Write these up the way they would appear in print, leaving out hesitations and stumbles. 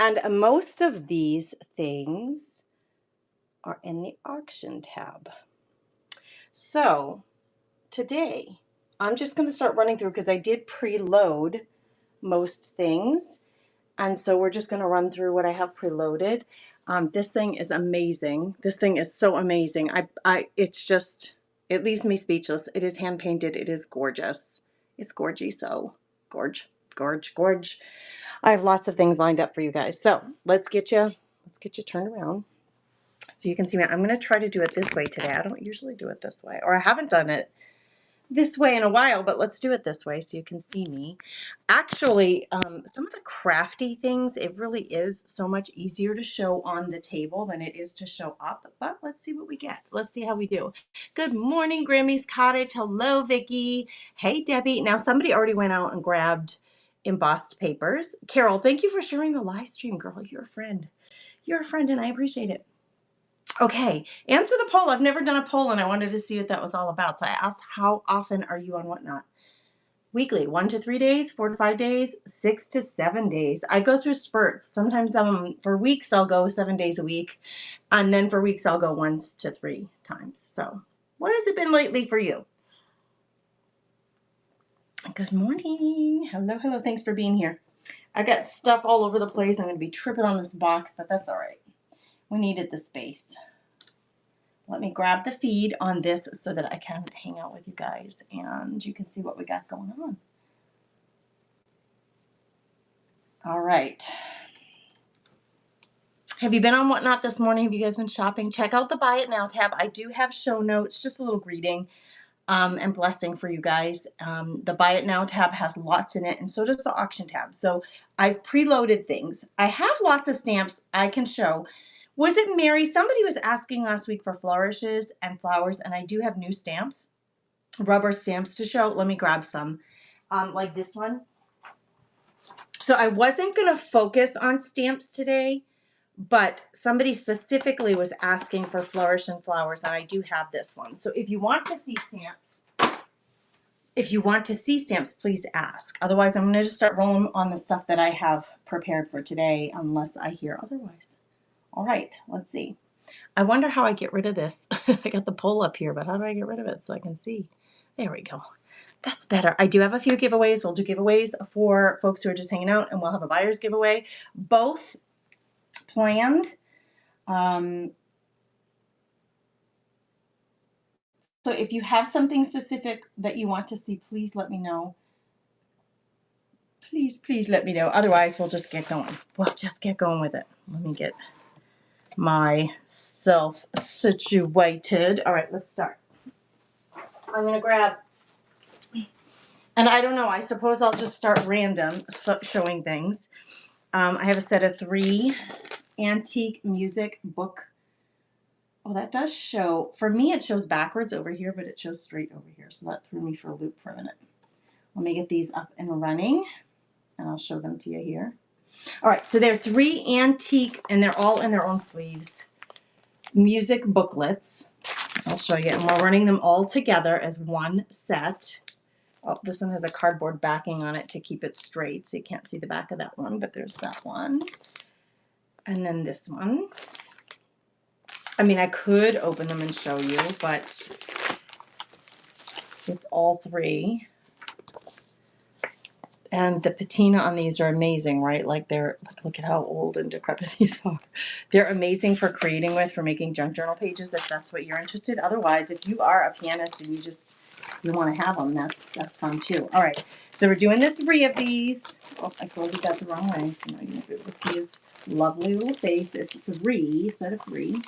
And most of these things are in the auction tab. So today, I'm just going to start running through because I did preload most things. And so we're just going to run through what I have preloaded. This thing is amazing. This thing is so amazing. It's just, it leaves me speechless. It is hand painted. It is gorgeous. It's gorgy. So gorge. I have lots of things lined up for you guys. So let's get you turned around so you can see me. I'm going to try to do it this way today. I don't usually do it this way, or I haven't done it this way in a while, but let's do it this way so you can see me. Actually, some of the crafty things, it really is so much easier to show on the table than it is to show up, but let's see what we get. Let's see how we do. Good morning, Grammy's Cottage. Hello, Vicki. Hey, Debbie. Now, somebody already went out and grabbed embossed papers. Carol, thank you for sharing the live stream, girl. You're a friend. You're a friend, and I appreciate it. Okay, answer the poll. I've never done a poll, and I wanted to see what that was all about. So I asked, how often are you on Whatnot? Weekly, 1 to 3 days, 4 to 5 days, 6 to 7 days. I go through spurts. Sometimes for weeks, I'll go 7 days a week. And then for weeks, I'll go 1 to 3 times. So what has it been lately for you? Good morning. Hello. Thanks for being here. I got stuff all over the place. I'm going to be tripping on this box, but that's all right. We needed the space. Let me grab the feed on this so that I can hang out with you guys and you can see what we got going on. All right. Have you been on Whatnot this morning? Have you guys been shopping? Check out the Buy It Now tab. I do have show notes, just a little greeting and blessing for you guys. The Buy It Now tab has lots in it, and so does the auction tab. So I've preloaded things. I have lots of stamps I can show. Was it Mary? Somebody was asking last week for flourishes and flowers, and I do have new stamps, rubber stamps to show. Let me grab some, like this one. So I wasn't going to focus on stamps today, but somebody specifically was asking for flourish and flowers, and I do have this one. So if you want to see stamps, please ask. Otherwise, I'm going to just start rolling on the stuff that I have prepared for today, unless I hear otherwise. All right, let's see. I wonder how I get rid of this. I got the poll up here, but how do I get rid of it so I can see? There we go. That's better. I do have a few giveaways. We'll do giveaways for folks who are just hanging out, and we'll have a buyer's giveaway. Both planned. So if you have something specific that you want to see, please let me know. Please let me know. Otherwise, we'll just get going. With it. Let me get myself situated. All right, let's start. I'm going to grab, and I don't know, I suppose I'll just start random showing things. I have a set of 3 antique music book. Oh, that does show. For me, it shows backwards over here, but it shows straight over here. So that threw me for a loop for a minute. Let me get these up and running, and I'll show them to you here. All right, so they're 3 antique, and they're all in their own sleeves, music booklets. I'll show you, and we're running them all together as one set. Oh, this one has a cardboard backing on it to keep it straight, so you can't see the back of that one, but there's that one. And then this one. I mean, I could open them and show you, but it's all 3. And the patina on these are amazing, right? Like look at how old and decrepit these are. They're amazing for creating with, for making junk journal pages if that's what you're interested. Otherwise, if you are a pianist and you want to have them, that's fun too. All right, so we're doing the 3 of these. Oh, I totally got the wrong way, so now you're going to be able to see his lovely little face. It's 3, set of 3.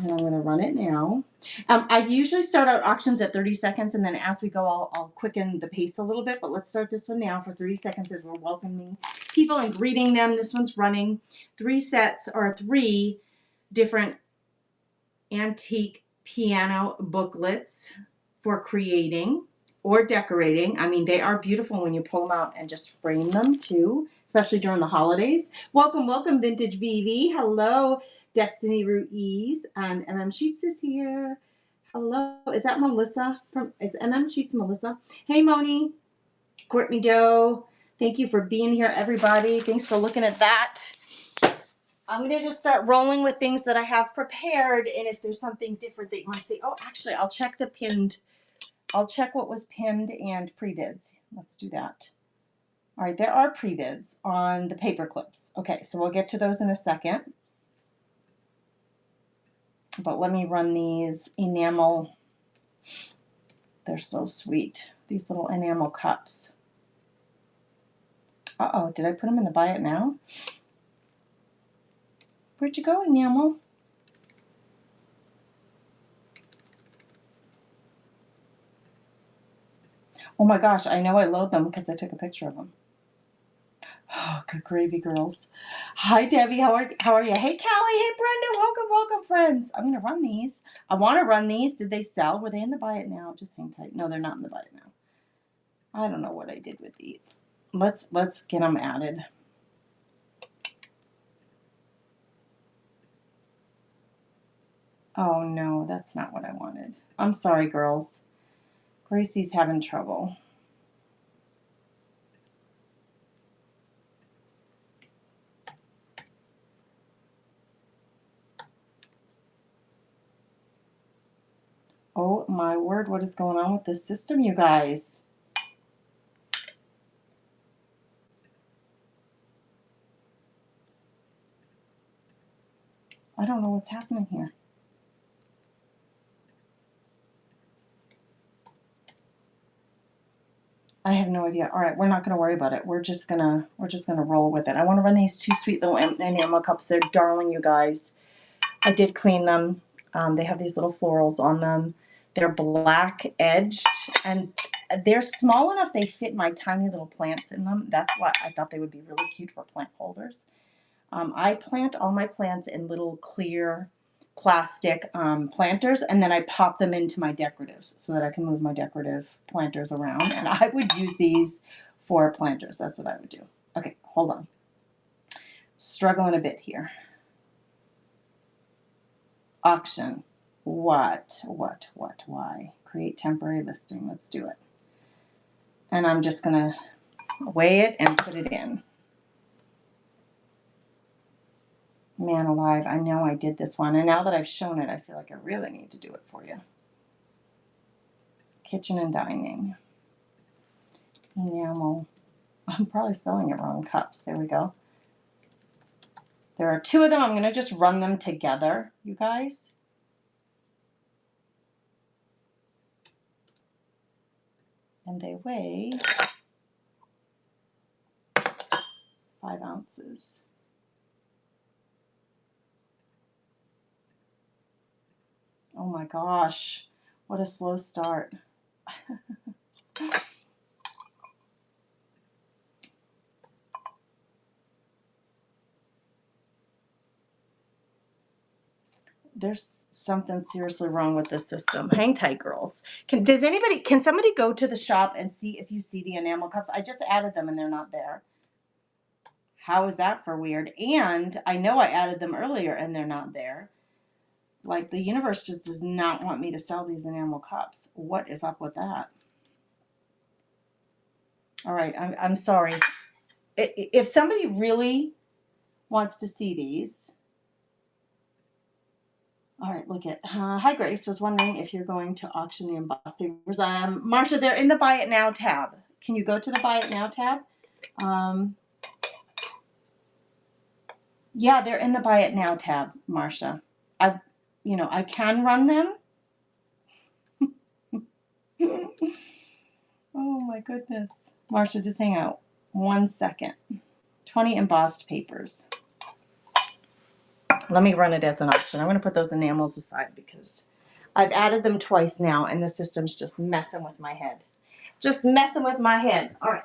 And I'm going to run it now. I usually start out auctions at 30 seconds, and then as we go, I'll quicken the pace a little bit. But let's start this one now for 30 seconds as we're welcoming people and greeting them. This one's running 3 sets or 3 different antique piano booklets for creating or decorating. I mean, they are beautiful when you pull them out and just frame them too, especially during the holidays. Welcome, Vintage VV. Hello, Destiny Ruiz, and MM Sheets is here. Hello, is that Melissa? Is MM Sheets Melissa? Hey, Moni, Courtney Doe, Thank you for being here, everybody. Thanks for looking at that. I'm going to just start rolling with things that I have prepared. And if there's something different that you want to see, oh, actually, I'll check what was pinned and pre-bids. Let's do that. All right, there are pre-bids on the paper clips. Okay, so we'll get to those in a second. But let me run these enamel. They're so sweet. These little enamel cups. Uh-oh, did I put them in the buy it now? Where'd you go, enamel? Oh my gosh, I know I load them because I took a picture of them. Oh, good gravy, girls. Hi, Debbie. How are you? Hey, Callie. Hey, Brenda. Welcome, friends. I'm gonna run these. I want to run these. Did they sell? Were they in the buy it now? Just hang tight. No, they're not in the buy it now. I don't know what I did with these. Let's get them added. Oh no, that's not what I wanted. I'm sorry, girls. Gracie's having trouble. Oh my word, what is going on with this system, you guys? I don't know what's happening here. I have no idea. All right, we're not going to worry about it. We're just gonna roll with it. I want to run these two sweet little enamel cups. They're darling, you guys. I did clean them. They have these little florals on them. They're black edged and they're small enough they fit my tiny little plants in them. That's why I thought they would be really cute for plant holders. I plant all my plants in little clear plastic planters, and then I pop them into my decoratives so that I can move my decorative planters around. And I would use these for planters. That's what I would do. Okay, hold on. Struggling a bit here. Auction. What? Why? Create temporary listing. Let's do it. And I'm just going to weigh it and put it in. Man alive, I know I did this one. And now that I've shown it, I feel like I really need to do it for you. Kitchen and dining. Enamel. I'm probably spelling it wrong. Cups. There we go. There are two of them. I'm going to just run them together, you guys. And they weigh 5 ounces. Oh my gosh. What a slow start. There's something seriously wrong with this system. Hang tight, girls. Can somebody go to the shop and see if you see the enamel cups? I just added them and they're not there. How is that for weird? And I know I added them earlier and they're not there. Like the universe just does not want me to sell these enamel cups. What is up with that? All right, I'm sorry. If somebody really wants to see these. All right, look at. Hi, Grace. Was wondering if you're going to auction the embossed papers. Marsha, they're in the Buy It Now tab. Can you go to the Buy It Now tab? Yeah, they're in the Buy It Now tab, Marsha. I can run them. Oh my goodness. Marsha, just hang out 1 second. 20 embossed papers. Let me run it as an auction. I'm going to put those enamels aside because I've added them twice now and the system's just messing with my head. Just messing with my head. All right.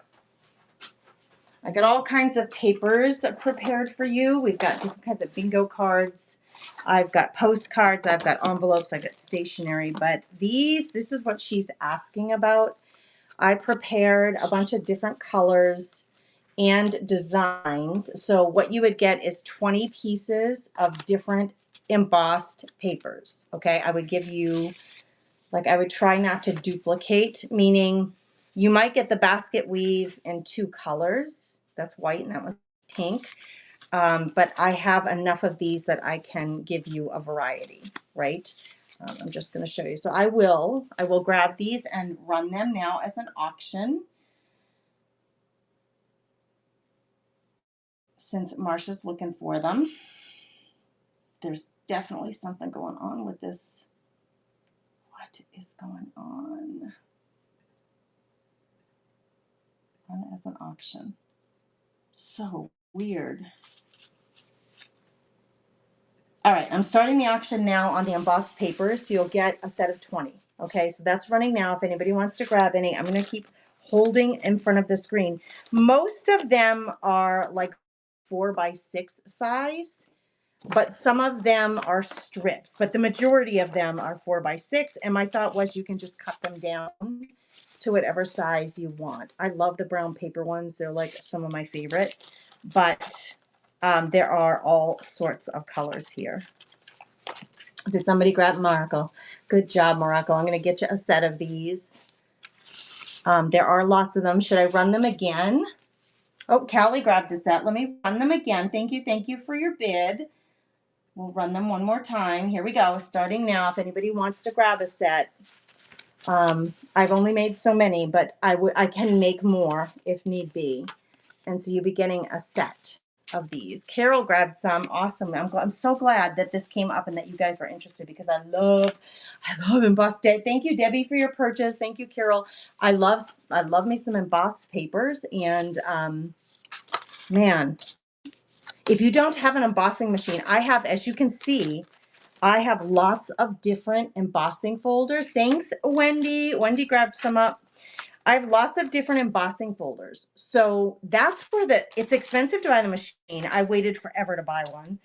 I got all kinds of papers prepared for you. We've got different kinds of bingo cards. I've got postcards. I've got envelopes. I've got stationery. But this is what she's asking about. I prepared a bunch of different colors and designs. So what you would get is 20 pieces of different embossed papers. Okay, I would give you, I would try not to duplicate, meaning You might get the basket weave in 2 colors. That's white and that one's pink. But I have enough of these that I can give you a variety, right? I'm just going to show you. So I will grab these and run them now as an auction. Since Marsha's looking for them, there's definitely something going on with this. What is going on? Run as an auction. So weird. All right, I'm starting the auction now on the embossed paper, so you'll get a set of 20. Okay, so that's running now. If anybody wants to grab any, I'm going to keep holding in front of the screen. Most of them are like 4x6 size, but some of them are strips, but the majority of them are 4x6. And my thought was you can just cut them down to whatever size you want. I love the brown paper ones. They're like some of my favorite, but there are all sorts of colors here. Did somebody grab Morocco? Good job, Morocco. I'm going to get you a set of these. There are lots of them. Should I run them again? Oh, Callie grabbed a set. Let me run them again. Thank you. Thank you for your bid. We'll run them one more time. Here we go. Starting now. If anybody wants to grab a set. I've only made so many, but I can make more if need be. And so you'll be getting a set of these. Carol grabbed some. Awesome. I'm so glad that this came up and that you guys were interested because I love embossed. Thank you, Debbie, for your purchase. Thank you, Carol. I love me some embossed papers. And man, if you don't have an embossing machine, I have, as you can see, I have lots of different embossing folders. Thanks, Wendy. Wendy grabbed some up. I have lots of different embossing folders. So that's where it's expensive to buy the machine. I waited forever to buy one.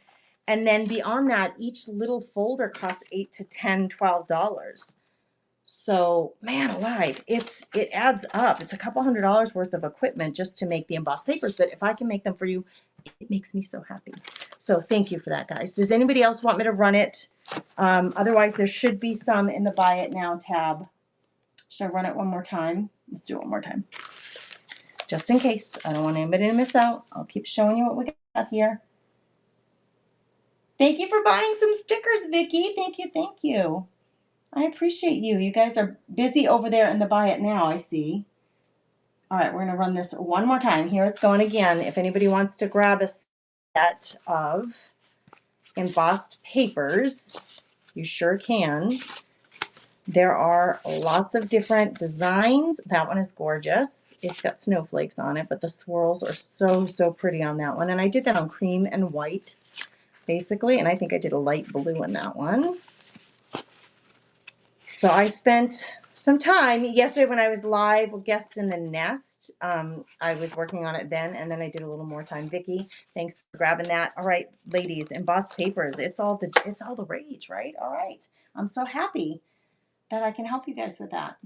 And then beyond that, each little folder costs $8 to $10, $12. So man alive, it adds up. It's a couple $100 worth of equipment just to make the embossed papers. But if I can make them for you, it makes me so happy. So thank you for that, guys. Does anybody else want me to run it? Otherwise, there should be some in the Buy It Now tab. Should I run it one more time? Let's do it one more time. Just in case. I don't want anybody to miss out. I'll keep showing you what we got here. Thank you for buying some stickers, Vicki. Thank you, thank you. I appreciate you. You guys are busy over there in the Buy It Now, I see. All right, we're going to run this one more time. Here it's going again. If anybody wants to grab a set of embossed papers, you sure can. There are lots of different designs. That one is gorgeous. It's got snowflakes on it, but the swirls are so, so pretty on that one. And I did that on cream and white, basically. And I think I did a light blue in that one. So I spent some time yesterday when I was live guest in the nest. I was working on it then, and then I did a little more time. Vicki, thanks for grabbing that. All right, ladies, embossed papers. It's all the rage, right? All right. I'm so happy that I can help you guys with that.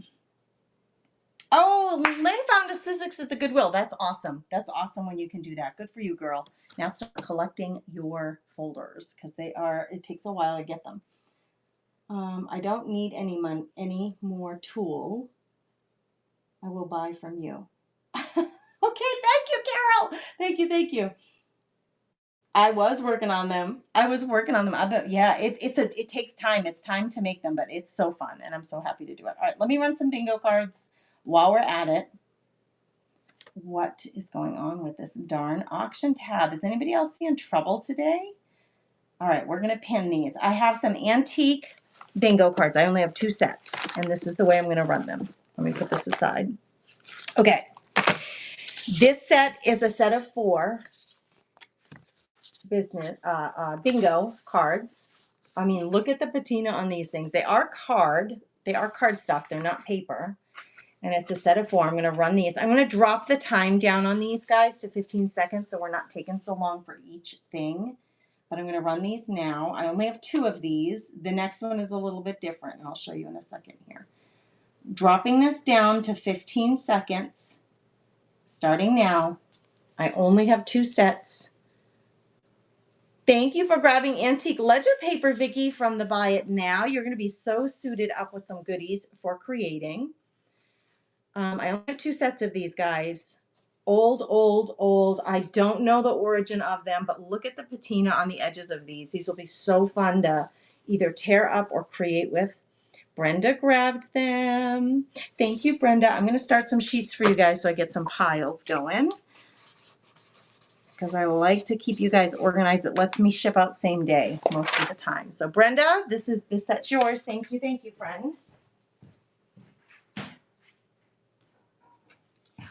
Oh, Lynn found a Sizzix at the Goodwill. That's awesome. That's awesome when you can do that. Good for you, girl. Now start collecting your folders because it takes a while to get them. I don't need any more tulle. I will buy from you. Okay, thank you, Carol. Thank you. I was working on them. Yeah, it takes time. It's time to make them, but it's so fun, and I'm so happy to do it. All right, let me run some bingo cards while we're at it. What is going on with this darn auction tab? Is anybody else seeing trouble today? All right, we're going to pin these. I have some antique bingo cards. I only have 2 sets, and this is the way I'm going to run them. Let me put this aside. Okay. This set is a set of 4 bingo cards. I mean, look at the patina on these things. They are cardstock. They're not paper. And it's a set of 4. I'm going to run these. I'm going to drop the time down on these guys to 15 seconds so we're not taking so long for each thing. But I'm going to run these now. I only have 2 of these. The next one is a little bit different, and I'll show you in a second here. Dropping this down to 15 seconds. Starting now. I only have 2 sets. Thank you for grabbing antique ledger paper, Vicki, from the Buy It Now. You're going to be so suited up with some goodies for creating. I only have 2 sets of these guys. Old, old, old. I don't know the origin of them, but look at the patina on the edges of these. These will be so fun to either tear up or create with. Brenda grabbed them. Thank you, Brenda. I'm going to start some sheets for you guys so I get some piles going, because I like to keep you guys organized. It lets me ship out same day most of the time. So Brenda, this set's yours. Thank you, friend.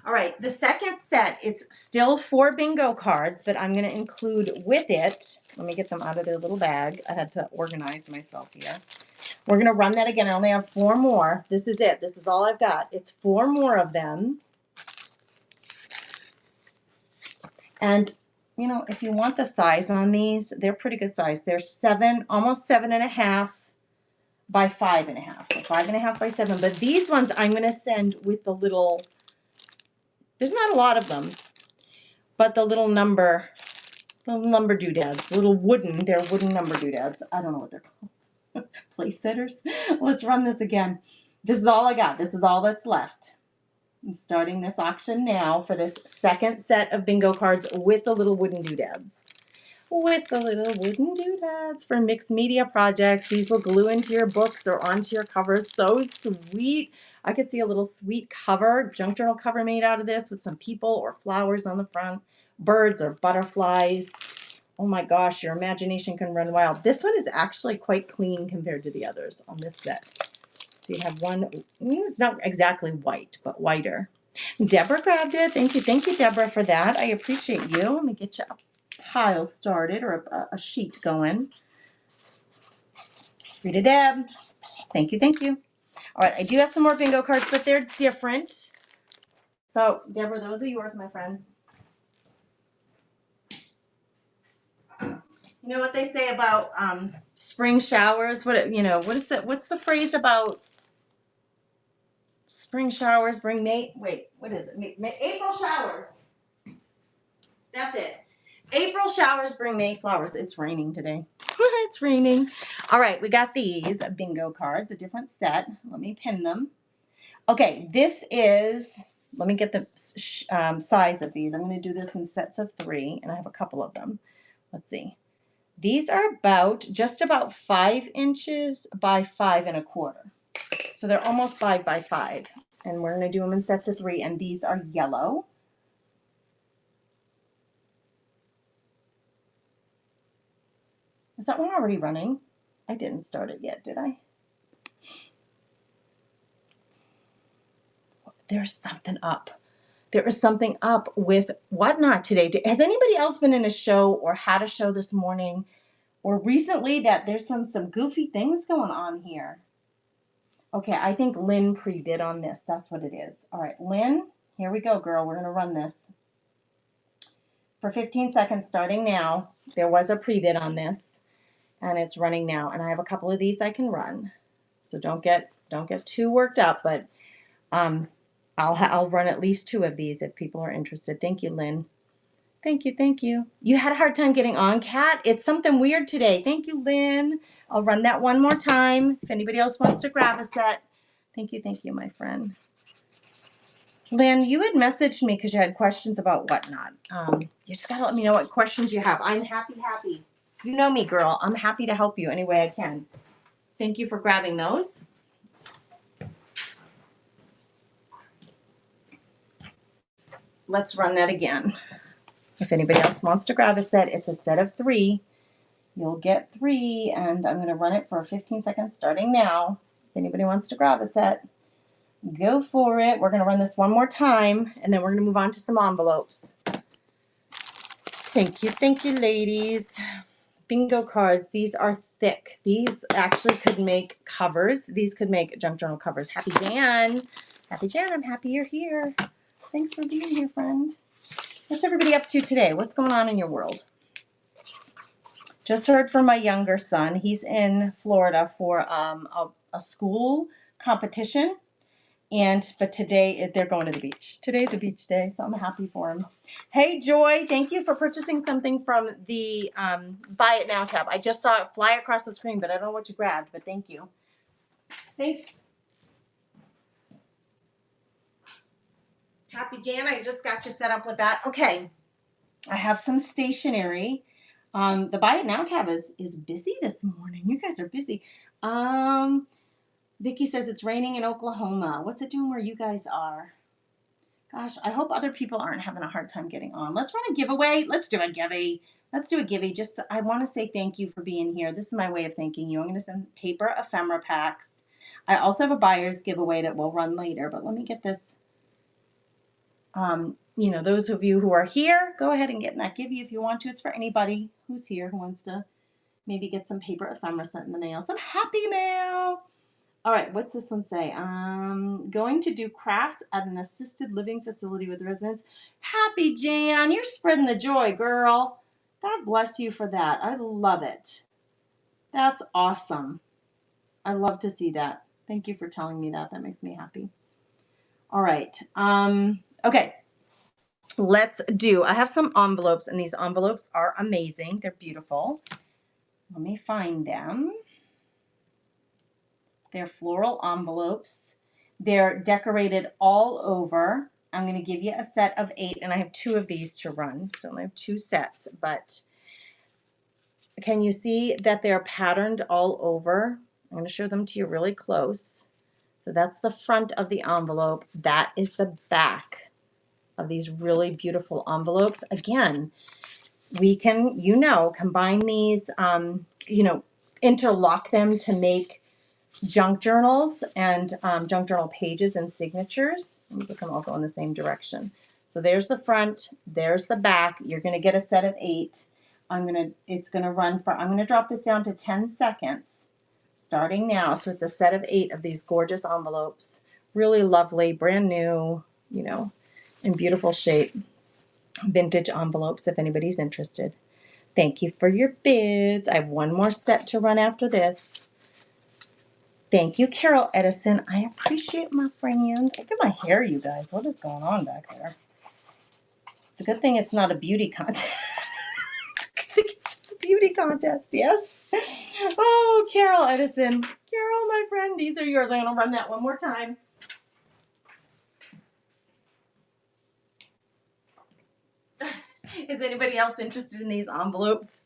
All right, the second set, it's still 4 bingo cards, but I'm going to include with it, let me get them out of their little bag. I had to organize myself here. We're going to run that again. I only have 4 more. This is it. This is all I've got. It's 4 more of them. And, you know, if you want the size on these, they're pretty good size. They're 7, almost 7.5 by 5.5. So 5.5 by 7. But these ones I'm going to send with the little, there's not a lot of them, but the little number doodads, little wooden, they're wooden number doodads. I don't know what they're called. Place setters. Let's run this again. This is all I got. This is all that's left. I'm starting this auction now for this second set of bingo cards with the little wooden doodads. With the little wooden doodads for mixed media projects. These will glue into your books or onto your covers. So sweet. I could see a little sweet cover, junk journal cover made out of this with some people or flowers on the front, birds or butterflies. Oh my gosh, your imagination can run wild. This one is actually quite clean compared to the others on this set. So you have one, it's not exactly white, but whiter. Deborah grabbed it. Thank you, Deborah, for that. I appreciate you. Let me get you a pile started or a sheet going. Rita Deb. Thank you. All right, I do have some more bingo cards, but they're different. So, Deborah, those are yours, my friend. You know what they say about spring showers? What is it? What's the phrase about spring showers bring May? Wait, what is it? April showers. That's it. April showers bring May flowers. It's raining today. It's raining. All right, we got these bingo cards, a different set. Let me pin them. Okay, this is, let me get the size of these. I'm going to do this in sets of 3, and I have a couple of them. Let's see. These are just about 5 inches by 5.25. So they're almost 5 by 5. And we're going to do them in sets of 3, and these are yellow. Is that one already running? I didn't start it yet, did I? There's something up. There is something up with Whatnot today. Has anybody else been in a show or had a show this morning or recently that there's some goofy things going on here? Okay, I think Lynn pre-bid on this. That's what it is. All right, Lynn, here we go, girl. We're going to run this for 15 seconds starting now. There was a pre-bid on this, and it's running now. And I have a couple of these I can run. So don't get too worked up, but I'll run at least 2 of these if people are interested. Thank you, Lynn. Thank you. You had a hard time getting on, Kat? It's something weird today. Thank you, Lynn. I'll run that one more time if anybody else wants to grab a set. Thank you, my friend. Lynn, you had messaged me because you had questions about Whatnot. You just got to let me know what questions you have. I'm happy. You know me, girl. I'm happy to help you any way I can. Thank you for grabbing those. Let's run that again. If anybody else wants to grab a set, it's a set of 3. You'll get 3, and I'm going to run it for 15 seconds starting now. If anybody wants to grab a set, go for it. We're going to run this one more time, and then we're going to move on to some envelopes. Thank you, ladies. Bingo cards. These are thick. These actually could make covers. These could make junk journal covers. Happy Jan, I'm happy you're here. Thanks for being here, friend. What's everybody up to today? What's going on in your world? Just heard from my younger son. He's in Florida for a school competition, but today they're going to the beach. Today's a beach day, so I'm happy for him. Hey, Joy, thank you for purchasing something from the Buy It Now tab. I just saw it fly across the screen, but I don't know what you grabbed, but thank you. Thanks. Happy Jan, I just got you set up with that. Okay, I have some stationery. The Buy It Now tab is busy this morning. You guys are busy. Vicky says it's raining in Oklahoma. What's it doing where you guys are? Gosh, I hope other people aren't having a hard time getting on. Let's run a giveaway. Let's do a giveaway. Let's do a giveaway. Just, I want to say thank you for being here. This is my way of thanking you. I'm going to send paper ephemera packs. I also have a buyer's giveaway that we'll run later, but let me get this. Those of you who are here, go ahead and get in that giveaway if you want to. It's for anybody who's here who wants to maybe get some paper ephemera sent in the mail. Some happy mail. All right, what's this one say? Going to do crafts at an assisted living facility with residents. Happy Jan, you're spreading the joy, girl. God bless you for that. I love it. That's awesome. I love to see that. Thank you for telling me that. That makes me happy. All right. Okay. I have some envelopes, and these envelopes are amazing. They're beautiful. Let me find them. They're floral envelopes. They're decorated all over. I'm going to give you a set of 8, and I have 2 of these to run. So I have 2 sets, but can you see that they're patterned all over? I'm going to show them to you really close. So that's the front of the envelope. That is the back of these really beautiful envelopes. Again, we can, combine these, interlock them to make junk journals and junk journal pages and signatures. Let me get them all go in the same direction. So there's the front, there's the back. You're going to get a set of 8. I'm going to drop this down to 10 seconds starting now. So it's a set of 8 of these gorgeous envelopes. Really lovely, brand new, in beautiful shape. Vintage envelopes if anybody's interested. Thank you for your bids. I have one more set to run after this. Thank you, Carol Edison. I appreciate my friend. Look at my hair, you guys. What is going on back there? It's a good thing it's not a beauty contest. It's a beauty contest, yes. Oh, Carol Edison. Carol, my friend, these are yours. I'm going to run that one more time. Is anybody else interested in these envelopes?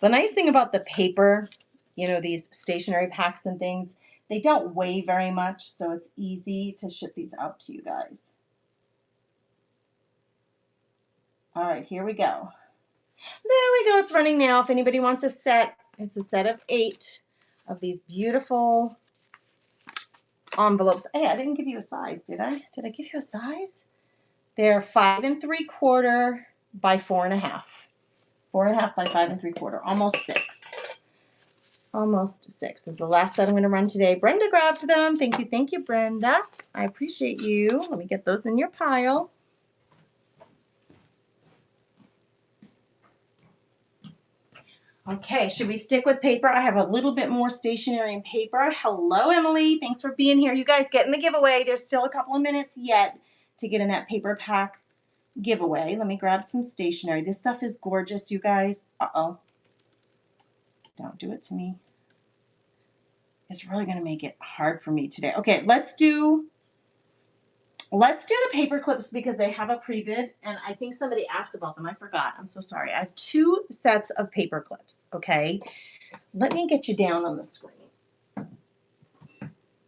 The nice thing about the paper, these stationery packs and things, they don't weigh very much, so it's easy to ship these out to you guys. All right, here we go. There we go. It's running now. If anybody wants a set, it's a set of 8 of these beautiful envelopes. Hey, I didn't give you a size, did I? Did I give you a size? They're 5 3/4 by 4.5. 4.5 by 5 3/4. Almost 6. Almost 6. This is the last set I'm going to run today. Brenda grabbed them. Thank you, Brenda. I appreciate you. Let me get those in your pile. Okay, should we stick with paper? I have a little bit more stationery and paper. Hello, Emily. Thanks for being here. You guys get in the giveaway. There's still a couple of minutes yet to get in that paper pack giveaway. Let me grab some stationery. This stuff is gorgeous, you guys. Uh-oh. Don't do it to me. It's really going to make it hard for me today. Okay, let's do the paper clips because they have a pre-bid, and I think somebody asked about them. I forgot. I'm so sorry. I have 2 sets of paper clips, okay? Let me get you down on the screen.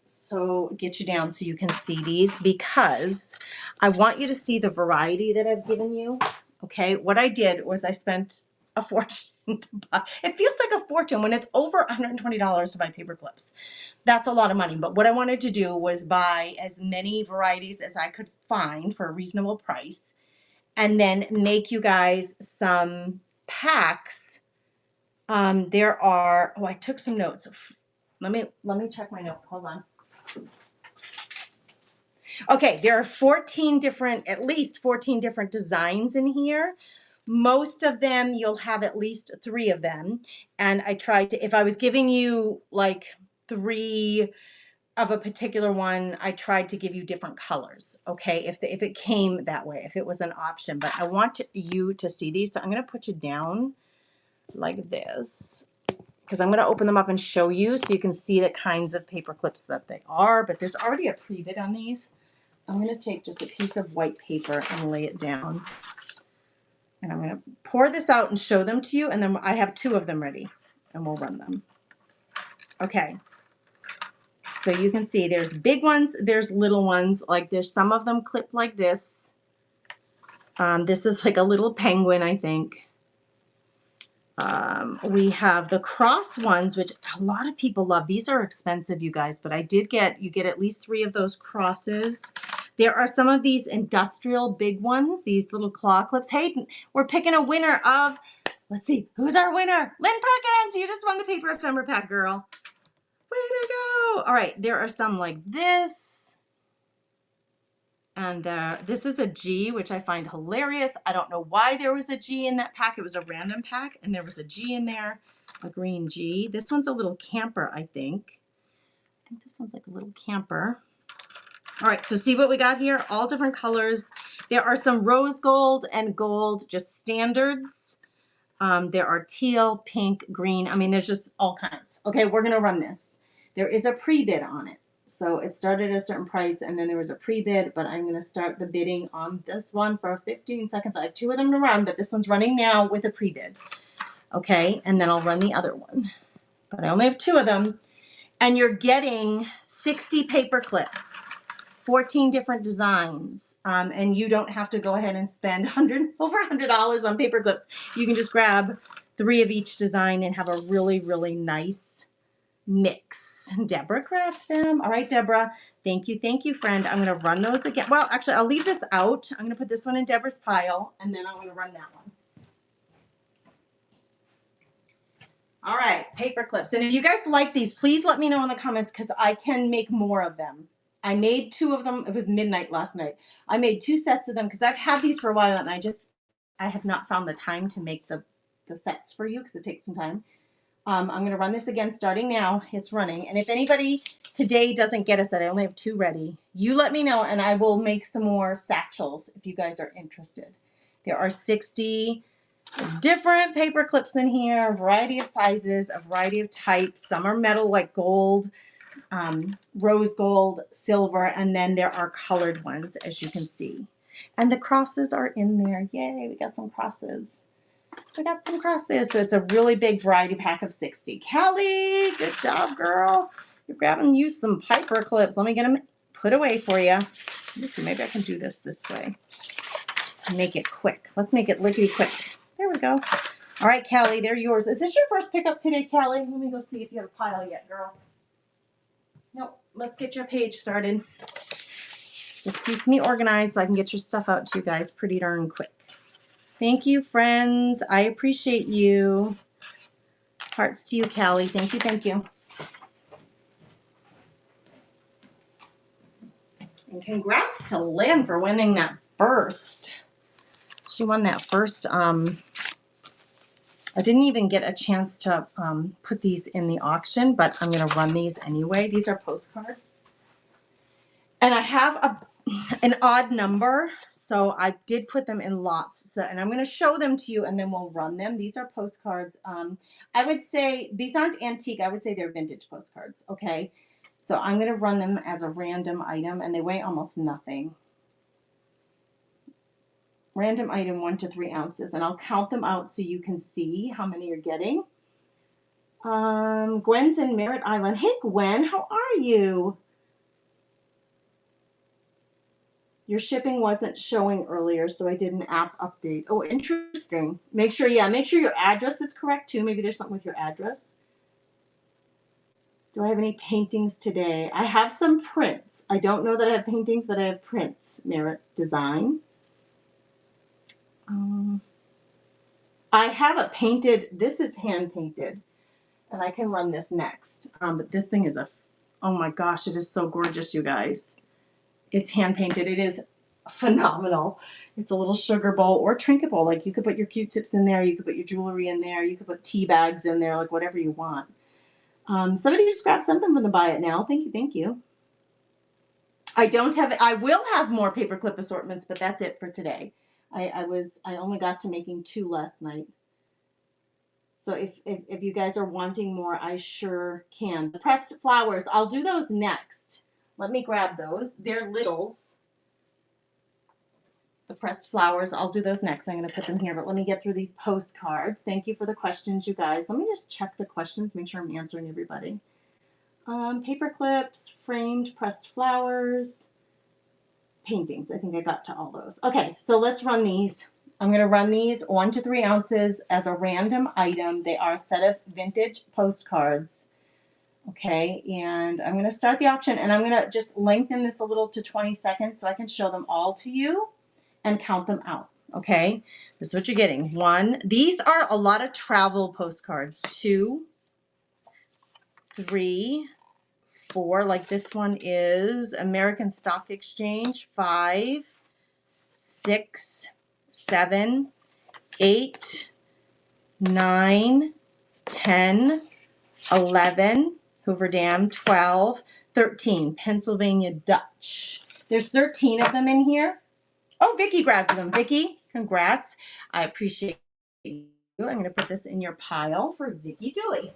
So get you down so you can see these because I want you to see the variety that I've given you, okay? What I did was I spent a fortune to buy. It feels like a fortune when it's over $120 to buy paper clips. That's a lot of money. But what I wanted to do was buy as many varieties as I could find for a reasonable price and then make you guys some packs. I took some notes. Let me check my note. Hold on. Okay, there are at least 14 different designs in here. Most of them, you'll have at least 3 of them. And I tried to, if I was giving you like 3 of a particular one, I tried to give you different colors, okay, if it came that way, if it was an option. But I want you to see these, so I'm going to put you down like this because I'm going to open them up and show you so you can see the kinds of paper clips that they are. But there's already a pre-bid on these. I'm going to take just a piece of white paper and lay it down. And I'm going to pour this out and show them to you. And then I have 2 of them ready and we'll run them. Okay. So you can see there's big ones, there's little ones. Like there's some of them clipped like this. This is like a little penguin, I think. We have the cross ones, which a lot of people love. These are expensive, you guys, but you get at least 3 of those crosses. There are some of these industrial big ones, these little claw clips. Hey, we're picking a winner of, let's see, who's our winner? Lynn Perkins, you just won the paper ephemera pack, girl. Way to go. All right, there are some like this. And this is a G, which I find hilarious. I don't know why there was a G in that pack. It was a random pack, and there was a G in there, a green G. This one's a little camper, I think. I think this one's like a little camper. All right, so see what we got here? All different colors. There are some rose gold and gold, just standards. There are teal, pink, green. I mean, there's just all kinds. Okay, we're going to run this. There is a pre-bid on it. So it started at a certain price, and then there was a pre-bid, but I'm going to start the bidding on this one for 15 seconds. I have 2 of them to run, but this one's running now with a pre-bid. Okay, and then I'll run the other one. But I only have 2 of them. And you're getting 60 paper clips, 14 different designs, and you don't have to go ahead and spend over $100 on paper clips. You can just grab 3 of each design and have a really, really nice mix. Deborah grabbed them. All right, Deborah. Thank you, friend. I'm going to run those again. Well, actually, I'll leave this out. I'm going to put this one in Deborah's pile, and then I'm going to run that one. All right, paper clips. And if you guys like these, please let me know in the comments because I can make more of them. I made 2 of them. It was midnight last night. I made 2 sets of them because I've had these for a while, and I have not found the time to make the sets for you because it takes some time. I'm going to run this again starting now. It's running. And if anybody today doesn't get a set, I only have 2 ready. You let me know and I will make some more satchels if you guys are interested. There are 60 different paper clips in here, a variety of sizes, a variety of types. Some are metal like gold, rose gold, silver, and then there are colored ones as you can see. And the crosses are in there. Yay, we got some crosses. We got some crosses, so it's a really big variety pack of 60. Kelly, good job, girl. You're grabbing you some paper clips. Let me get them put away for you. Let me see, maybe I can do this way. Make it quick. Let's make it lickety quick. There we go. All right, Kelly, they're yours. Is this your first pickup today, Kelly? Let me go see if you have a pile yet, girl. Nope. Let's get your page started. Just keeps me organized so I can get your stuff out to you guys pretty darn quick. Thank you, friends. I appreciate you. Hearts to you, Callie. Thank you, thank you. And congrats to Lynn for winning that first. She won that first. I didn't even get a chance to put these in the auction, but I'm going to run these anyway. These are postcards. And I have an odd number, so I did put them in lots. So, and I'm going to show them to you, and then we'll run them. These are postcards. I would say these aren't antique. I would say they're vintage postcards, okay? So I'm going to run them as a random item, and they weigh almost nothing. Random item, 1 to 3 ounces, and I'll count them out so you can see how many you're getting. Gwen's in Merritt Island. Hey, Gwen, how are you? Your shipping wasn't showing earlier, so I did an app update. Oh, interesting. Make sure your address is correct too. Maybe there's something with your address. Do I have any paintings today? I have some prints. I don't know that I have paintings, but I have prints. Merritt Design. I have a painted, this is hand painted, and I can run this next. But this thing is oh my gosh, it is so gorgeous, you guys. It's hand painted. It is phenomenal. It's a little sugar bowl or trinket bowl. Like you could put your Q-tips in there. You could put your jewelry in there. You could put tea bags in there, like whatever you want. Somebody just grabbed something from the Buy It Now. Thank you, thank you. I will have more paperclip assortments, but that's it for today. I only got to making 2 last night. So if you guys are wanting more, I sure can. The pressed flowers, I'll do those next. Let me grab those. They're littles. The pressed flowers, I'll do those next. I'm going to put them here, but let me get through these postcards. Thank you for the questions, you guys. Let me just check the questions, make sure I'm answering everybody. Paper clips, framed pressed flowers, paintings. I think I got to all those. Okay, so let's run these. I'm going to run these 1 to 3 ounces as a random item. They are a set of vintage postcards. Okay, and I'm going to start the auction, and I'm going to just lengthen this a little to 20 seconds so I can show them all to you and count them out. Okay, this is what you're getting. 1, these are a lot of travel postcards. 2, 3, 4, like this one is American Stock Exchange. 5, 6, 7, 8, 9, 10, 11, Hoover Dam. 12, 13, Pennsylvania Dutch. There's 13 of them in here. Oh, Vicki grabbed them. Vicki, congrats. I appreciate you. I'm going to put this in your pile for Vicki Dooley.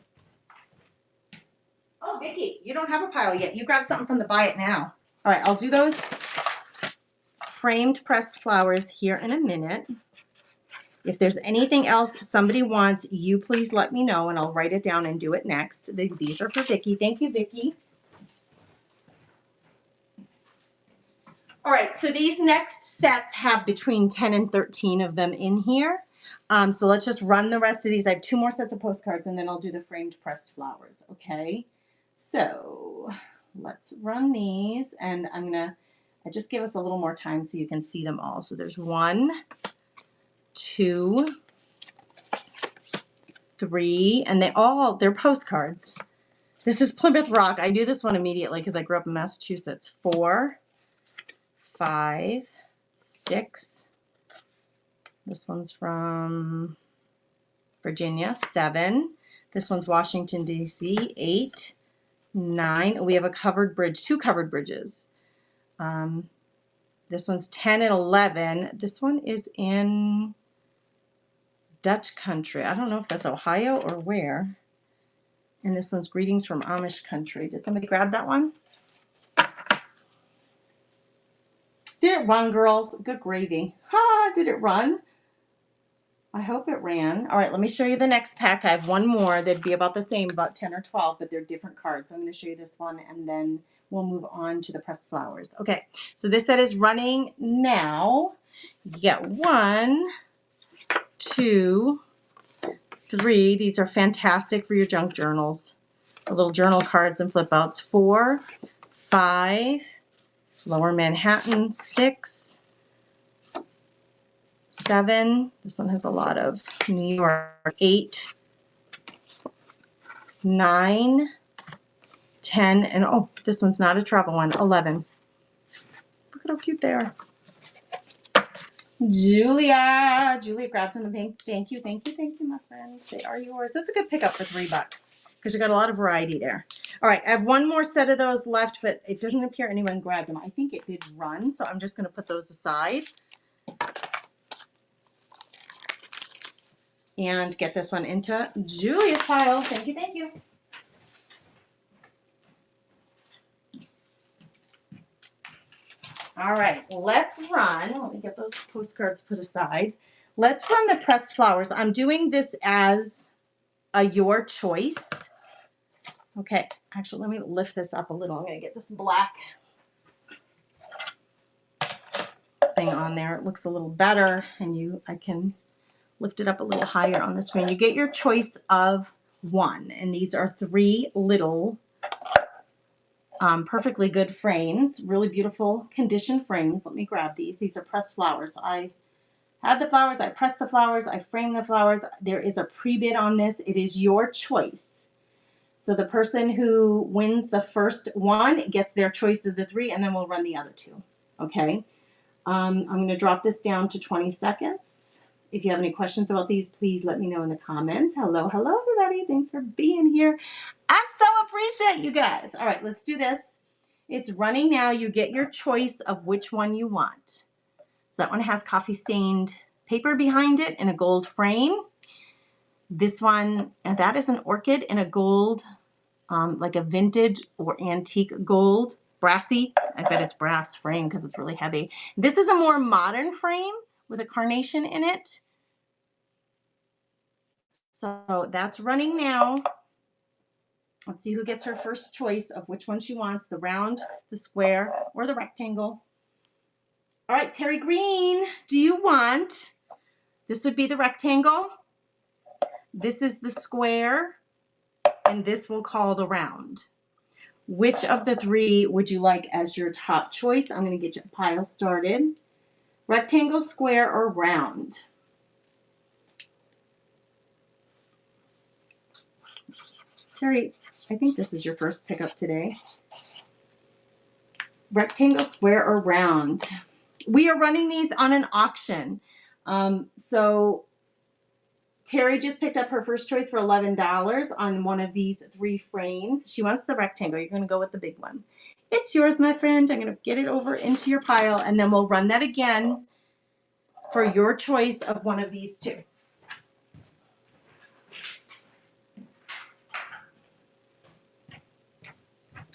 Oh, Vicki, you don't have a pile yet. You grab something from the buy it now. All right, I'll do those framed pressed flowers here in a minute. If there's anything else somebody wants, you please let me know, and I'll write it down and do it next. These are for Vicki. Thank you, Vicki. All right, so these next sets have between 10 and 13 of them in here. So let's just run the rest of these. I have 2 more sets of postcards, and then I'll do the framed pressed flowers, okay? So let's run these, and I just give us a little more time so you can see them all. So there's 1, 2, 3, and they're postcards. This is Plymouth Rock. I knew this one immediately because I grew up in Massachusetts. 4, 5, 6. This one's from Virginia. 7. This one's Washington, D.C. 8, 9. We have a covered bridge, 2 covered bridges. This one's 10 and 11. This one is in Dutch country. I don't know if that's Ohio or where. And this one's Greetings from Amish country. Did somebody grab that one? Did it run, girls? Good gravy. Ha! Did it run? I hope it ran. All right, let me show you the next pack. I have 1 more. They'd be about the same, about 10 or 12, but they're different cards. I'm going to show you this one, and then we'll move on to the pressed flowers. Okay, so this set is running now. You get 1, 2, 3. These are fantastic for your junk journals. The little journal cards and flip outs. 4, 5, Lower Manhattan. 6, 7. This one has a lot of New York. 8, 9, 10, and oh, this one's not a travel one. 11. Look at how cute they are. Julia grabbed in the pink. Thank you, my friend. They are yours. That's a good pickup for $3 because you got a lot of variety there. All right, I have 1 more set of those left, but it doesn't appear anyone grabbed them. I think it did run, so I'm just going to put those aside and get this one into Julia's pile. Thank you. All right, let's run. Let me get those postcards put aside. Let's run the pressed flowers. I'm doing this as a your choice. Okay, actually, let me lift this up a little. I'm going to get this black thing on there. It looks a little better, and I can lift it up a little higher on the screen. You get your choice of 1, and these are 3 little perfectly good frames, really beautiful condition frames. Let me grab these. These are pressed flowers. I had the flowers, I pressed the flowers, I framed the flowers. There is a pre-bid on this. It is your choice. So the person who wins the first one gets their choice of the 3, and then we'll run the other 2. Okay? I'm going to drop this down to 20 seconds. If you have any questions about these, please let me know in the comments. Hello, everybody. Thanks for being here. I so appreciate you guys. All right, let's do this. It's running now. You get your choice of which one you want. So that one has coffee stained paper behind it in a gold frame. This one, and that is an orchid in a gold, like a vintage or antique gold brassy. I bet it's brass frame because it's really heavy. This is a more modern frame with a carnation in it. So that's running now. Let's see who gets her first choice of which one she wants, the round, the square, or the rectangle. All right, Terry Green, do you want, this would be the rectangle, this is the square, and this we'll call the round. Which of the three would you like as your top choice? I'm going to get your pile started. Rectangle, square, or round? Terry, I think this is your first pickup today. Rectangle, square, or round? We are running these on an auction. So Terry just picked up her first choice for $11 on one of these three frames. She wants the rectangle. You're going to go with the big one. It's yours, my friend. I'm going to get it over into your pile, and then we'll run that again for your choice of one of these two.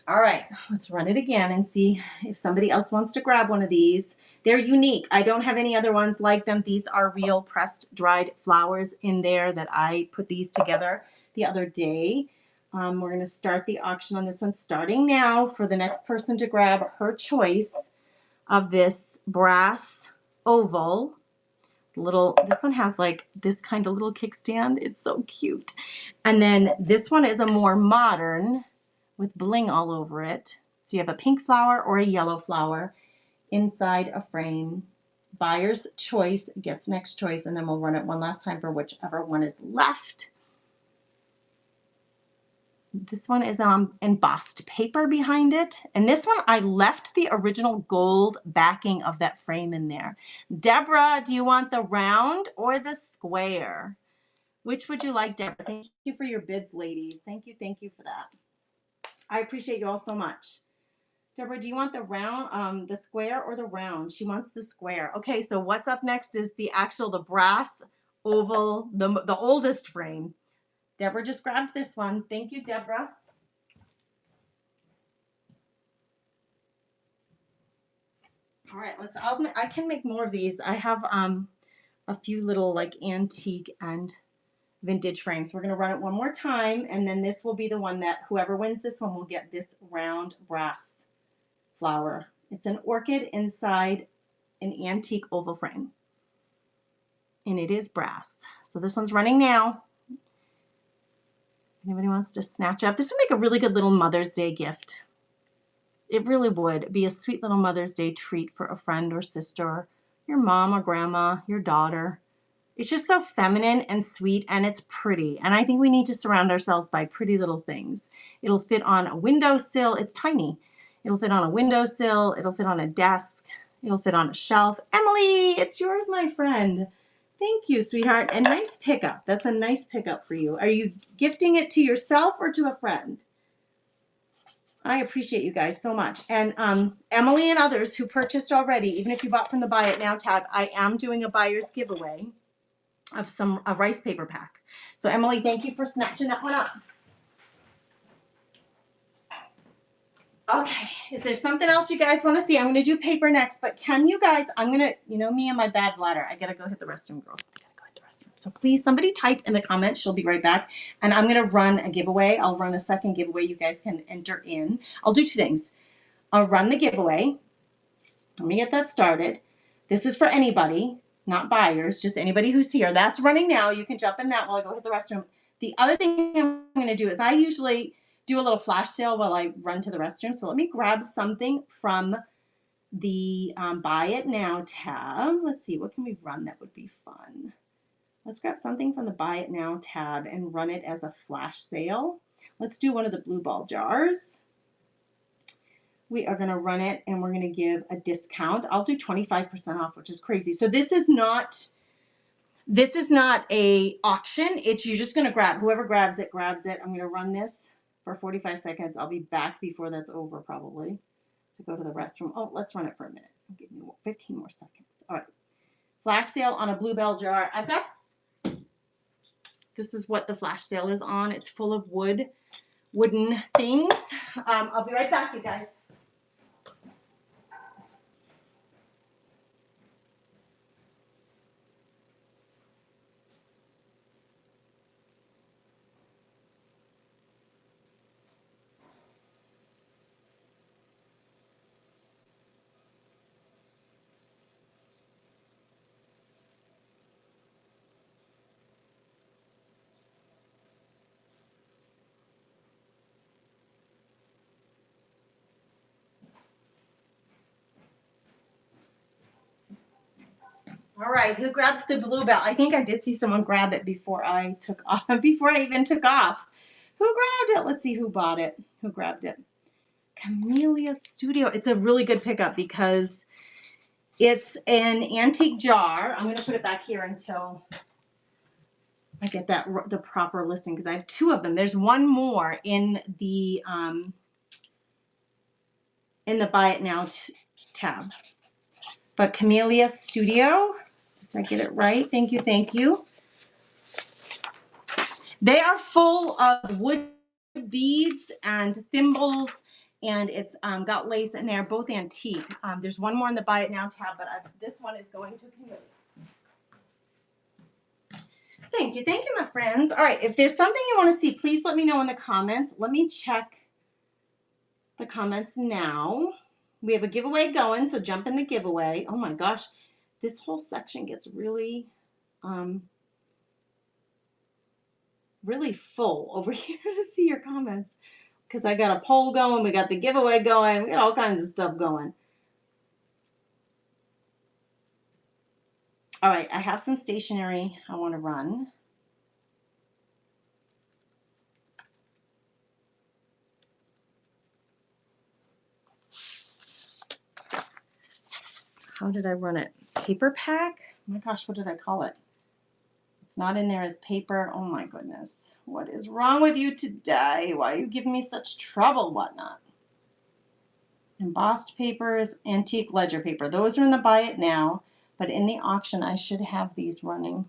All right, let's run it again and see if somebody else wants to grab one of these. They're unique. I don't have any other ones like them. These are real pressed dried flowers in there that I put these together the other day. We're going to start the auction on this one starting now for the next person to grab her choice of this brass oval. This one has like this kind of little kickstand. It's so cute. And then this one is a more modern with bling all over it. So you have a pink flower or a yellow flower inside a frame. Buyer's choice gets next choice, and then we'll run it one last time for whichever one is left. This one is embossed paper behind it. And this one, I left the original gold backing of that frame in there. Deborah, do you want the round or the square? Which would you like, Deborah? Thank you for your bids, ladies. Thank you for that. I appreciate you all so much. Deborah, do you want the round, the square or the round? She wants the square. Okay, so what's up next is the brass oval, the oldest frame. Deborah just grabbed this one. Thank you, Deborah. All right, I can make more of these. I have a few little like antique and vintage frames. We're going to run it one more time, and then this will be the one that whoever wins this one will get this round brass flower. It's an orchid inside an antique oval frame, and it is brass. So this one's running now. Anybody wants to snatch up? This would make a really good little Mother's Day gift. It really would be a sweet little Mother's Day treat for a friend or sister, your mom or grandma, your daughter. It's just so feminine and sweet, and it's pretty. And I think we need to surround ourselves by pretty little things. It'll fit on a windowsill. It's tiny. It'll fit on a windowsill. It'll fit on a desk. It'll fit on a shelf. Emily, it's yours, my friend. Thank you, sweetheart. And nice pickup. That's a nice pickup for you. Are you gifting it to yourself or to a friend? I appreciate you guys so much. And Emily and others who purchased already, even if you bought from the Buy It Now tab, I am doing a buyer's giveaway of a rice paper pack. So Emily, thank you for snatching that one up. Okay, is there something else you guys want to see? I'm going to do paper next, but can you guys, I'm going to, you know me and my bad bladder. I got to go hit the restroom, girls. I got to go hit the restroom. So please, somebody type in the comments. She'll be right back. And I'm going to run a giveaway. I'll run a second giveaway you guys can enter in. I'll do two things. I'll run the giveaway. Let me get that started. This is for anybody, not buyers, just anybody who's here. That's running now. You can jump in that while I go hit the restroom. The other thing I'm going to do is I usually do a little flash sale while I run to the restroom. So let me grab something from the Buy It Now tab. Let's see, what can we run that would be fun? Let's grab something from the Buy It Now tab and run it as a flash sale. Let's do one of the blue ball jars. We are going to run it and we're going to give a discount. I'll do 25% off, which is crazy. So this is not a auction. It's you're just going to grab, whoever grabs it, grabs it. I'm going to run this for 45 seconds. I'll be back before that's over probably to go to the restroom. Oh, let's run it for a minute. Give me 15 more seconds. All right. Flash sale on a bluebell jar. This is what the flash sale is on. It's full of wooden things. I'll be right back, you guys. All right, who grabbed the bluebell? I think I did see someone grab it before I took off, before I even took off. Who grabbed it? Let's see who bought it. Who grabbed it? Camellia Studio. It's a really good pickup because it's an antique jar. I'm going to put it back here until I get the proper listing because I have two of them. There's one more in the Buy It Now tab. But Camellia Studio, did I get it right? Thank you, thank you. They are full of wood beads and thimbles, and it's got lace in there, both antique. There's one more in the Buy It Now tab, but this one is going to Camellia. Thank you, my friends. All right, if there's something you want to see, please let me know in the comments. Let me check the comments now. We have a giveaway going, so jump in the giveaway. Oh my gosh, this whole section gets really, really full over here to see your comments because I got a poll going, we got the giveaway going, we got all kinds of stuff going. All right, I have some stationery I want to run. How did I run it? Paper pack? Oh my gosh, what did I call it? It's not in there as paper. Oh my goodness. What is wrong with you today? Why are you giving me such trouble, whatnot? Embossed papers, antique ledger paper. Those are in the Buy It Now, but in the auction, I should have these running.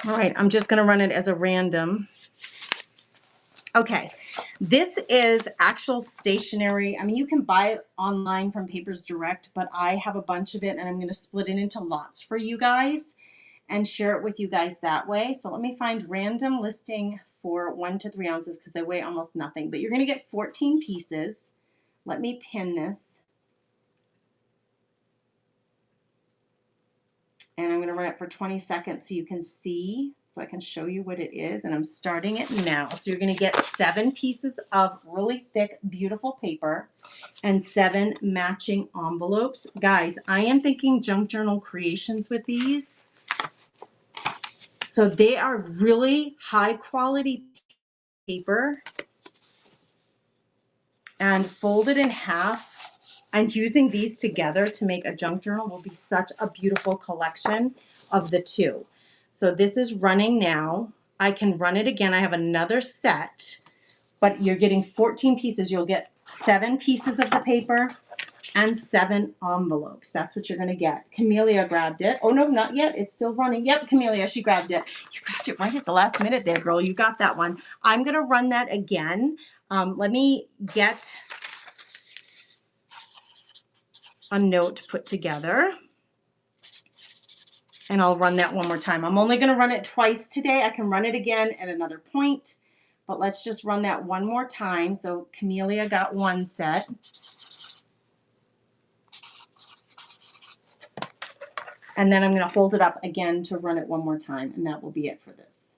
All right, I'm just going to run it as a random. Okay, this is actual stationery. I mean, you can buy it online from Papers Direct, but I have a bunch of it, and I'm going to split it into lots for you guys and share it with you guys that way. So let me find random listing for 1 to 3 ounces because they weigh almost nothing. But you're going to get 14 pieces. Let me pin this. And I'm going to run it for 20 seconds so you can see, so I can show you what it is. And I'm starting it now. So you're going to get 7 pieces of really thick, beautiful paper and 7 matching envelopes. Guys, I am thinking junk journal creations with these. So they are really high quality paper and folded in half. And using these together to make a junk journal will be such a beautiful collection of the two. So this is running now. I can run it again. I have another set, but you're getting 14 pieces. You'll get 7 pieces of the paper and 7 envelopes. That's what you're going to get. Camellia grabbed it. Oh, no, not yet. It's still running. Yep, Camellia, she grabbed it. You grabbed it right at the last minute there, girl. You got that one. I'm going to run that again. Let me get a note put together. And I'll run that one more time. I'm only going to run it twice today. I can run it again at another point, but let's just run that one more time. So Camellia got 1 set. And then I'm going to hold it up again to run it one more time, and that will be it for this.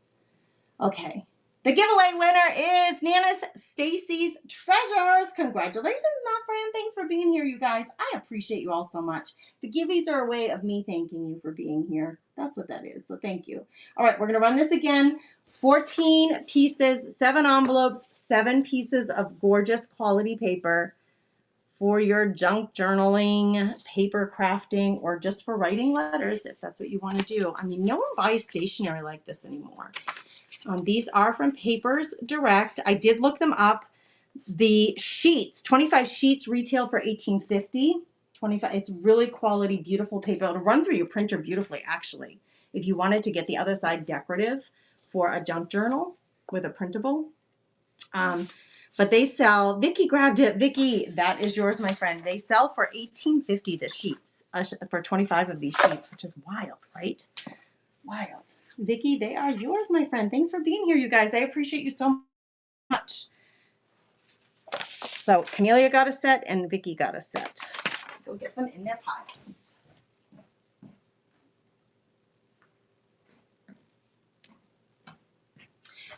Okay. The giveaway winner is Nana's Stacy's Treasures. Congratulations, my friend. Thanks for being here, you guys. I appreciate you all so much. The giveaways are a way of me thanking you for being here. That's what that is. So thank you. All right, we're going to run this again. 14 pieces, 7 envelopes, 7 pieces of gorgeous quality paper for your junk journaling, paper crafting, or just for writing letters if that's what you want to do. I mean, no one buys stationery like this anymore. These are from Papers Direct. I did look them up. The sheets, 25 sheets retail for $18.50. 25. It's really quality, beautiful paper. It'll run through your printer beautifully, actually. If you wanted to get the other side decorative for a junk journal with a printable. But they sell, Vicki grabbed it. Vicki, that is yours, my friend. They sell for $18.50 the sheets, for 25 of these sheets, which is wild, right? Wild. Vicki, they are yours, my friend. Thanks for being here, you guys. I appreciate you so much. So Camellia got a set and Vicki got a set. Go get them in their piles.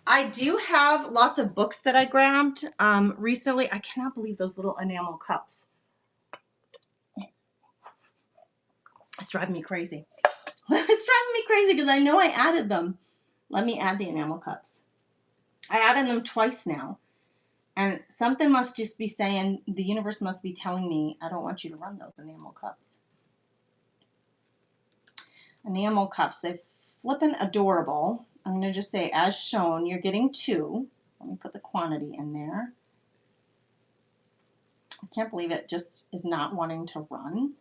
I do have lots of books that I grabbed recently. I cannot believe those little enamel cups. It's driving me crazy. It's driving me crazy because I know I added them. Let me add the enamel cups. I added them twice now. And something must just be saying, the universe must be telling me, I don't want you to run those enamel cups. Enamel cups, they're flippin' adorable. I'm going to just say, as shown, you're getting 2. Let me put the quantity in there. I can't believe it just is not wanting to run.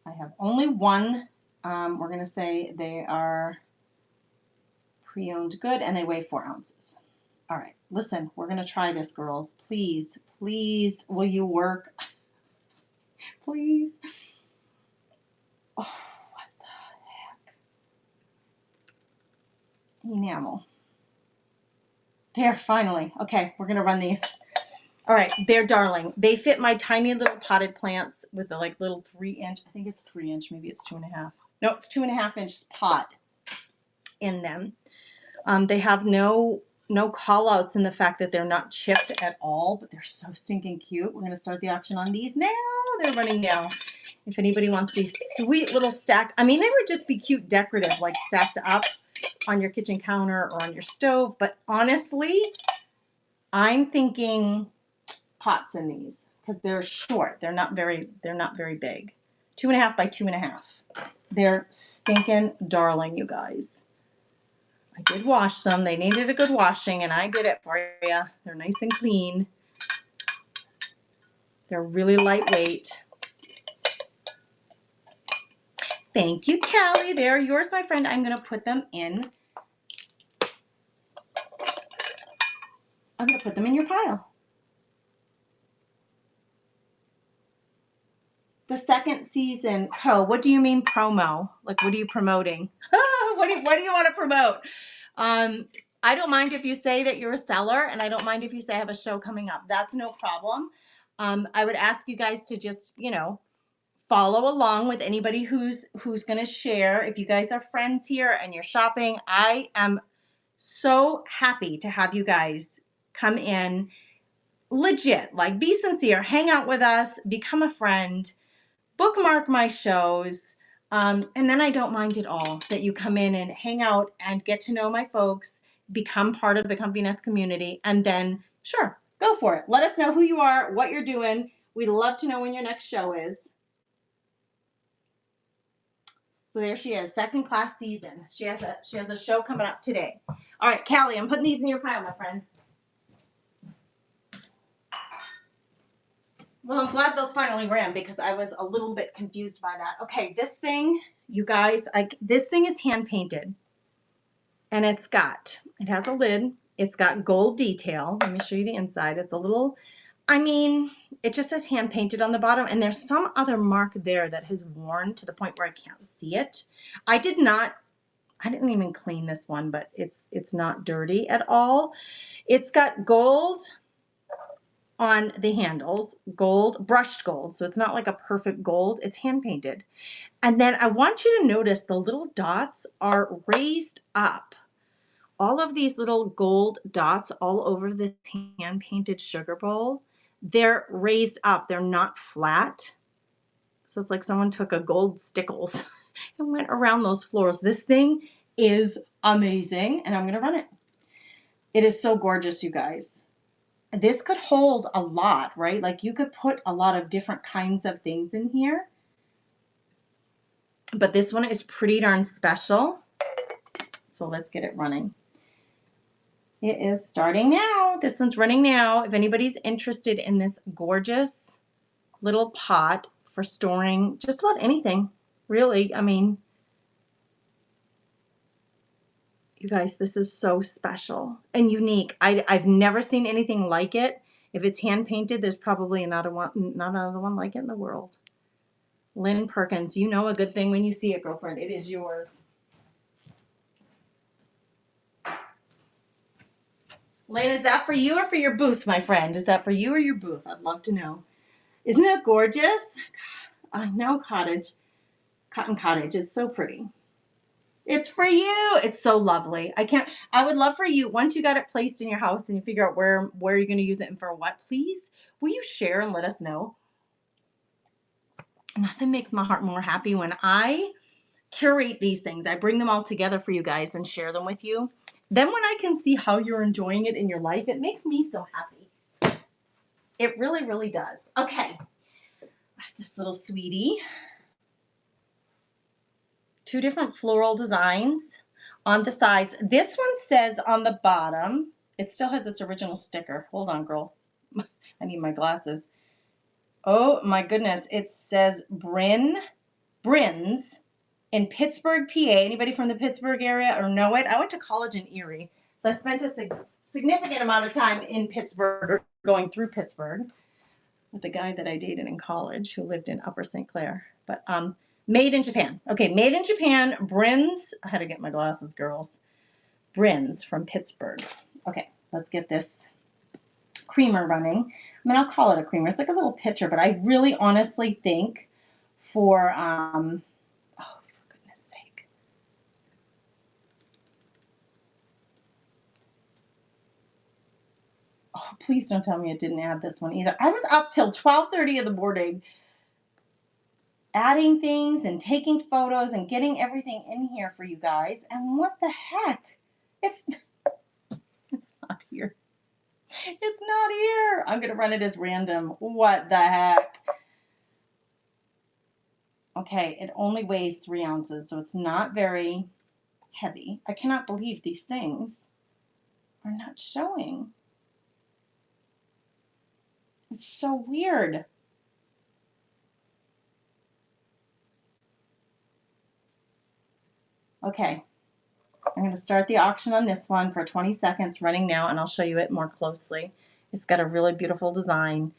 I have only 1. We're going to say they are pre-owned good, and they weigh 4 ounces. All right, listen, we're going to try this, girls. Please, please, will you work? Please. Oh, what the heck? Enamel. There, finally. Okay, we're going to run these. All right, they're darling. They fit my tiny little potted plants with the like little 3-inch, I think it's 3-inch, maybe it's 2.5. No, it's 2.5-inch pot in them. They have no call outs in the fact that they're not chipped at all, but they're so stinking cute. We're going to start the auction on these now. They're running now. If anybody wants these sweet little stacked, I mean, they would just be cute decorative, like stacked up on your kitchen counter or on your stove. But honestly, I'm thinking pots in these because they're short. They're not very big. 2.5 by 2.5. They're stinking darling, you guys. I did wash them. They needed a good washing, and I did it for you. They're nice and clean. They're really lightweight. Thank you, Callie. They're yours, my friend. I'm going to put them in. I'm going to put them in your pile. The second season, what do you mean promo? Like, what are you promoting? What do you want to promote? I don't mind if you say that you're a seller, and I don't mind if you say I have a show coming up. That's no problem. I would ask you guys to just, follow along with anybody who's going to share. If you guys are friends here and you're shopping, I am so happy to have you guys come in. Legit, like, be sincere, hang out with us, become a friend, bookmark my shows. And then I don't mind at all that you come in and hang out and get to know my folks, become part of the Comfy Nest community, and then, sure, go for it. Let us know who you are, what you're doing. We'd love to know when your next show is. So there she is, second class season. She has a show coming up today. All right, Callie, I'm putting these in your pile, my friend. Well, I'm glad those finally ran because I was a little bit confused by that. Okay, this thing, you guys, this thing is hand painted. And it has a lid. It's got gold detail. Let me show you the inside. It's a little, it just says hand painted on the bottom. And there's some other mark there that has worn to the point where I can't see it. I didn't even clean this one, but it's not dirty at all. It's got gold on the handles, gold, brushed gold. So it's not like a perfect gold. It's hand painted. And then I want you to notice the little dots are raised up. All of these little gold dots all over the hand painted sugar bowl, they're raised up. They're not flat. So it's like someone took a gold stickles and went around those floors. This thing is amazing, and I'm going to run it. It is so gorgeous, you guys. This could hold a lot, right? Like, you could put a lot of different kinds of things in here. But this one is pretty darn special. So let's get it running. It is starting now. This one's running now. If anybody's interested in this gorgeous little pot for storing just about anything, really, you guys, this is so special and unique. I've never seen anything like it. If it's hand painted, there's probably not another one like it in the world. Lynn Perkins, you know a good thing when you see it, girlfriend. It is yours. Lynn, is that for you or for your booth, my friend? Is that for you or your booth? I'd love to know. Isn't it gorgeous? I know, Cotton Cottage. It's so pretty. It's for you. It's so lovely. I would love for you, once you got it placed in your house and you figure out where you're going to use it and for what, please, will you share and let us know? Nothing makes my heart more happy when I curate these things. I bring them all together for you guys and share them with you. Then when I can see how you're enjoying it in your life, it makes me so happy. It really, really does. Okay. I have this little sweetie. 2 different floral designs on the sides. This one says on the bottom, it still has its original sticker. Hold on, girl. I need my glasses. Oh my goodness. It says Brins in Pittsburgh, PA. Anybody from the Pittsburgh area or know it? I went to college in Erie. So I spent a significant amount of time in Pittsburgh, or going through Pittsburgh, with the guy that I dated in college who lived in Upper St. Clair. But made in Japan. Okay, made in Japan, Brins. I had to get my glasses, girls. Brins from Pittsburgh. Okay, let's get this creamer running. I mean, I'll call it a creamer. It's like a little pitcher, but I really honestly think for, oh, for goodness sake. Oh, please don't tell me it didn't add this one either. I was up till 12:30 in the morning adding things and taking photos and getting everything in here for you guys. And what the heck? It's not here. It's not here. I'm going to run it as random. What the heck? Okay, it only weighs 3 ounces, so it's not very heavy. I cannot believe these things are not showing. It's so weird. Okay, I'm going to start the auction on this one for 20 seconds running now, and I'll show you it more closely. It's got a really beautiful design.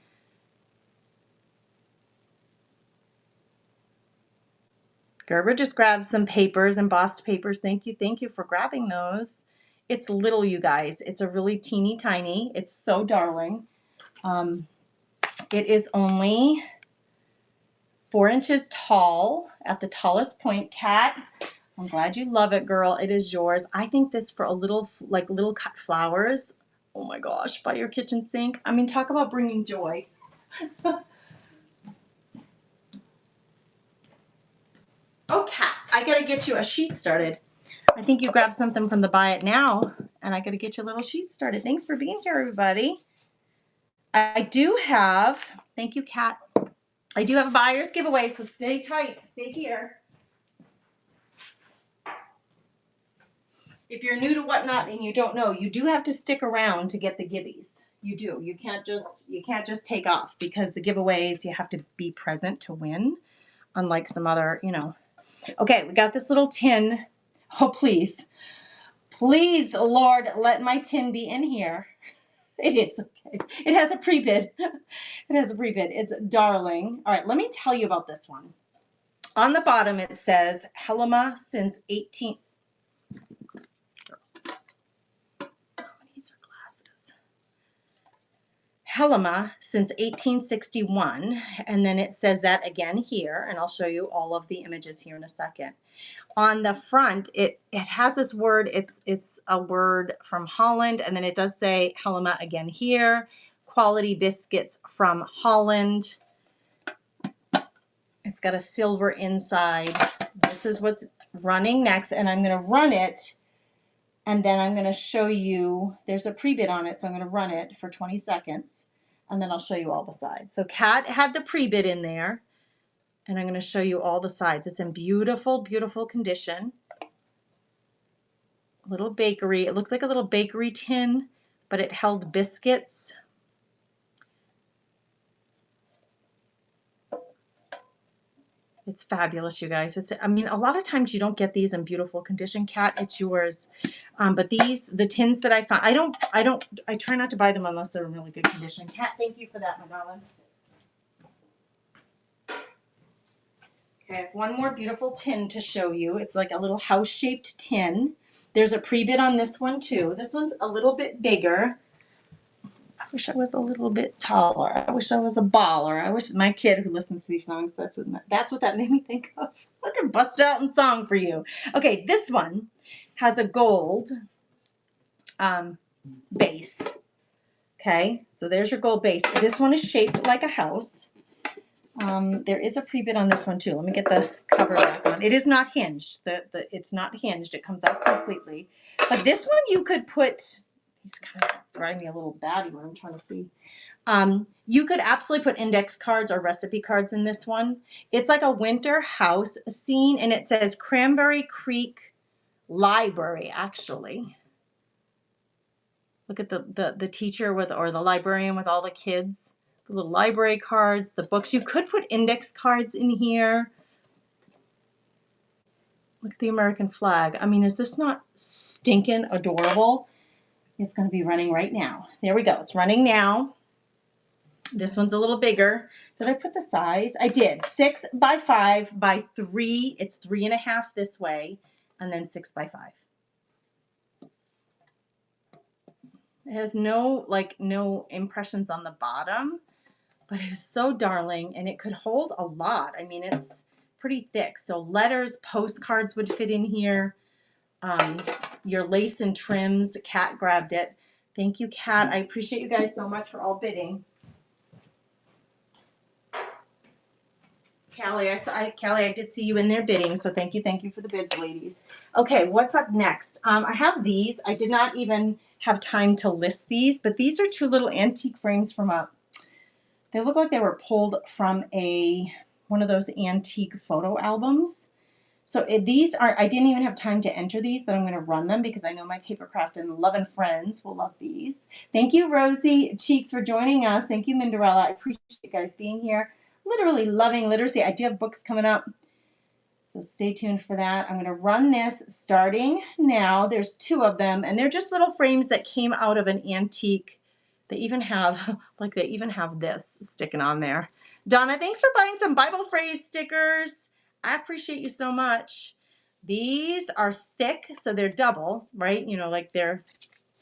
Gerber just grabbed some papers, embossed papers. Thank you for grabbing those. It's little, you guys. It's a really teeny tiny. It's so darling. It is only 4 inches tall at the tallest point. Kat, I'm glad you love it, girl. It is yours. I think this for a little, like little cut flowers. Oh my gosh, by your kitchen sink. I mean, talk about bringing joy. Oh, Kat, I gotta get you a sheet started. I think you grabbed something from the Buy It Now, and I gotta get you a little sheet started. Thanks for being here, everybody. I do have, thank you, Kat. I do have a buyer's giveaway, so stay tight, stay here. If you're new to Whatnot and you don't know, you do have to stick around to get the gibbies. You do. You can't just take off, because the giveaways, you have to be present to win, unlike some other, you know. Okay, we got this little tin. Oh, please. Please, Lord, let my tin be in here. It is, okay. It has a pre-bid. It has a pre-bid. It's darling. All right, let me tell you about this one. On the bottom, it says, Helema since 18... Helema since 1861, and then it says that again here, and I'll show you all of the images here in a second. On the front, it has this word, it's a word from Holland, and then it does say Helema again here, quality biscuits from Holland. It's got a silver inside. This is what's running next, and I'm going to run it, and then I'm going to show you, there's a pre-bid on it, so I'm going to run it for 20 seconds, and then I'll show you all the sides. So Kat had the pre-bid in there, and I'm going to show you all the sides. It's in beautiful, beautiful condition. Little bakery. It looks like a little bakery tin, but it held biscuits. It's fabulous, you guys. I mean, a lot of times you don't get these in beautiful condition, Kat. It's yours. But the tins that I found, I try not to buy them unless they're in really good condition. Kat, thank you for that, my darling. Okay, I have one more beautiful tin to show you. It's like a little house-shaped tin. There's a pre-bid on this one, too. This one's a little bit bigger. I wish I was a little bit taller. I wish I was a baller. I wish my kid who listens to these songs, that's what that made me think of. I can bust it out in song for you. Okay, this one has a gold base. Okay, so there's your gold base. This one is shaped like a house. There is a pre-bid on this one too. Let me get the cover back on. It is not hinged. It's not hinged. It comes off completely. But this one you could put, he's kind of driving me a little batty when I'm trying to see. You could absolutely put index cards or recipe cards in this one. It's like a winter house scene, and it says Cranberry Creek Library, actually. Look at the teacher with, or the librarian with all the kids. The little library cards, the books. You could put index cards in here. Look at the American flag. I mean, is this not stinking adorable? It's going to be running right now. There we go. It's running now. This one's a little bigger. Did I put the size? I did. 6 by 5 by 3. It's 3.5 this way, and then 6 by 5. It has no impressions on the bottom, but it is so darling, and it could hold a lot. I mean, it's pretty thick. So letters, postcards would fit in here. Your lace and trims. Kat grabbed it. Thank you, Kat. I appreciate you guys so much for all bidding. Callie, I did see you in there bidding, so thank you for the bids, ladies. Okay, what's up next? I have these. I did not even have time to list these, but these are 2 little antique frames from they look like they were pulled from one of those antique photo albums. So these are, I didn't even have time to enter these, but I'm going to run them because I know my Papercraft and Lovin' Friends will love these. Thank you, Rosie Cheeks, for joining us. Thank you, Minderella. I appreciate you guys being here. Literally loving literacy. I do have books coming up, so stay tuned for that. I'm going to run this starting now. There's 2 of them, and they're just little frames that came out of an antique. They even have, they even have this sticking on there. Donna, thanks for buying some Bible phrase stickers. I appreciate you so much. These are thick, so they're double, right? You know, like they're,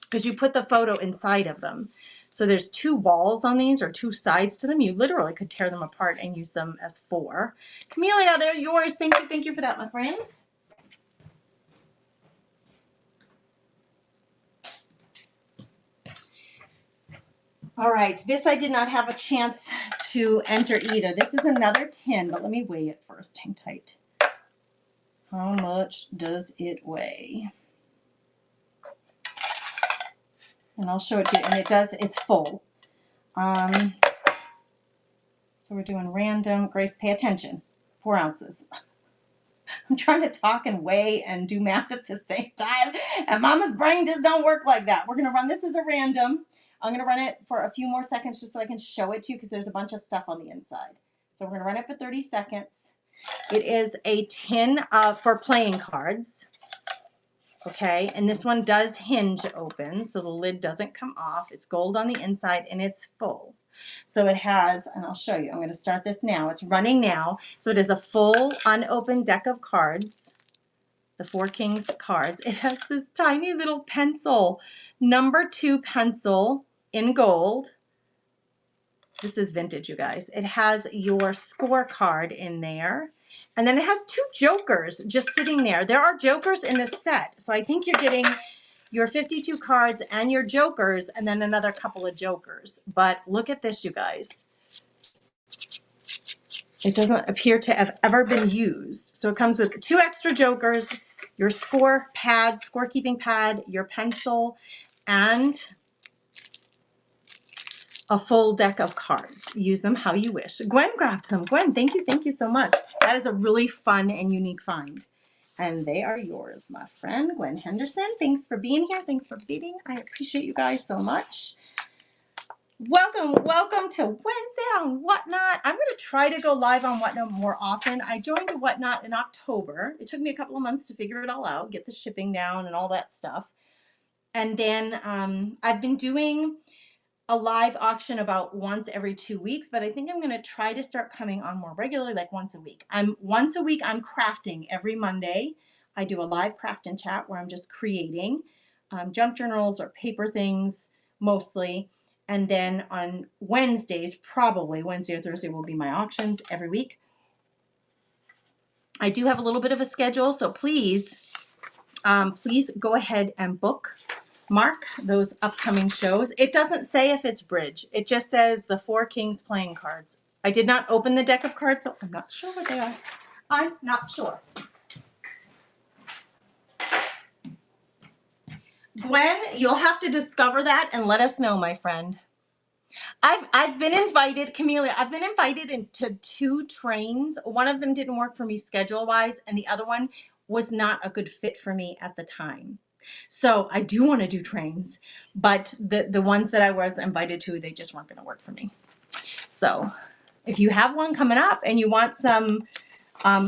because you put the photo inside of them. So there's 2 walls on these, or 2 sides to them. You literally could tear them apart and use them as 4. Camelia, they're yours. Thank you for that, my friend. All right, this I did not have a chance to enter either. This is another tin, but let me weigh it first. Hang tight. How much does it weigh? And I'll show it to you. And it does, it's full. So we're doing random. Grace, pay attention. 4 ounces. I'm trying to talk and weigh and do math at the same time. And Mama's brain just don't work like that. We're going to run this as a random. I'm going to run it for a few more seconds just so I can show it to you because there's a bunch of stuff on the inside. So we're going to run it for 30 seconds. It is a tin for playing cards. Okay, and this one does hinge open, so the lid doesn't come off. It's gold on the inside, and it's full. So it has, and I'll show you. I'm going to start this now. It's running now. So it is a full unopened deck of cards, the 4 Kings cards. It has this tiny little pencil, number 2 pencil in gold. This is vintage, you guys. It has your scorecard in there. And then it has 2 jokers just sitting there. There are jokers in this set. So I think you're getting your 52 cards and your jokers and then another couple of jokers. But look at this, you guys. It doesn't appear to have ever been used. So it comes with 2 extra jokers, your score pad, scorekeeping pad, your pencil, and a full deck of cards. Use them how you wish. Gwen grabbed them. Gwen, thank you so much. That is a really fun and unique find. And they are yours, my friend, Gwen Henderson. Thanks for being here. Thanks for bidding. I appreciate you guys so much. Welcome to Wednesday on Whatnot. I'm going to try to go live on Whatnot more often. I joined Whatnot in October. It took me a couple of months to figure it all out, get the shipping down and all that stuff. And then I've been doing a live auction about once every 2 weeks, but I think I'm going to try to start coming on more regularly, like once a week. I'm crafting every Monday. I do a live craft and chat where I'm just creating junk journals or paper things mostly. And then on Wednesdays, probably Wednesday or Thursday will be my auctions every week. I do have a little bit of a schedule, so please go ahead and mark those upcoming shows. It doesn't say if it's bridge. It just says the 4 Kings playing cards. I did not open the deck of cards, so I'm not sure what they are. I'm not sure. Gwen, you'll have to discover that and let us know, my friend. I've been invited, Camelia, I've been invited into 2 trains. One of them didn't work for me schedule-wise, and the other one was not a good fit for me at the time. So I do want to do trains, but the ones that I was invited to, they just weren't going to work for me. So if you have one coming up and you want some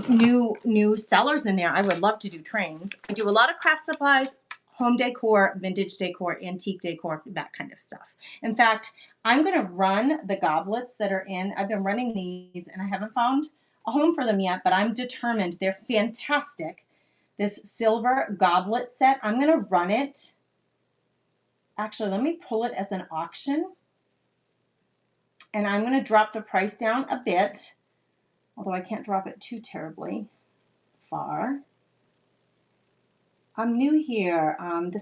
new sellers in there, I would love to do trains. I do a lot of craft supplies, home decor, vintage decor, antique decor, that kind of stuff. In fact, I'm going to run the goblets that are in. I've been running these and I haven't found a home for them yet, but I'm determined. They're fantastic. This silver goblet set, I'm going to run it. Actually, let me pull it as an auction. And I'm going to drop the price down a bit, although I can't drop it too terribly far. I'm new here. The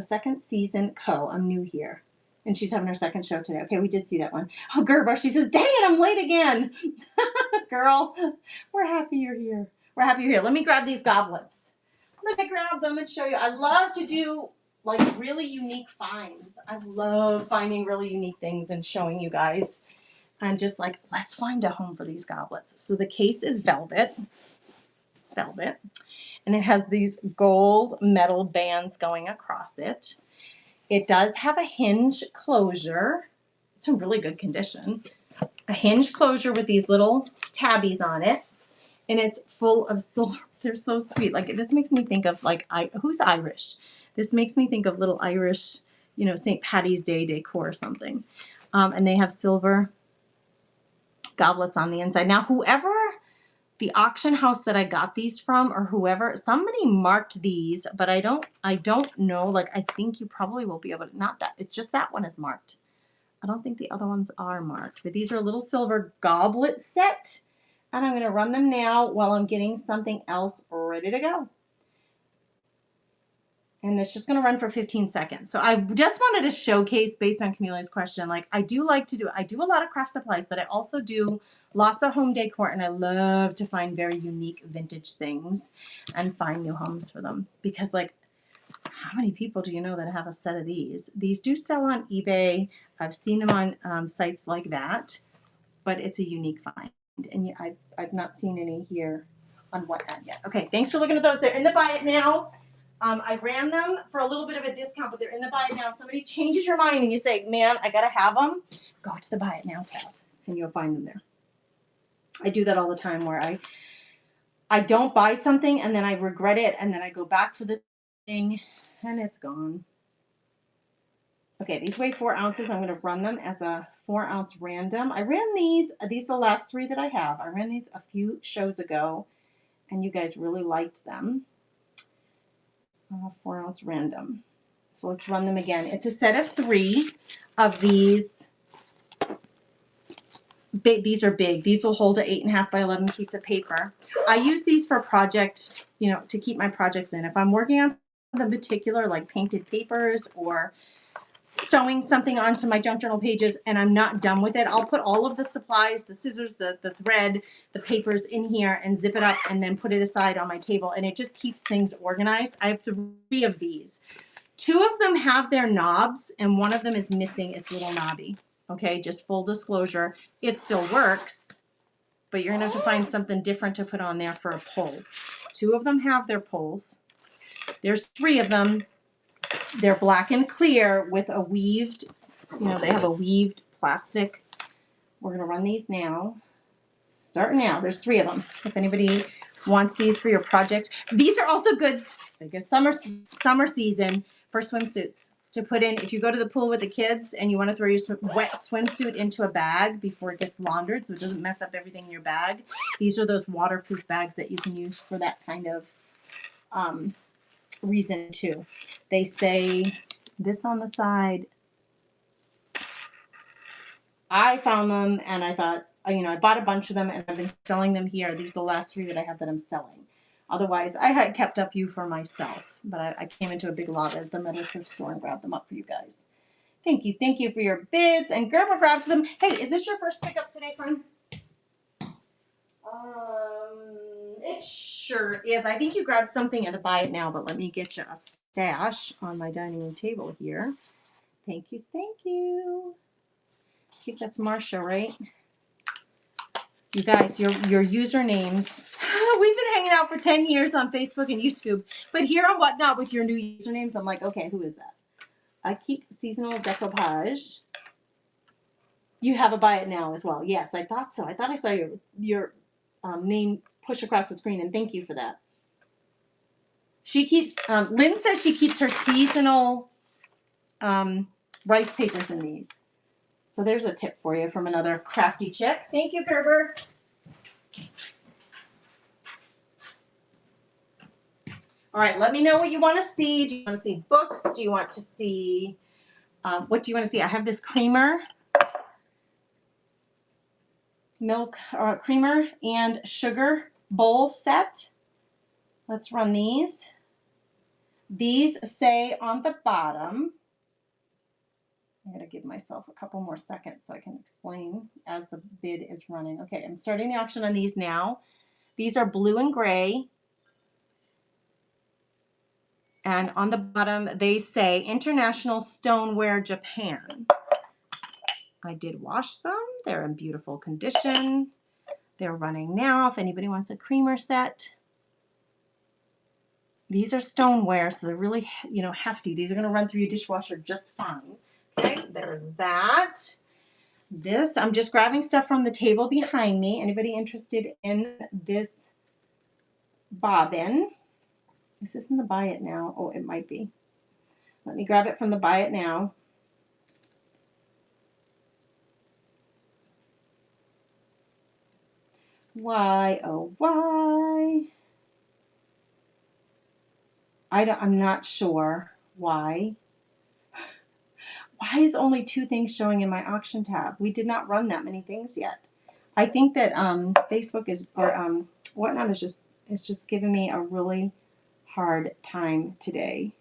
second season I'm new here. And she's having her second show today. Okay, we did see that one. Oh, Gerber, she says, dang it, I'm late again. Girl, we're happy you're here. We're happy you're here. Let me grab these goblets. Let me grab them and show you. I love to do like really unique finds. I love finding really unique things and showing you guys. And just like, let's find a home for these goblets. So the case is velvet. It's velvet. And it has these gold metal bands going across it. It does have a hinge closure. It's in really good condition. A hinge closure with these little tabbies on it. And it's full of silver. They're so sweet. Like, this makes me think of like, who's Irish? This makes me think of little Irish, St. Patty's Day decor or something. And they have silver goblets on the inside. Now, the auction house that I got these from, or whoever, somebody marked these, but I don't know. Like, I think you probably will be able to, not that, it's just that one is marked. I don't think the other ones are marked, but these are a little silver goblet set. And I'm going to run them now while I'm getting something else ready to go. And it's just going to run for 15 seconds. So I just wanted to showcase, based on Camille's question, like I do a lot of craft supplies, but I also do lots of home decor, and I love to find very unique vintage things and find new homes for them. Because like, how many people do you know that have a set of these? These do sell on eBay. I've seen them on sites like that, but it's a unique find. And I've not seen any here on Whatnot yet. Okay, thanks for looking at those. They're in the buy it now. I ran them for a little bit of a discount, but they're in the buy it now. If somebody changes your mind and you say, man, I got to have them, go to the buy it now tab and you'll find them there. I do that all the time where I don't buy something and then I regret it and then I go back for the thing and it's gone. Okay, these weigh 4 ounces. I'm going to run them as a 4-ounce random. I ran these are the last 3 that I have. I ran these a few shows ago and you guys really liked them. 4-ounce random. So let's run them again. It's a set of 3 of these. These are big. These will hold an 8.5 by 11 piece of paper. I use these for a project, to keep my projects in. If I'm working on something particular, like painted papers or sewing something onto my junk journal pages and I'm not done with it, I'll put all of the supplies, the scissors, the thread, the papers in here and zip it up and then put it aside on my table, and it just keeps things organized. I have 3 of these. 2 of them have their knobs and one of them is missing its little knobby. Okay, just full disclosure, it still works, but you're gonna have to find something different to put on there for a pull. 2 of them have their pulls. There's 3 of them. They're black and clear with a weaved, they have a weaved plastic. We're going to run these now. Start now. There's 3 of them. If anybody wants these for your project. These are also good, like a summer season for swimsuits to put in. If you go to the pool with the kids and you want to throw your wet swimsuit into a bag before it gets laundered so it doesn't mess up everything in your bag, these are those waterproof bags that you can use for that kind of reason too. They say this on the side. I found them and I thought, I bought a bunch of them and I've been selling them here. These are the last 3 that I have that I'm selling. Otherwise, I had kept a few for myself, but I came into a big lot at the metal thrift store and grabbed them up for you guys. Thank you for your bids. And Grandma grabbed them. Hey, is this your first pickup today, friend? It sure is. I think you grabbed something at a buy it now, but let me get you a stash on my dining room table here. Thank you, thank you. I think that's Marsha, right? You guys, your usernames. We've been hanging out for 10 years on Facebook and YouTube, but here on Whatnot with your new usernames, I'm like, okay, who is that? I keep seasonal decoupage. You have a buy it now as well. Yes, I thought so. I thought I saw your name push across the screen, and thank you for that. She keeps, Lynn says she keeps her seasonal rice papers in these. So there's a tip for you from another crafty chick. Thank you, Gerber. All right, let me know what you want to see. Do you want to see books? Do you want to see, what do you want to see? I have this creamer, milk, creamer and sugar bowl set. Let's run these. These say on the bottom, I'm going to give myself a couple more seconds so I can explain as the bid is running. Okay, I'm starting the auction on these now. These are blue and gray. And on the bottom, they say International Stoneware Japan. I did wash them. They're in beautiful condition. They're running now if anybody wants a creamer set. These are stoneware, so they're really, hefty. These are going to run through your dishwasher just fine. Okay, there's that. This, I'm just grabbing stuff from the table behind me. Anybody interested in this bobbin? Is this in the buy it now? Oh, it might be. Let me grab it from the buy it now. Why, oh, why? I'm not sure why. Why is only 2 things showing in my auction tab? We did not run that many things yet. I think that Facebook or Whatnot is just giving me a really hard time today.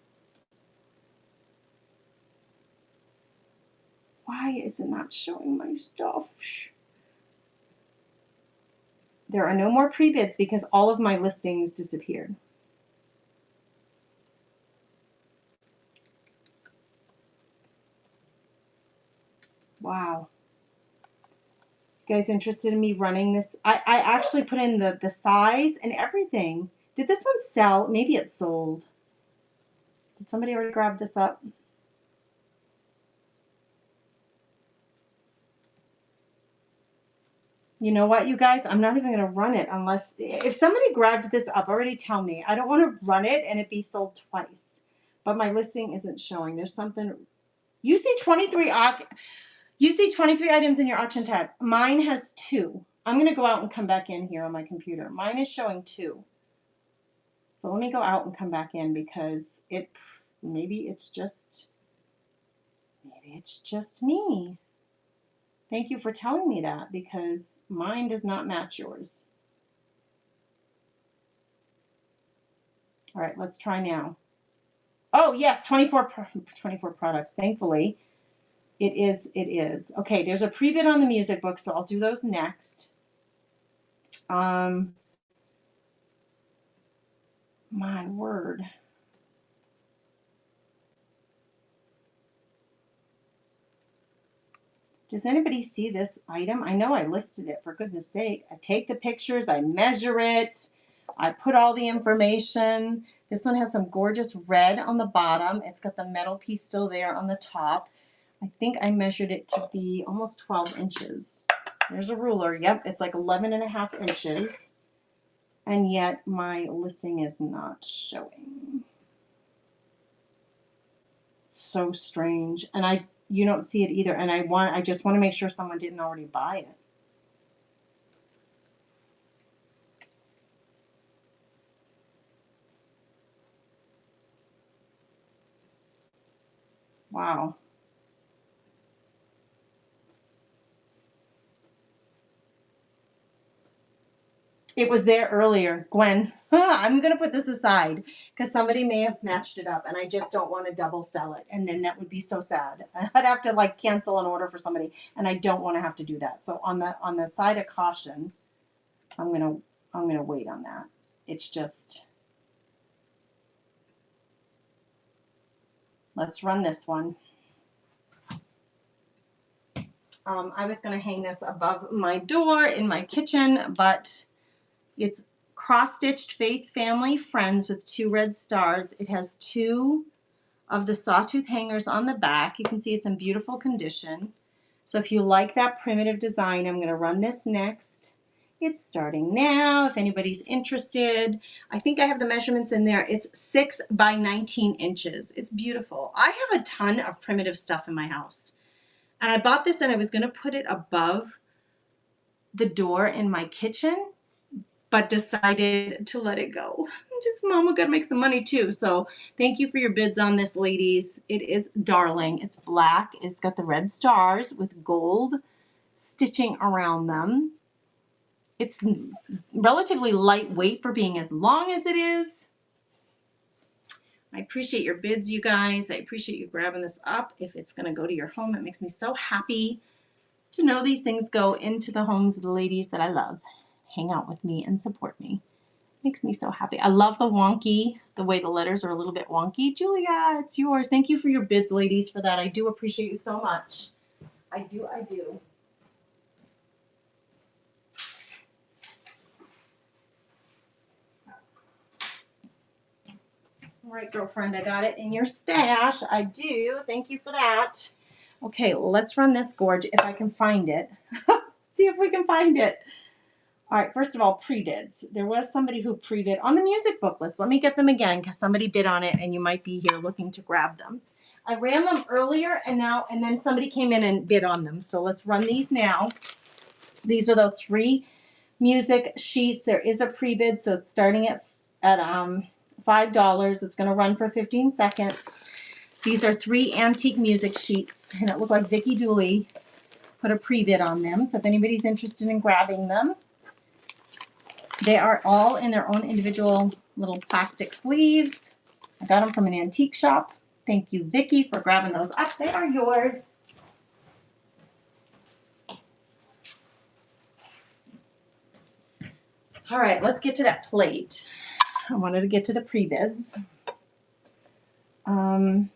Why is it not showing my stuff? There are no more pre-bids because all of my listings disappeared. Wow. You guys interested in me running this? I actually put in the size and everything. Did this one sell? Maybe it sold. Did somebody already grab this up? You know what, you guys? I'm not even going to run it unless, if somebody grabbed this up, already tell me. I don't want to run it and it be sold twice. But my listing isn't showing. There's something. You see 23 items in your auction tab. Mine has 2. I'm going to go out and come back in here on my computer. Mine is showing 2. So let me go out and come back in because maybe it's just me. Thank you for telling me that because mine does not match yours. All right, let's try now. Oh, yes, 24 products. Thankfully, it is. Okay, there's a pre-bid on the music book, so I'll do those next. My word. Does anybody see this item? I know I listed it, for goodness sake. I take the pictures, I measure it, I put all the information. This one has some gorgeous red on the bottom. It's got the metal piece still there on the top. I think I measured it to be almost 12 inches. There's a ruler. Yep, it's like 11.5 inches. And yet my listing is not showing. It's so strange. And you don't see it either. And I just want to make sure someone didn't already buy it. Wow. It was there earlier. Gwen, I'm going to put this aside because somebody may have snatched it up and I just don't want to double sell it. And then that would be so sad. I'd have to like cancel an order for somebody and I don't want to have to do that. So on the side of caution, I'm going to wait on that. It's just, let's run this one. I was going to hang this above my door in my kitchen, but it's cross-stitched Faith Family Friends with 2 red stars. It has 2 of the sawtooth hangers on the back. You can see it's in beautiful condition. So if you like that primitive design, I'm going to run this next. It's starting now. If anybody's interested, I think I have the measurements in there. It's 6 by 19 inches. It's beautiful. I have a ton of primitive stuff in my house. And I bought this and I was going to put it above the door in my kitchen, but decided to let it go. Just mama gotta make some money too. So thank you for your bids on this, ladies. It is darling. It's black. It's got the red stars with gold stitching around them. It's relatively lightweight for being as long as it is. I appreciate your bids, you guys. I appreciate you grabbing this up. If it's gonna go to your home, it makes me so happy to know these things go into the homes of the ladies that I love. Hang out with me and support me. Makes me so happy. I love the wonky, the way the letters are a little bit wonky. Julia, it's yours. Thank you for your bids, ladies, for that. I do appreciate you so much. I do. All right, girlfriend, I got it in your stash. I do. Thank you for that. Okay, let's run this gorge if I can find it. See if we can find it. All right, first of all, pre-bids. There was somebody who pre-bid on the music booklets. Let me get them again because somebody bid on it and you might be here looking to grab them. I ran them earlier and then somebody came in and bid on them. So let's run these now. These are the 3 music sheets. There is a pre-bid, so it's starting at $5. It's going to run for 15 seconds. These are 3 antique music sheets, and it looked like Vicki Dooley put a pre-bid on them. So if anybody's interested in grabbing them, they are all in their own individual little plastic sleeves. I got them from an antique shop. Thank you, Vicki, for grabbing those up. They are yours. All right, let's get to that plate. I wanted to get to the pre-bids. Oh,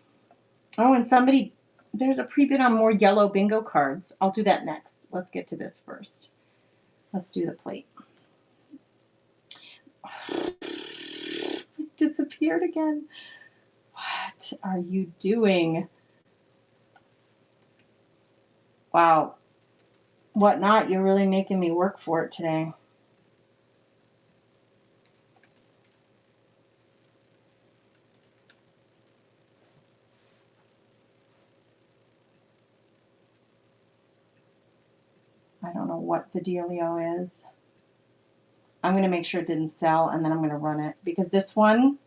and there's a pre-bid on more yellow bingo cards. I'll do that next. Let's get to this first. Let's do the plate. It disappeared again. What are you doing? Wow. Whatnot, you're really making me work for it today. I don't know what the dealio is. I'm going to make sure it didn't sell, and then I'm going to run it. Because this one,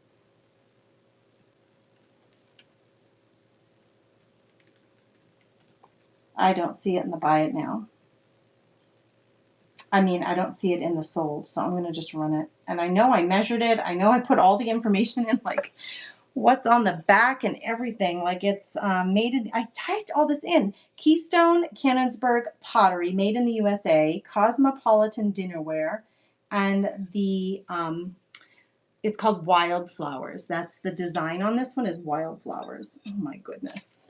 I don't see it in the buy it now. I mean, I don't see it in the sold, so I'm going to just run it. And I know I measured it. I know I put all the information in, like what's on the back and everything. Like it's made in, I typed all this in. Keystone Canonsburg pottery, made in the USA, cosmopolitan dinnerware, and the, it's called Wildflowers. That's the design on this one is Wildflowers. Oh my goodness.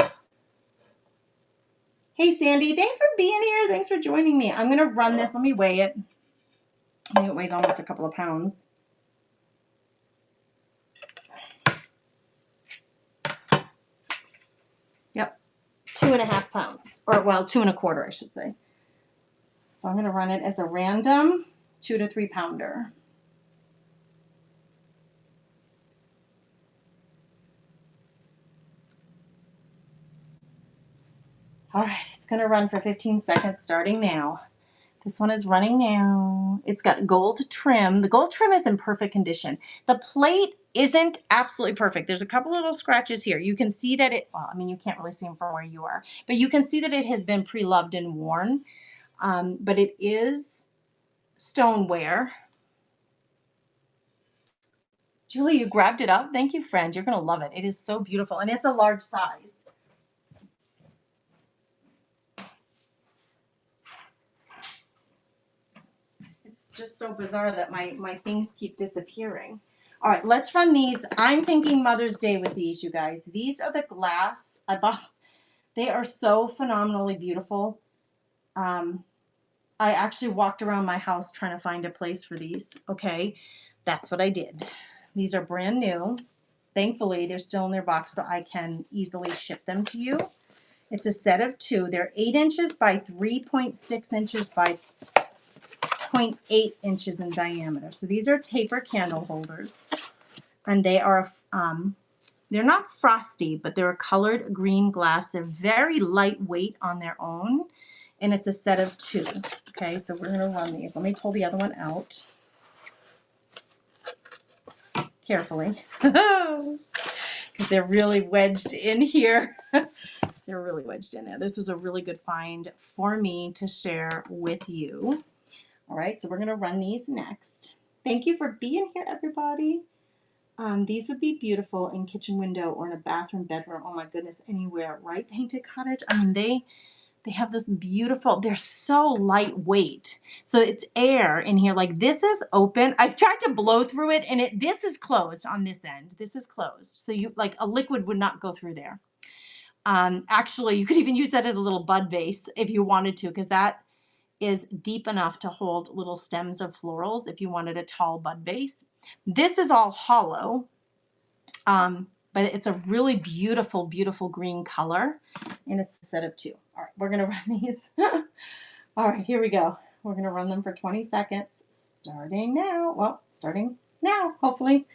Hey, Sandy, thanks for being here. Thanks for joining me. I'm going to run this. Let me weigh it. I think it weighs almost a couple of pounds. Yep, 2.5 pounds. Or, well, 2.25, I should say. So I'm going to run it as a random 2 to 3 pounder. All right, it's going to run for 15 seconds starting now. This one is running now. It's got gold trim. The gold trim is in perfect condition. The plate isn't absolutely perfect. There's a couple little scratches here. You can see that it, well, I mean, you can't really see them from where you are, but you can see that it has been pre-loved and worn. But it is stoneware. Julie, you grabbed it up? Thank you, friend. You're going to love it. It is so beautiful, and it's a large size. It's just so bizarre that my things keep disappearing. All right, let's run these. I'm thinking Mother's Day with these, you guys. These are the glass. I bought. They are so phenomenally beautiful. I actually walked around my house trying to find a place for these. Okay, that's what I did. These are brand new. Thankfully, they're still in their box, so I can easily ship them to you. It's a set of 2. They're 8 inches by 3.6 inches by 0.8 inches in diameter. So these are taper candle holders, and they are they're not frosty, but they're a colored green glass. They're very lightweight on their own, and it's a set of 2. Okay, so we're gonna run these. Let me pull the other one out carefully because they're really wedged in here. They're really wedged in there. This was a really good find for me to share with you. All right, so we're going to run these next. Thank you for being here, everybody. These would be beautiful in kitchen window or in a bathroom, bedroom. Oh my goodness, anywhere, right? Painted cottage. I mean, they have this beautiful, they're so lightweight. So it's air in here. Like this is open. I tried to blow through it and this is closed on this end. This is closed. So you like a liquid would not go through there. Actually, you could even use that as a little bud vase if you wanted to, because that is deep enough to hold little stems of florals if you wanted a tall bud vase. This is all hollow, but it's a really beautiful, beautiful green color, and it's a set of 2. All right, we're going to run these. All right, here we go. We're going to run them for 20 seconds, starting now. Well, starting now, hopefully.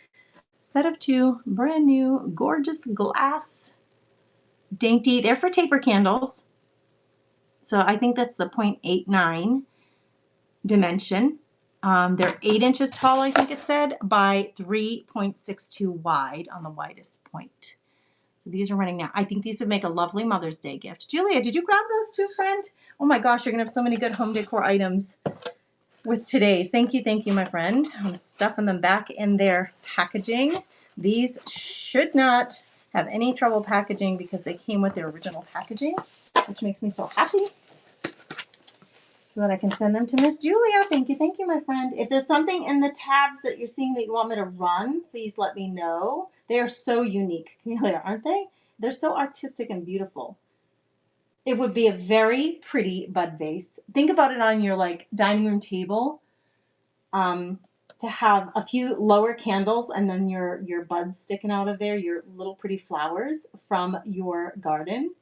Set of 2, brand new, gorgeous glass. Dainty. They're for taper candles. So I think that's the 0.89 dimension. They're 8 inches tall, I think it said, by 3.62 wide on the widest point. So these are running now. I think these would make a lovely Mother's Day gift. Julia, did you grab those too, friend? Oh my gosh, you're going to have so many good home decor items with today's. Thank you, my friend. I'm stuffing them back in their packaging. These should not have any trouble packaging because they came with their original packaging, which makes me so happy, so that I can send them to Miss Julia. Thank you, my friend. If there's something in the tabs that you're seeing that you want me to run, please let me know. They are so unique, Camellia, aren't they? They're so artistic and beautiful. It would be a very pretty bud vase. Think about it on your like dining room table. To have a few lower candles and then your buds sticking out of there, your little pretty flowers from your garden.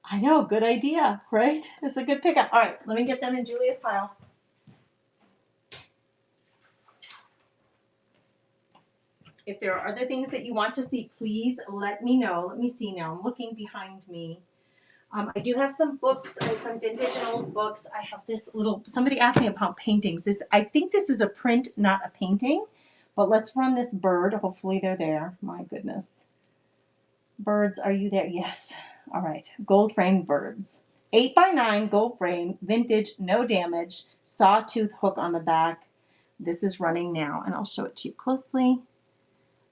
I know, good idea, right? It's a good pickup. All right, let me get them in Julia's pile. If there are other things that you want to see, please let me know. Let me see now. I'm looking behind me. I do have some books. I have some vintage and old books. I have this little, somebody asked me about paintings. I think this is a print, not a painting. But let's run this bird. Hopefully they're there. My goodness. Birds, are you there? Yes. All right. Gold frame birds. 8x9 gold frame, vintage, no damage, sawtooth hook on the back. This is running now, and I'll show it to you closely.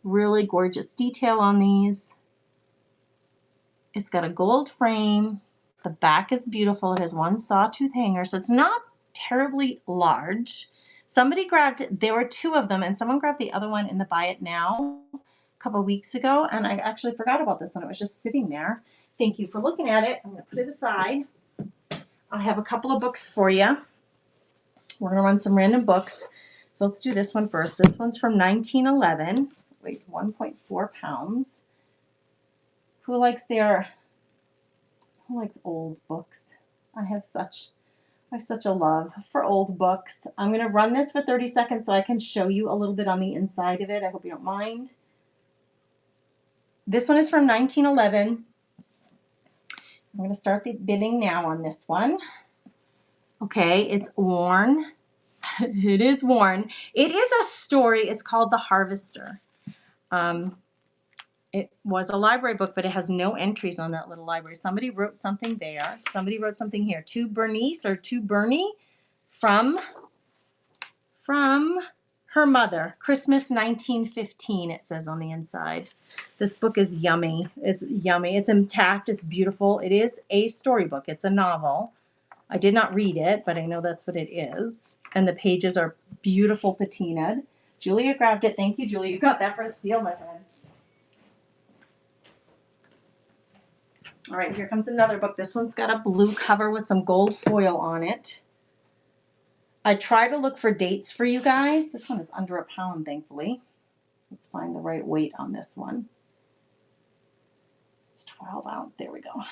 Really gorgeous detail on these. It's got a gold frame. The back is beautiful. It has one sawtooth hanger, so it's not terribly large. Somebody grabbed, there were 2 of them, and someone grabbed the other one in the Buy It Now a couple of weeks ago, and I actually forgot about this one. It was just sitting there. Thank you for looking at it. I'm going to put it aside. I have a couple of books for you. We're going to run some random books. So let's do this one first. This one's from 1911. It weighs 1.4 pounds. Who likes old books? I have such a love for old books. I'm going to run this for 30 seconds so I can show you a little bit on the inside of it. I hope you don't mind. This one is from 1911. I'm going to start the bidding now on this one. Okay, it's worn. It is worn. It is a story. It's called The Harvester. It was a library book, but it has no entries on that little library. Somebody wrote something there. Somebody wrote something here. To Bernice or to Bernie from Her Mother, Christmas 1915, it says on the inside. This book is yummy. It's yummy. It's intact. It's beautiful. It is a storybook. It's a novel. I did not read it, but I know that's what it is. And the pages are beautiful patinaed. Julia grabbed it. Thank you, Julia. You got that for a steal, my friend. All right, here comes another book. This one's got a blue cover with some gold foil on it. I try to look for dates for you guys. This one is under a pound, thankfully. Let's find the right weight on this one. It's 12 ounce. There we go.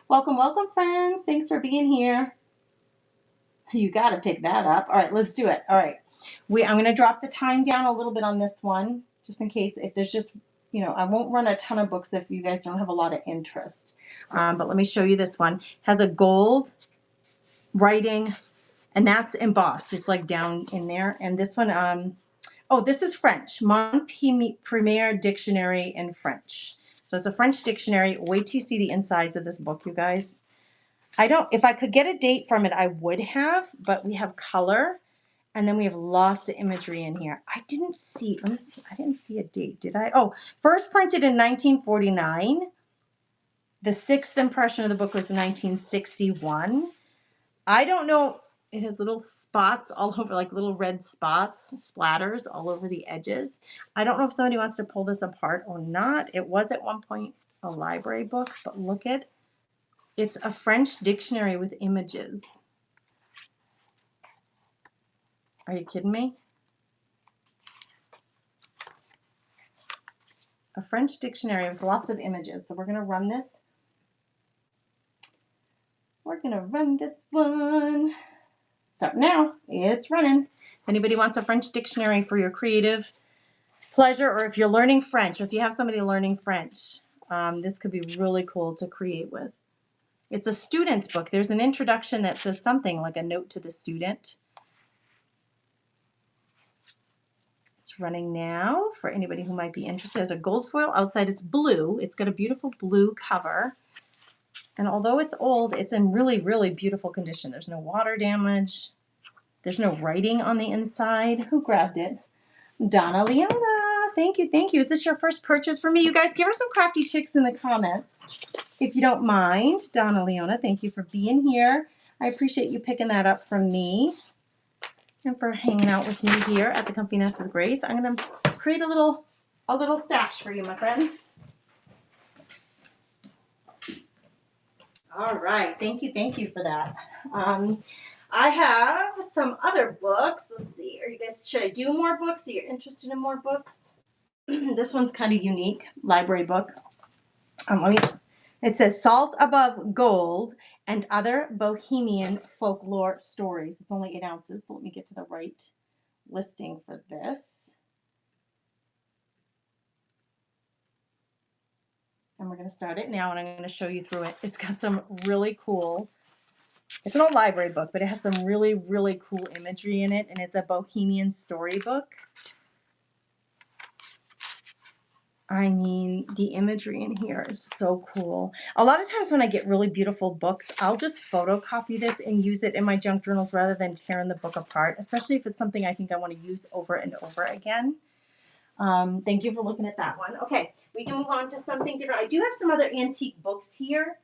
Welcome, welcome, friends. Thanks for being here. You got to pick that up. All right, let's do it. All right. I'm going to drop the time down a little bit on this one, just in case if there's just, I won't run a ton of books if you guys don't have a lot of interest. But let me show you this one. It has a gold writing, and that's embossed. It's like down in there. And this one, this is French. Mon Premier Dictionary in French. So it's a French dictionary. Wait till you see the insides of this book, you guys. If I could get a date from it, I would have, but we have color, and then we have lots of imagery in here. I didn't see a date, did I? Oh, first printed in 1949. The sixth impression of the book was in 1961. I don't know. It has little spots all over, like little red spots, splatters all over the edges. I don't know if somebody wants to pull this apart or not. It was at one point a library book, but look at, it's a French dictionary with images. Are you kidding me? A French dictionary with lots of images. So we're going to run this. We're going to run this one. So now it's running. If anybody wants a French dictionary for your creative pleasure, or if you're learning French, or if you have somebody learning French, this could be really cool to create with. It's a student's book. There's an introduction that says something like a note to the student. It's running now for anybody who might be interested. There's a gold foil outside. It's blue. It's got a beautiful blue cover. And although it's old, it's in really, really beautiful condition. There's no water damage. There's no writing on the inside. Who grabbed it? Donna Leona. Thank you. Thank you. Is this your first purchase for me? You guys, give her some crafty chicks in the comments if you don't mind. Donna Leona, thank you for being here. I appreciate you picking that up from me and for hanging out with me here at the Comfy Nest with Grace. I'm going to create a little stash for you, my friend. All right. Thank you for that. I have some other books. Let's see. Should I do more books? Are you interested in more books? This one's kind of unique. Library book. It says Salt Above Gold and Other Bohemian Folklore Stories. It's only 8 ounces, so let me get to the right listing for this. And we're going to start it now, and I'm going to show you through it. It's got some really cool, it's an old library book, but it has some really, really cool imagery in it, and it's a Bohemian storybook. I mean, the imagery in here is so cool. A lot of times when I get really beautiful books, I'll just photocopy this and use it in my junk journals rather than tearing the book apart, especially if it's something I think I want to use over and over again. Thank you for looking at that one. Okay, we can move on to something different. I do have some other antique books here,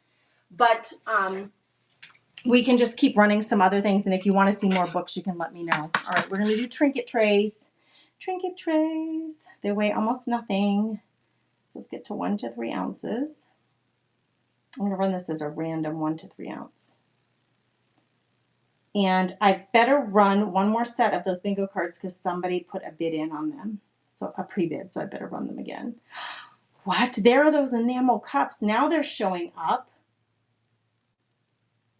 but we can just keep running some other things, and if you want to see more books, you can let me know. All right, we're going to do trinket trays. Trinket trays. They weigh almost nothing. Let's get to 1 to 3 ounces. I'm going to run this as a random 1 to 3 ounce. And I better run one more set of those bingo cards because somebody put a bid in on them. So a pre-bid, so I better run them again. What? There are those enamel cups. Now they're showing up.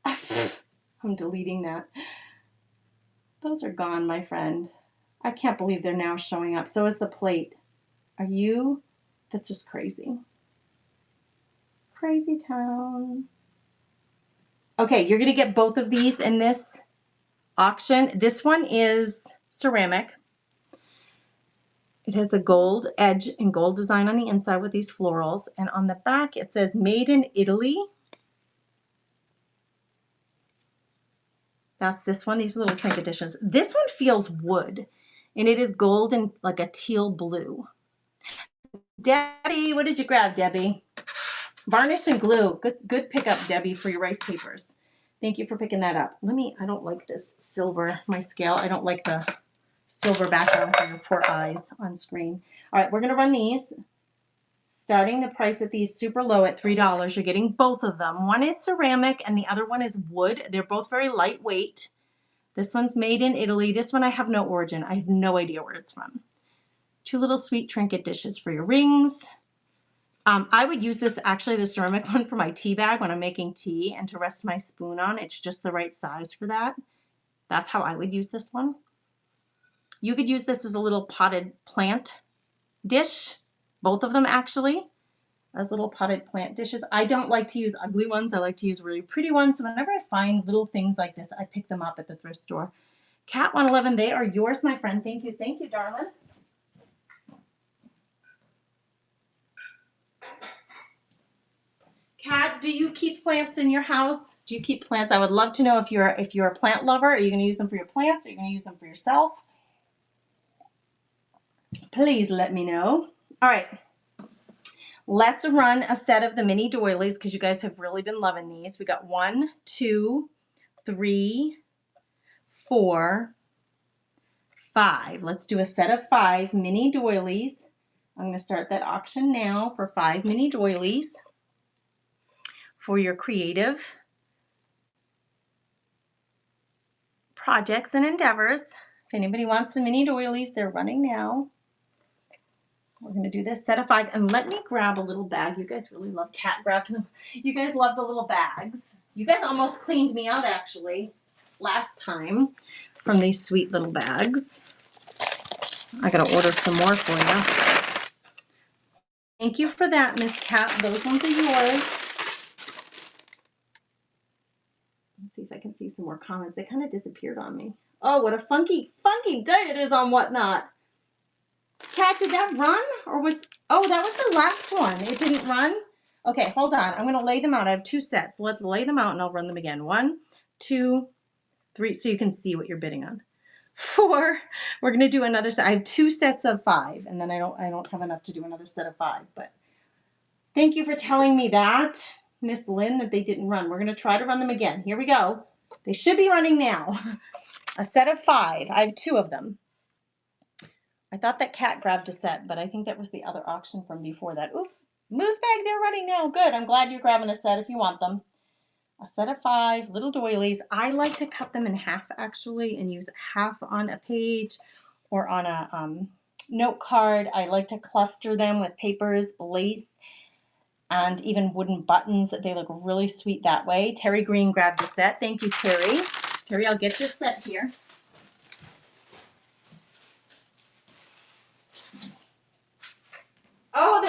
I'm deleting that. Those are gone, my friend. I can't believe they're now showing up. So is the plate. That's just crazy. Crazy town. Okay, you're going to get both of these in this auction. This one is ceramic. It has a gold edge and gold design on the inside with these florals. And on the back, it says Made in Italy. That's this one, these little trinket dishes. This one feels wood, and it is gold and like a teal blue. Debbie, what did you grab, Debbie? Varnish and glue. Good pickup, Debbie, for your rice papers. Thank you for picking that up. I don't like this silver, my scale. I don't like the silver background for your poor eyes on screen. All right, we're gonna run these. Starting the price at these super low at $3. You're getting both of them. One is ceramic and the other one is wood. They're both very lightweight. This one's made in Italy. This one I have no origin. I have no idea where it's from. 2 little sweet trinket dishes for your rings. I would use this, actually the ceramic one, for my tea bag when I'm making tea and to rest my spoon on. It's just the right size for that. That's how I would use this one. You could use this as a little potted plant dish. Both of them actually, as little potted plant dishes. I don't like to use ugly ones. I like to use really pretty ones. So whenever I find little things like this, I pick them up at the thrift store. Cat 111, they are yours, my friend. Thank you. Thank you, darling. Kat, do you keep plants in your house? Do you keep plants? I would love to know if you're a plant lover. Are you going to use them for your plants? Are you going to use them for yourself? Please let me know. All right. Let's run a set of the mini doilies because you guys have really been loving these. We got 1, 2, 3, 4, 5. Let's do a set of 5 mini doilies. I'm going to start that auction now for 5 mini doilies for your creative projects and endeavors. If anybody wants the mini doilies, they're running now. We're going to do this set of 5. And let me grab a little bag. You guys really love cat grabbed them. You guys love the little bags. You guys almost cleaned me out actually last time from these sweet little bags. I got to order some more for you. Thank you for that, Miss Cat. Those ones are yours. Let's see if I can see some more comments. They kind of disappeared on me. Oh, what a funky day it is on Whatnot. Cat, did that run? Or was, oh, that was the last one. It didn't run? Okay, hold on. I'm going to lay them out. I have 2 sets. Let's lay them out and I'll run them again. 1, 2, 3, so you can see what you're bidding on. 4, we're going to do another set. I have 2 sets of 5, and then I don't have enough to do another set of 5. But thank you for telling me that, Miss Lynn, that they didn't run. We're going to try to run them again. Here we go. They should be running now. A set of 5. I have 2 of them. I thought that Cat grabbed a set, but I think that was the other auction from before that. Oof, Moose Bag, they're running now. Good. I'm glad you're grabbing a set if you want them. A set of 5 little doilies. I like to cut them in half actually and use half on a page or on a note card. I like to cluster them with papers, lace, and even wooden buttons. They look really sweet that way. Terry Green grabbed a set. Thank you, Terry. Terry, I'll get your set here. Oh,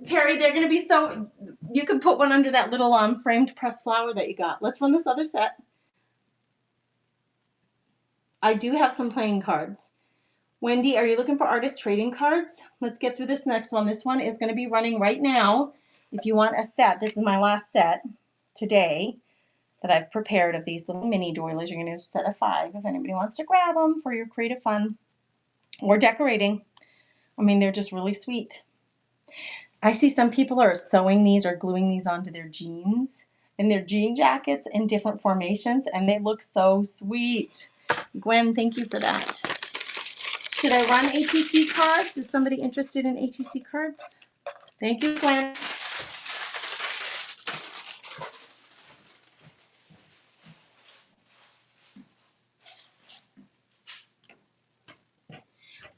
Terry, they're going to be so, you can put one under that little framed pressed flower that you got. Let's run this other set. I do have some playing cards. Wendy, are you looking for artist trading cards? Let's get through this next one. This one is going to be running right now. If you want a set, this is my last set today that I've prepared of these little mini doilies. You're going to get a set of 5 if anybody wants to grab them for your creative fun or decorating. I mean, they're just really sweet. I see some people are sewing these or gluing these onto their jeans and their jean jackets in different formations, and they look so sweet. Gwen, thank you for that. Should I run ATC cards? Is somebody interested in ATC cards? Thank you, Gwen.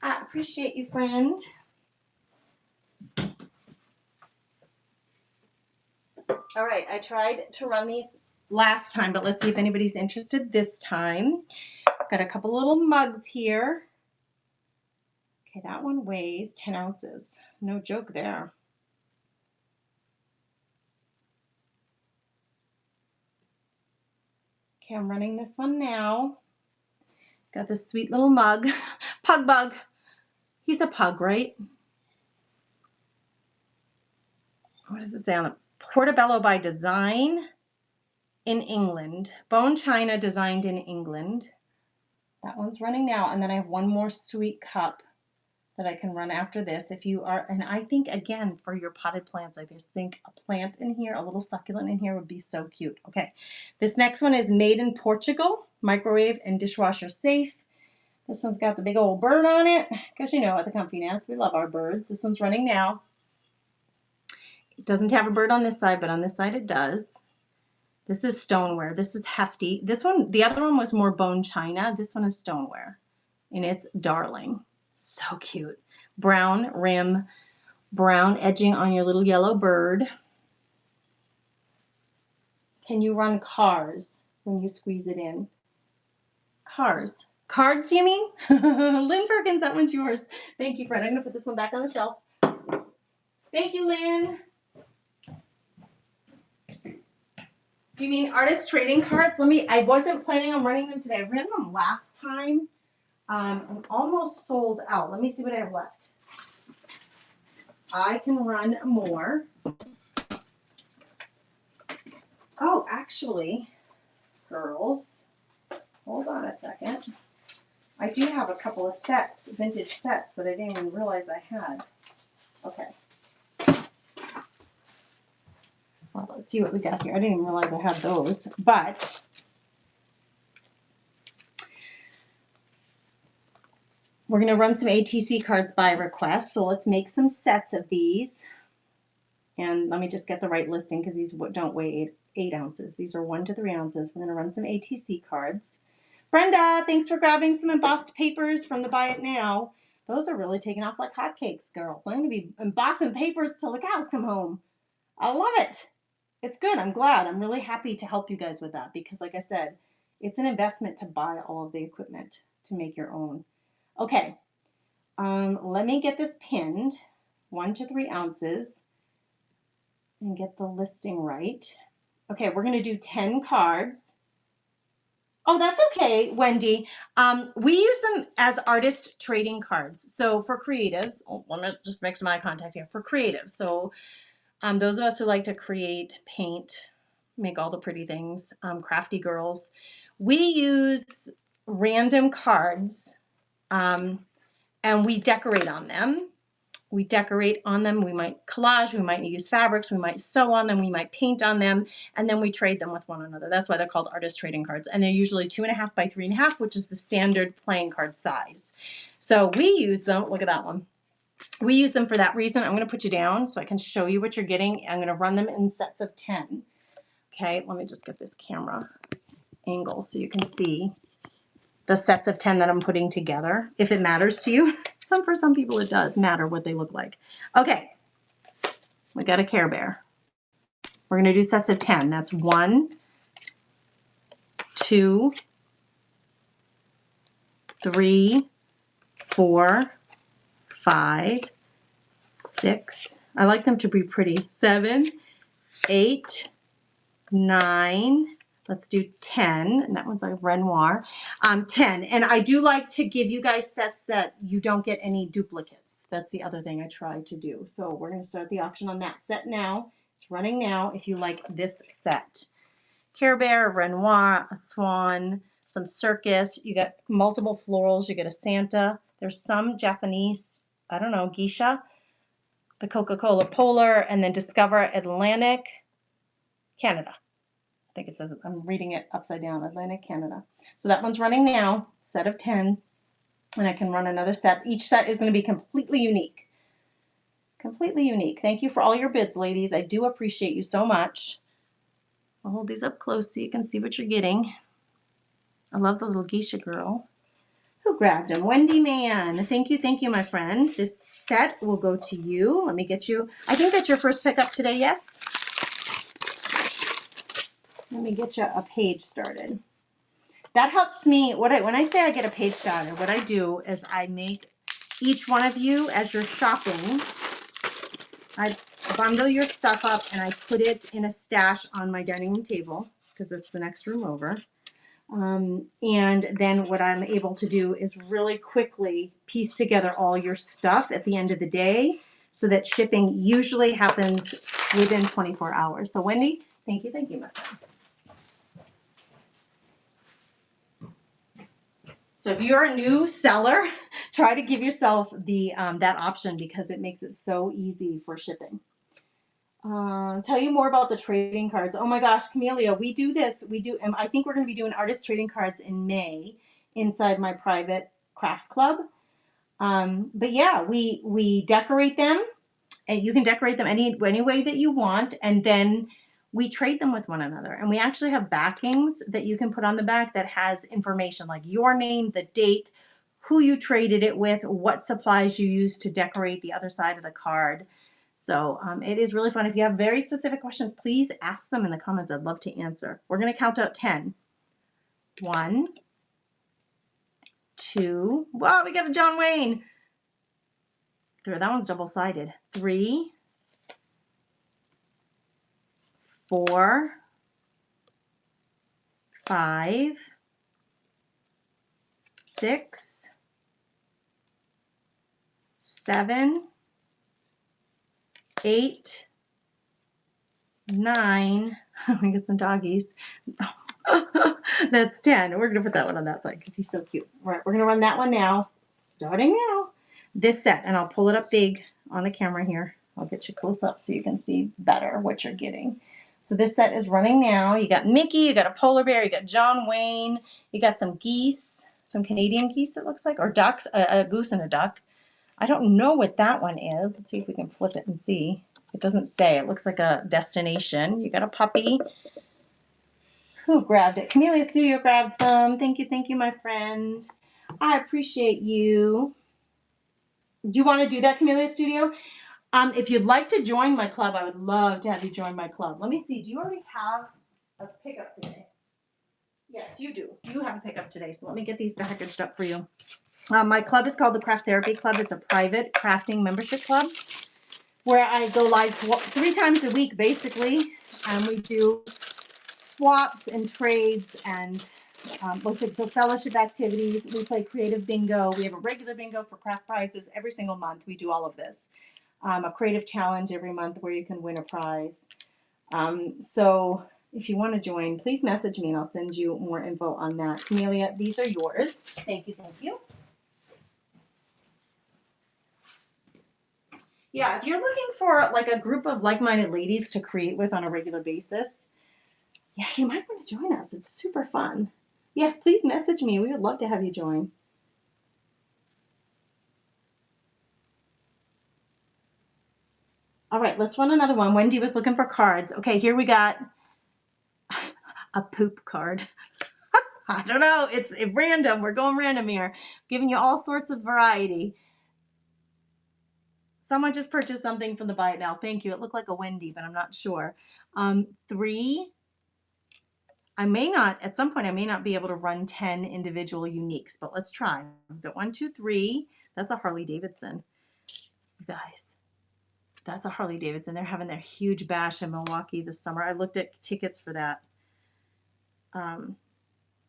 I appreciate you, friend. All right, I tried to run these last time, but let's see if anybody's interested this time. Got a couple little mugs here. Okay, that one weighs 10 ounces. No joke there. Okay, I'm running this one now. Got this sweet little mug. Pug bug. He's a pug, right? What does it say on it? Portobello by Design. in England. Bone china designed in England. That one's running now. And then I have one more sweet cup that I can run after this. If you are, and I think again, for your potted plants, I just think a plant in here, a little succulent in here would be so cute. Okay. This next one is made in Portugal, microwave and dishwasher safe. This one's got the big old bird on it, because you know at the Comfy Nest, we love our birds. This one's running now. It doesn't have a bird on this side, but on this side it does. This is stoneware. This is hefty. This one, the other one was more bone china. This one is stoneware, and it's darling. So cute. Brown rim, brown edging on your little yellow bird. Can you run cars when you squeeze it in? Cars. Cards, you mean? Lynn Perkins, that one's yours. Thank you, Fred. I'm going to put this one back on the shelf. Thank you, Lynn. Do you mean artist trading cards? I wasn't planning on running them today. I ran them last time. I'm almost sold out. Let me see what I have left. I can run more. Oh, actually, girls, hold on a second. I do have a couple of sets, vintage sets, that I didn't even realize I had. Okay. Well, let's see what we got here. I didn't even realize I had those, but we're going to run some ATC cards by request. So let's make some sets of these. And let me just get the right listing because these don't weigh 8 ounces. These are 1 to 3 ounces. We're going to run some ATC cards. Brenda, thanks for grabbing some embossed papers from the Buy It Now. Those are really taking off like hotcakes, girls. I'm going to be embossing papers till the cows come home. I love it. It's good. I'm glad. I'm really happy to help you guys with that because, like I said, it's an investment to buy all of the equipment to make your own. Okay. Let me get this pinned, 1 to 3 ounces, and get the listing right. Okay, we're going to do 10 cards. Oh, that's okay, Wendy. We use them as artist trading cards. So for creatives, let me just make some eye contact here. For creatives, so those of us who like to create, paint, make all the pretty things, crafty girls, we use random cards and we decorate on them. We decorate on them. We might collage. We might use fabrics. We might sew on them. We might paint on them. And then we trade them with one another. That's why they're called artist trading cards. And they're usually 2.5 by 3.5, which is the standard playing card size. So we use them. Look at that one. We use them for that reason. I'm going to put you down so I can show you what you're getting. I'm going to run them in sets of 10. Okay, let me just get this camera angle so you can see the sets of 10 that I'm putting together, if it matters to you. For some people, it does matter what they look like. Okay, we got a Care Bear. We're going to do sets of 10. That's 1, 2, 3, 4, 5, 6. I like them to be pretty. 7, 8, 9. Let's do 10. And that one's like Renoir. 10. And I do like to give you guys sets that you don't get any duplicates. That's the other thing I try to do. So we're going to start the auction on that set now. It's running now if you like this set. Care Bear, Renoir, a swan, some circus. You got multiple florals. You get a Santa. There's some Japanese, I don't know, geisha, the Coca-Cola Polar, and then Discover Atlantic, Canada. I think it says, I'm reading it upside down, Atlantic, Canada. So that one's running now, set of 10, and I can run another set. Each set is going to be completely unique. Completely unique. Thank you for all your bids, ladies. I do appreciate you so much. I'll hold these up close so you can see what you're getting. I love the little geisha girl. Who grabbed them? Wendy Mann. Thank you, my friend. This set will go to you. Let me get you. I think that's your first pickup today, yes? Let me get you a page started. That helps me. When I say I get a page started, what I do is I make each one of you, as you're shopping, I bundle your stuff up and I put it in a stash on my dining room table because that's the next room over. And then what I'm able to do is really quickly piece together all your stuff at the end of the day so that shipping usually happens within 24 hours. So Wendy, thank you, my friend. So if you're a new seller, try to give yourself the that option because it makes it so easy for shipping. Tell you more about the trading cards. Oh my gosh, Camellia, we do this. We do, and I think we're going to be doing artist trading cards in May inside my private craft club. But yeah, we decorate them, and you can decorate them any way that you want, and then we trade them with one another. And we actually have backings that you can put on the back that has information like your name, the date, who you traded it with, what supplies you used to decorate the other side of the card. So it is really fun. If you have very specific questions, please ask them in the comments. I'd love to answer. We're going to count out 10. 1, 2. Wow, we got a John Wayne. That one's double-sided. 3, 4, 5, 6, 7, 8, 9. We get some doggies. That's 10. We're gonna put that one on that side because he's so cute. All right, we're gonna run that one now. Starting now. This set, and I'll pull it up big on the camera here. I'll get you close up so you can see better what you're getting. So this set is running now. You got Mickey, you got a polar bear, you got John Wayne, you got some geese, some Canadian geese it looks like, or ducks, a goose and a duck. I don't know what that one is. Let's see if we can flip it and see. It doesn't say. It looks like a destination. You got a puppy. Who grabbed it? Camellia Studio grabbed them. Thank you, my friend. I appreciate you. Do you want to do that, Camellia Studio? If you'd like to join my club, I would love to have you join my club. Let me see. Do you already have a pickup today? Yes, you do. You have a pickup today. So let me get these packaged up for you. My club is called the Craft Therapy Club. It's a private crafting membership club where I go live 3 times a week, basically. And we do swaps and trades and so fellowship activities. We play creative bingo. We have a regular bingo for craft prizes every single month. We do all of this. A creative challenge every month where you can win a prize. So if you want to join, please message me and I'll send you more info on that. Camellia, these are yours. Thank you. Yeah, if you're looking for like a group of like-minded ladies to create with on a regular basis, yeah, you might want to join us. It's super fun. Yes, please message me. We would love to have you join. All right, let's run another one. Wendy was looking for cards. Okay, here we got a poop card. I don't know. It's random. We're going random here. Giving you all sorts of variety. Someone just purchased something from the Buy It Now. Thank you. It looked like a Wendy, but I'm not sure. 3. I may not, at some point, I may not be able to run 10 individual uniques, but let's try. The 1, 2, 3. That's a Harley Davidson. You guys, that's a Harley Davidson. They're having their huge bash in Milwaukee this summer. I looked at tickets for that.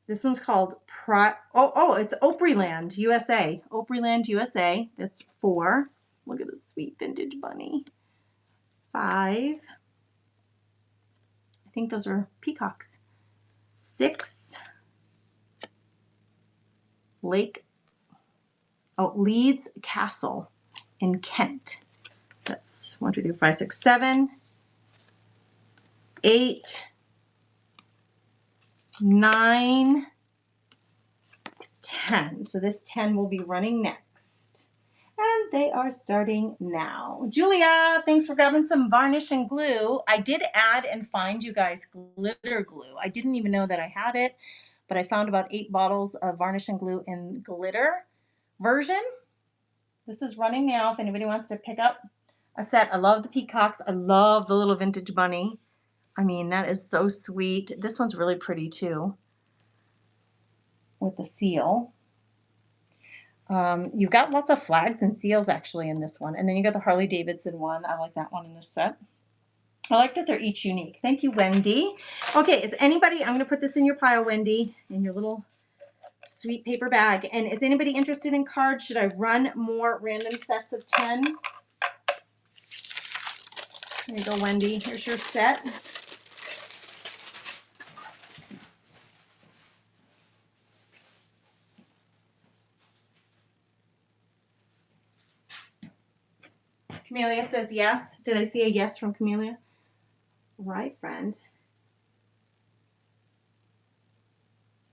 This one's called it's Opryland, USA. Opryland, USA. That's 4. Look at this sweet vintage bunny. 5. I think those are peacocks. 6. Leeds Castle in Kent. That's 1, 2, 3, 4, 5, 6, 7, 8, 9, 10. So this 10 will be running next. And they are starting now. Julia, thanks for grabbing some varnish and glue. I did add and find you guys glitter glue. I didn't even know that I had it, but I found about 8 bottles of varnish and glue in glitter version. This is running now if anybody wants to pick up a set. I love the peacocks. I love the little vintage bunny. I mean, that is so sweet. This one's really pretty too with the seal. You've got lots of flags and seals actually in this one. And then you got the Harley Davidson one. I like that one in this set. I like that they're each unique. Thank you, Wendy. Okay, is anybody, I'm going to put this in your pile, Wendy, in your little sweet paper bag. And is anybody interested in cards? Should I run more random sets of 10? There you go, Wendy. Here's your set. Camellia says yes. Did I see a yes from Camellia? Right, friend.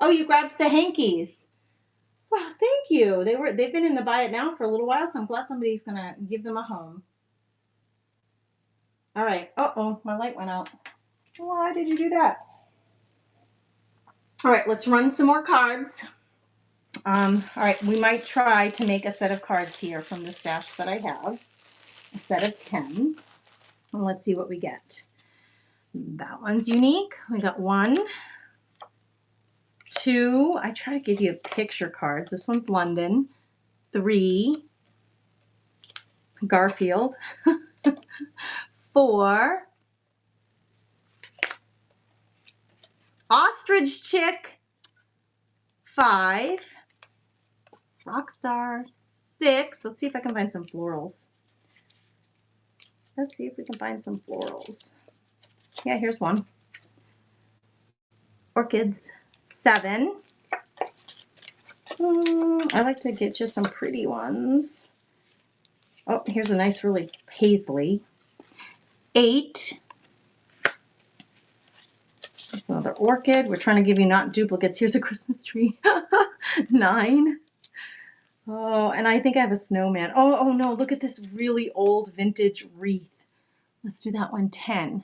Oh, you grabbed the hankies. Well, thank you. They've been in the Buy It Now for a little while, so I'm glad somebody's gonna give them a home. All right. Uh-oh, my light went out. Why did you do that? All right, let's run some more cards. All right, we might try to make a set of cards here from the stash that I have. A set of 10. And let's see what we get. That one's unique. We got 1, 2. I try to give you picture cards. This one's London. 3. Garfield. 4. Ostrich chick. 5. Rockstar. 6. Let's see if I can find some florals. Let's see if we can find some florals. Yeah, here's one. Orchids. 7. I like to get you some pretty ones. Oh, here's a nice, really paisley. 8. That's another orchid. We're trying to give you not duplicates. Here's a Christmas tree. 9. Oh, and I think I have a snowman. Oh no, look at this really old vintage wreath. Let's do that one. 10.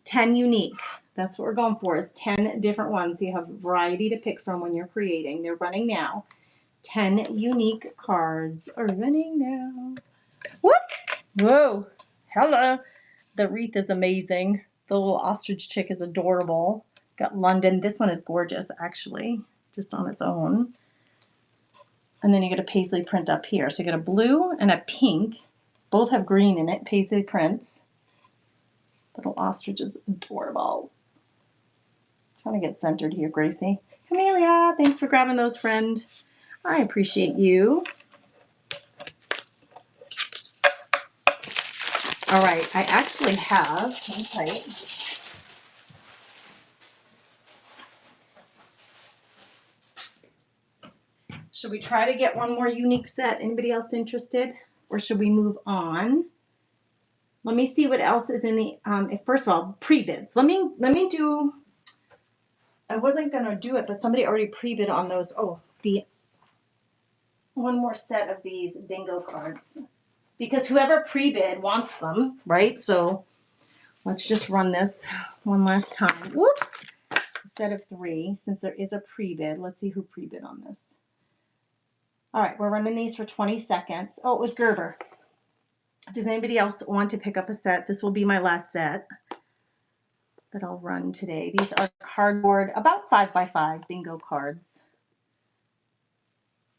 10 unique. That's what we're going for, is 10 different ones. You have a variety to pick from when you're creating. They're running now. 10 unique cards are running now. Whoop! Whoa. Hello. The wreath is amazing. The little ostrich chick is adorable. Got London. This one is gorgeous, actually, just on its own. And then you get a paisley print up here. So you get a blue and a pink. Both have green in it, paisley prints. Little ostrich is adorable. Trying to get centered here, Gracie. Camellia, thanks for grabbing those, friend. I appreciate you. All right, I actually have, hold tight. Should we try to get one more unique set? Anybody else interested? Or should we move on? Let me see what else is in the, first of all, pre-bids. Let me do, I wasn't going to do it, but somebody already pre-bid on those. Oh, the one more set of these bingo cards. Because whoever pre-bid wants them, right? So let's just run this one last time. Whoops! A set of 3, since there is a pre-bid. Let's see who pre-bid on this. All right, we're running these for 20 seconds. Oh, it was Gerber. Does anybody else want to pick up a set? This will be my last set that I'll run today. These are cardboard, about 5x5 bingo cards.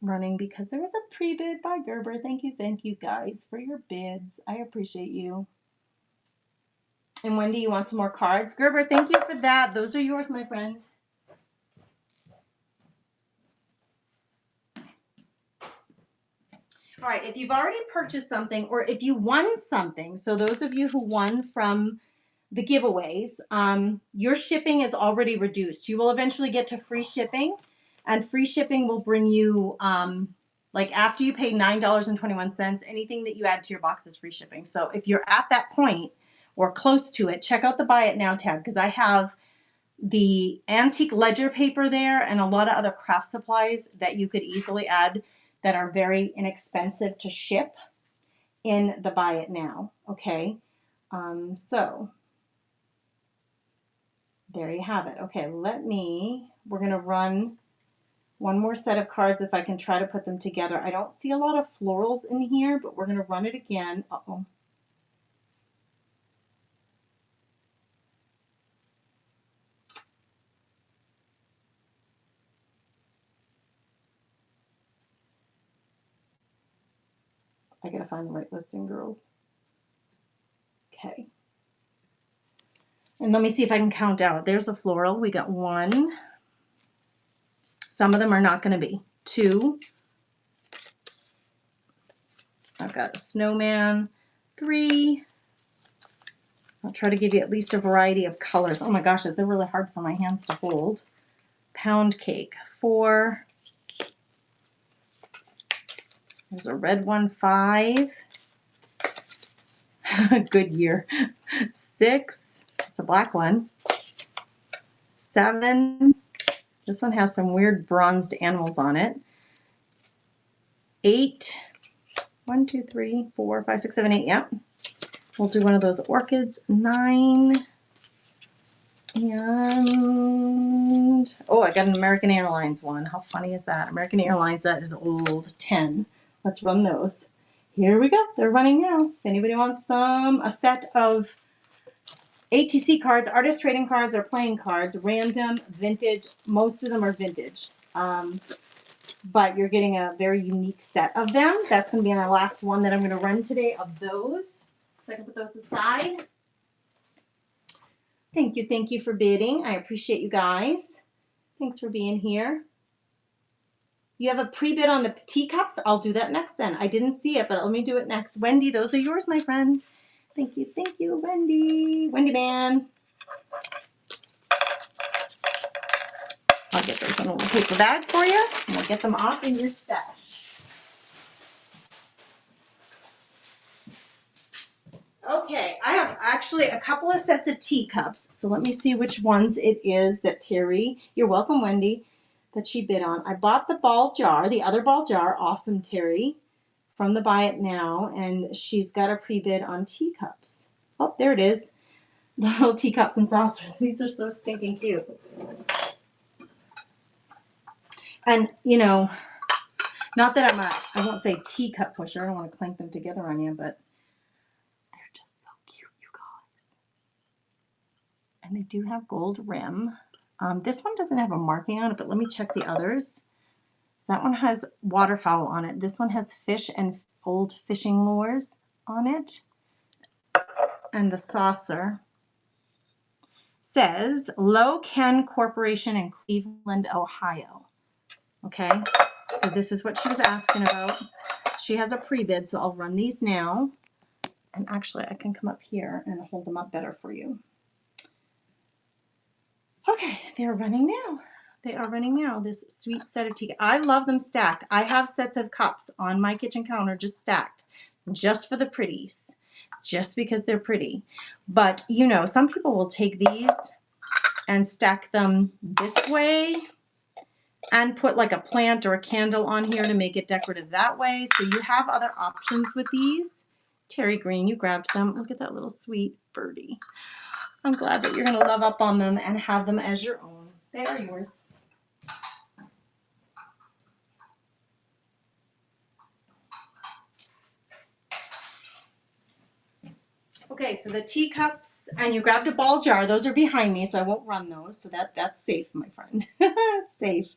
Running because there was a pre-bid by Gerber. Thank you guys for your bids. I appreciate you. And Wendy, you want some more cards? Gerber, thank you for that. Those are yours, my friend. All right, if you've already purchased something or if you won something, so those of you who won from the giveaways, your shipping is already reduced. You will eventually get to free shipping, and free shipping will bring you, like after you pay $9.21, anything that you add to your box is free shipping. So if you're at that point or close to it, check out the Buy It Now tab, because I have the antique ledger paper there and a lot of other craft supplies that you could easily add that are very inexpensive to ship in the Buy It Now. Okay, so there you have it. Okay, we're going to run one more set of cards if I can try to put them together. I don't see a lot of florals in here, but we're going to run it again. Uh-oh. I got to find the right listing, girls. Okay. And let me see if I can count out. There's a floral. We got 1. Some of them are not going to be. 2. I've got a snowman. 3. I'll try to give you at least a variety of colors. Oh my gosh, they're really hard for my hands to hold. Pound cake. 4. There's a red one. 5. Goodyear. 6, it's a black one. 7, this one has some weird bronzed animals on it. 8, 1, 2, 3, 4, 5, 6, 7, 8, yep. We'll do one of those orchids. 9, and oh, I got an American Airlines one. How funny is that? American Airlines, that is old. 10. Let's run those. Here we go. They're running now. If anybody wants a set of ATC cards, artist trading cards, or playing cards, random, vintage. Most of them are vintage. But you're getting a very unique set of them. That's going to be my last one that I'm going to run today of those. So I can put those aside. Thank you for bidding. I appreciate you guys. Thanks for being here. You have a pre-bid on the teacups? I'll do that next then. I didn't see it, but let me do it next. Wendy, those are yours, my friend. Thank you, Wendy. Wendy man. I'll get those in a little paper bag for you, and I'll get them off in your stash. Okay, I have actually a couple of sets of teacups, so let me see which ones it is that Terry, you're welcome, Wendy, that she bid on. I bought the ball jar, the other ball jar, awesome, Terry, from the Buy It Now, and she's got a pre-bid on teacups. Oh, there it is. The little teacups and saucers. These are so stinking cute. And, you know, not that I won't say teacup pusher. I don't want to clank them together on you, but they're just so cute, you guys. And they do have gold rim. This one doesn't have a marking on it, but let me check the others. So that one has waterfowl on it. This one has fish and old fishing lures on it. And the saucer says Low Ken Corporation in Cleveland, Ohio. Okay, so this is what she was asking about. She has a pre-bid, so I'll run these now. And actually, I can come up here and hold them up better for you. Okay, they're running now. They are running now, this sweet set of tea. I love them stacked. I have sets of cups on my kitchen counter just stacked, just for the pretties, just because they're pretty. But, you know, some people will take these and stack them this way and put like a plant or a candle on here to make it decorative that way. So you have other options with these. Terry Green, you grabbed them. Look at that little sweet birdie. I'm glad that you're going to love up on them and have them as your own. They are yours. Okay, so the teacups, and you grabbed a ball jar. Those are behind me, so I won't run those. So that's safe, my friend. That's safe.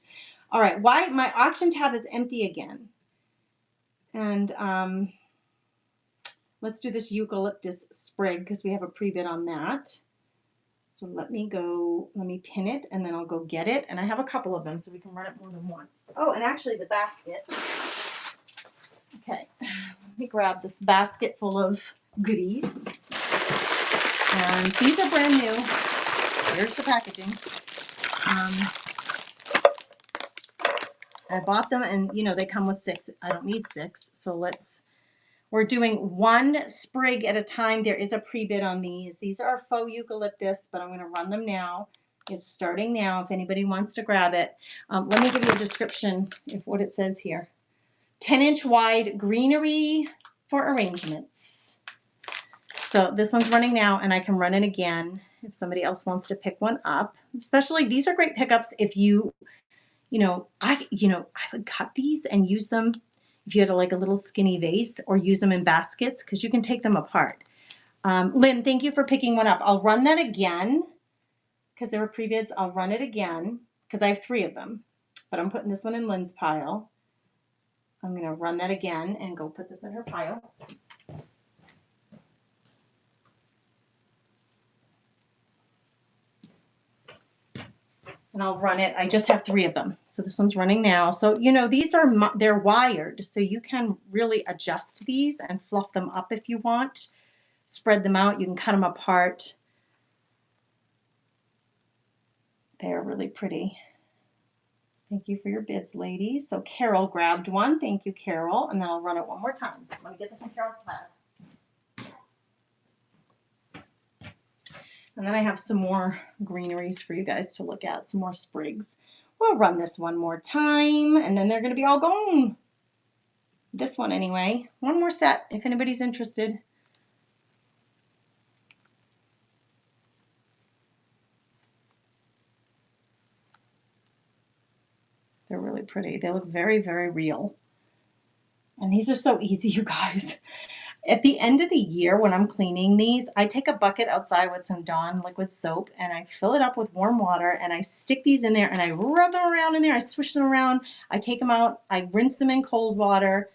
All right, why my auction tab is empty again. And let's do this eucalyptus sprig because we have a pre-bid on that. So let me pin it, and then I'll go get it. And I have a couple of them, so we can run it more than once. Oh, and actually the basket. Okay, let me grab this basket full of goodies. And these are brand new. Here's the packaging. I bought them, and you know they come with 6. I don't need 6, so we're doing 1 sprig at a time. There is a pre-bid on these. These are faux eucalyptus, but I'm going to run them now. It's starting now if anybody wants to grab it. Let me give you a description of what it says here. 10-inch wide greenery for arrangements. So this one's running now, and I can run it again if somebody else wants to pick one up. Especially, these are great pickups if I would cut these and use them if you had like a little skinny vase, or use them in baskets because you can take them apart. Lynn, thank you for picking one up. I'll run that again because there were pre-bids. I'll run it again because I have 3 of them, but I'm putting this one in Lynn's pile. I'm going to run that again and go put this in her pile. And I'll run it. I just have 3 of them. So this one's running now. So, you know, they're wired. So you can really adjust these and fluff them up if you want. Spread them out. You can cut them apart. They're really pretty. Thank you for your bids, ladies. So Carol grabbed one. Thank you, Carol. And then I'll run it one more time. Let me get this in Carol's platter. And then I have some more greeneries for you guys to look at, some more sprigs. We'll run this one more time, and then they're going to be all gone. This one anyway. One more set if anybody's interested. They're really pretty. They look very, very real. And these are so easy, you guys. At the end of the year when I'm cleaning these, I take a bucket outside with some Dawn liquid soap and I fill it up with warm water and I stick these in there and I rub them around in there. I swish them around. I take them out. I rinse them in cold water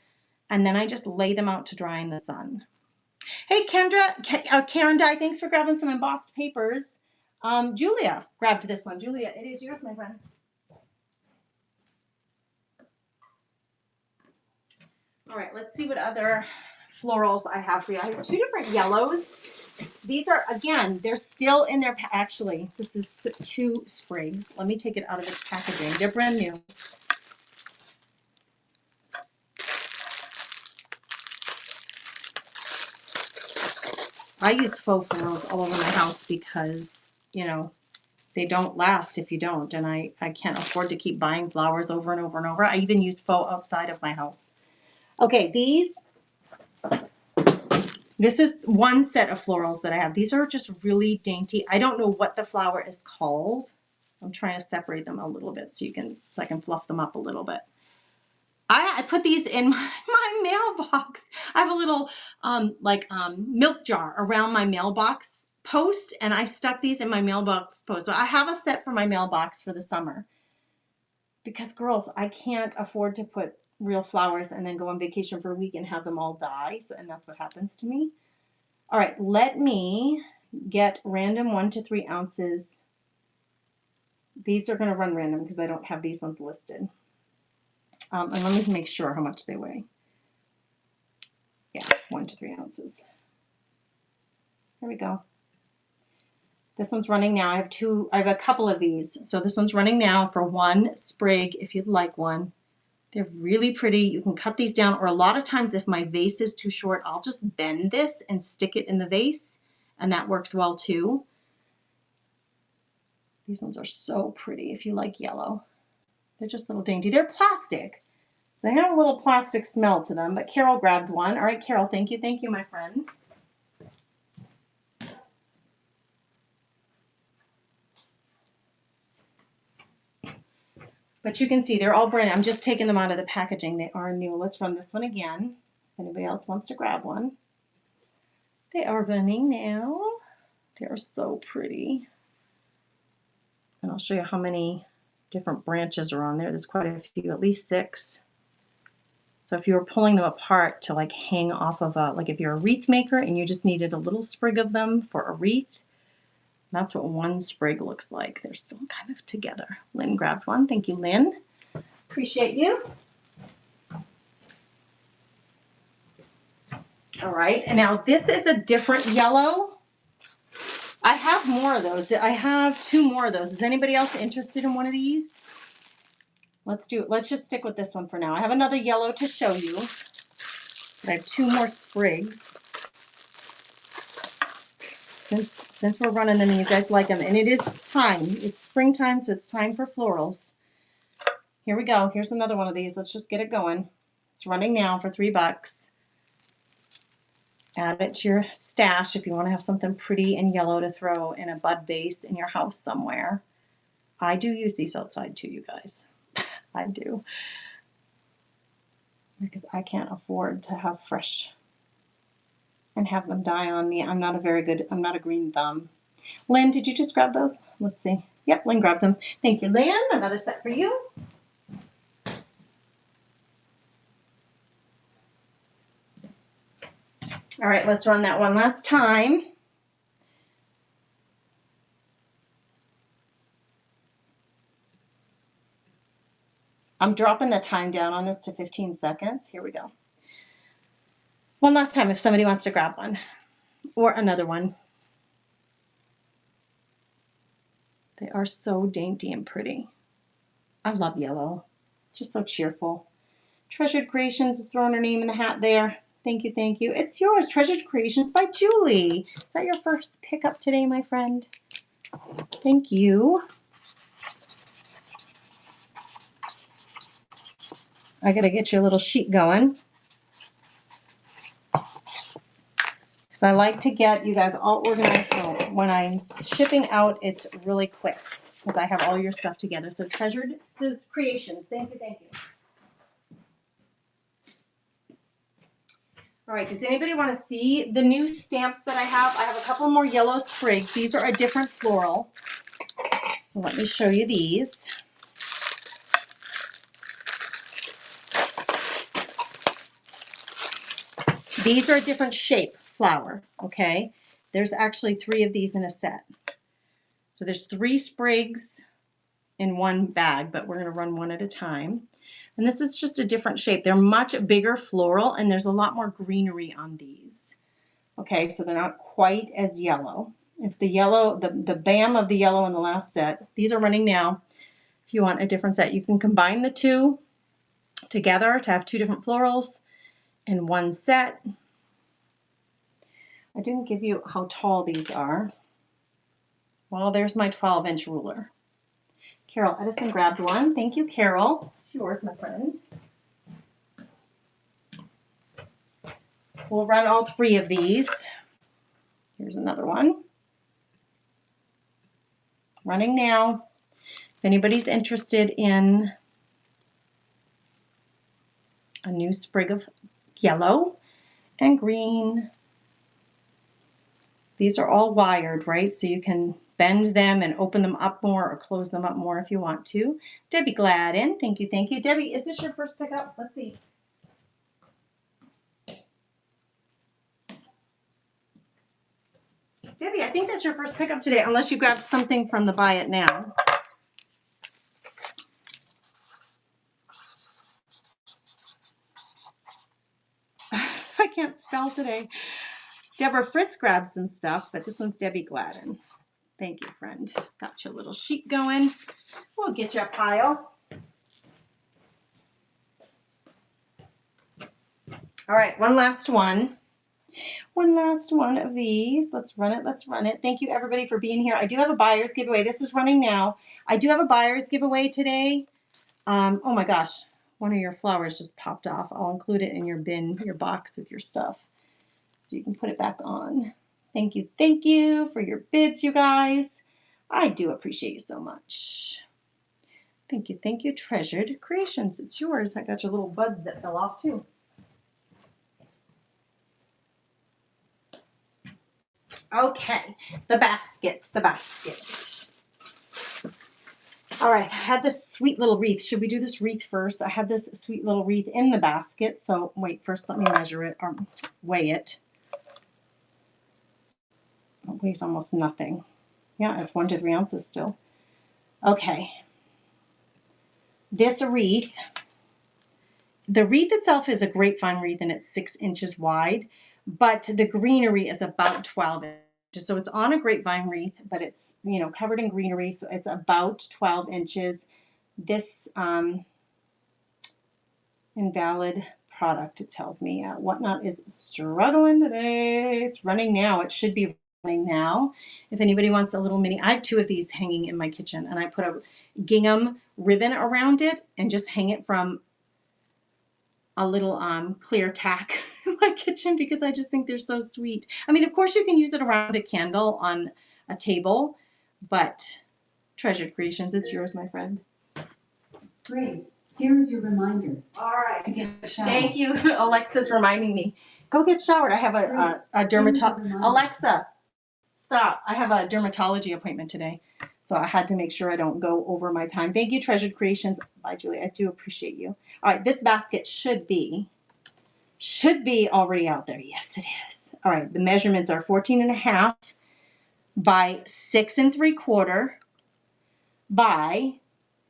and then I just lay them out to dry in the sun. Hey, Karen Dye, thanks for grabbing some embossed papers. Julia grabbed this one. Julia, it is yours, my friend. All right, let's see what other florals I have for you. I have two different yellows. These are, again, they're still in their, actually, this is 2 sprigs. Let me take it out of its packaging. They're brand new. I use faux florals all over my house because, you know, they don't last if you don't. And I can't afford to keep buying flowers over and over and over. I even use faux outside of my house. Okay, this is one set of florals that I have. These are just really dainty. I don't know what the flower is called. I'm trying to separate them a little bit so I can fluff them up a little bit. I put these in my mailbox. I have a little milk jar around my mailbox post, and I stuck these in my mailbox post. So I have a set for my mailbox for the summer. Because girls, I can't afford to put real flowers and then go on vacation for a week and have them all die. And that's what happens to me. All right, let me get random 1 to 3 ounces. These are going to run random because I don't have these ones listed. And let me make sure how much they weigh. Yeah, 1 to 3 ounces. There we go. This one's running now. I have a couple of these. So this one's running now for 1 sprig if you'd like one. They're really pretty. You can cut these down, or a lot of times if my vase is too short, I'll just bend this and stick it in the vase, and that works well too. These ones are so pretty if you like yellow. They're just little dainty. They're plastic, so they have a little plastic smell to them, but Carol grabbed one. All right, Carol, thank you, my friend. But you can see they're all brand new. I'm just taking them out of the packaging. They are new. Let's run this one again. If anybody else wants to grab one. They are running now. They are so pretty. And I'll show you how many different branches are on there. There's quite a few, at least 6. So if you were pulling them apart to like hang off of like if you're a wreath maker and you just needed a little sprig of them for a wreath, that's what 1 sprig looks like. They're still kind of together. Lynn grabbed one. Thank you, Lynn. Appreciate you. All right, and now this is a different yellow. I have more of those. I have 2 more of those. Is anybody else interested in one of these? Let's just stick with this one for now. I have another yellow to show you. But I have 2 more sprigs. Since we're running them and you guys like them, and it is time. It's springtime, so it's time for florals. Here we go. Here's another one of these. Let's just get it going. It's running now for $3. Add it to your stash if you want to have something pretty and yellow to throw in a bud vase in your house somewhere. I do use these outside too, you guys. I do. Because I can't afford to have fresh and have them die on me. I'm not a green thumb. Lynn, did you just grab those? Let's see. Yep, Lynn grabbed them. Thank you, Lynn. Another set for you. All right, let's run that one last time. I'm dropping the time down on this to 15 seconds. Here we go. One last time if somebody wants to grab one or another one. They are so dainty and pretty. I love yellow. Just so cheerful. Treasured Creations is throwing her name in the hat there. Thank you, thank you. It's yours, Treasured Creations by Julie. Is that your first pickup today, my friend? Thank you. I gotta get your little sheet going. Because I like to get you guys all organized so when I'm shipping out, it's really quick. Because I have all your stuff together. So Treasured Creations, thank you, thank you. All right, does anybody want to see the new stamps that I have? I have a couple more yellow sprigs. These are a different floral. So let me show you these. These are a different shape flower, okay? There's actually 3 of these in a set. So there's 3 sprigs in one bag, but we're going to run one at a time. And this is just a different shape. They're much bigger floral, and there's a lot more greenery on these. Okay, so they're not quite as yellow. If the yellow, the BAM of the yellow in the last set, these are running now. If you want a different set, you can combine the 2 together to have 2 different florals in one set. I didn't give you how tall these are. Well, there's my 12-inch ruler. Carol Edison grabbed one. Thank you, Carol. It's yours, my friend. We'll run all 3 of these. Here's another one. Running now. If anybody's interested in a new sprig of yellow and green, these are all wired, right? So you can bend them and open them up more or close them up more if you want to. Debbie Gladden, thank you, thank you. Debbie, is this your first pickup? Let's see. Debbie, I think that's your first pickup today, unless you grabbed something from the Buy It Now. I can't spell today. Deborah Fritz grabbed some stuff, but this one's Debbie Gladden. Thank you, friend. Got your little sheet going. We'll get you a pile. All right, one last one. One last one of these. Let's run it. Let's run it. Thank you, everybody, for being here. I do have a buyer's giveaway. This is running now. I do have a buyer's giveaway today. Oh my gosh, one of your flowers just popped off. I'll include it in your bin, your box with your stuff, so you can put it back on. Thank you for your bids, you guys. I do appreciate you so much. Thank you, Treasured Creations. It's yours. I got your little buds that fell off too. Okay, the basket. All right, I had this sweet little wreath. Should we do this wreath first? I had this sweet little wreath in the basket. So wait, first let me measure it or weigh it. It weighs almost nothing. Yeah, it's 1 to 3 ounces still. Okay. This wreath, the wreath itself is a grapevine wreath and it's 6 inches wide, but the greenery is about 12 inches. So it's on a grapevine wreath, but it's, you know, covered in greenery. So it's about 12 inches. This invalid product, it tells me. Whatnot is struggling today. It's running now. It should be running now. If anybody wants a little mini, I have 2 of these hanging in my kitchen, and I put a gingham ribbon around it and just hang it from a little clear tack in my kitchen because I just think they're so sweet. I mean, of course you can use it around a candle on a table, but Treasured Creations, it's yours, my friend. Grace, here is your reminder. All right. To get showered. Thank you. Alexa's reminding me. Go get showered. I have a dermatology. Alexa, stop. I have a dermatology appointment today. So I had to make sure I don't go over my time. Thank you, Treasured Creations. Bye, Julie. I do appreciate you. All right, this basket should be already out there. Yes, it is. All right, the measurements are 14.5 by 6 3/4 by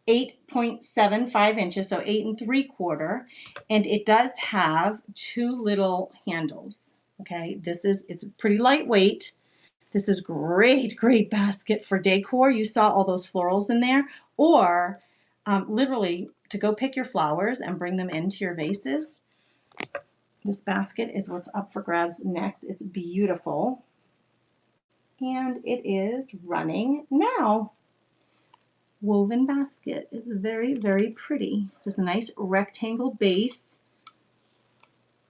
8.75 inches, so 8 3/4, and it does have 2 little handles. Okay, it's pretty lightweight. This is great basket for decor. You saw all those florals in there, or literally to go pick your flowers and bring them into your vases. This basket is what's up for grabs next. It's beautiful. And it is running now. Woven basket is very, very pretty. There's a nice rectangle base,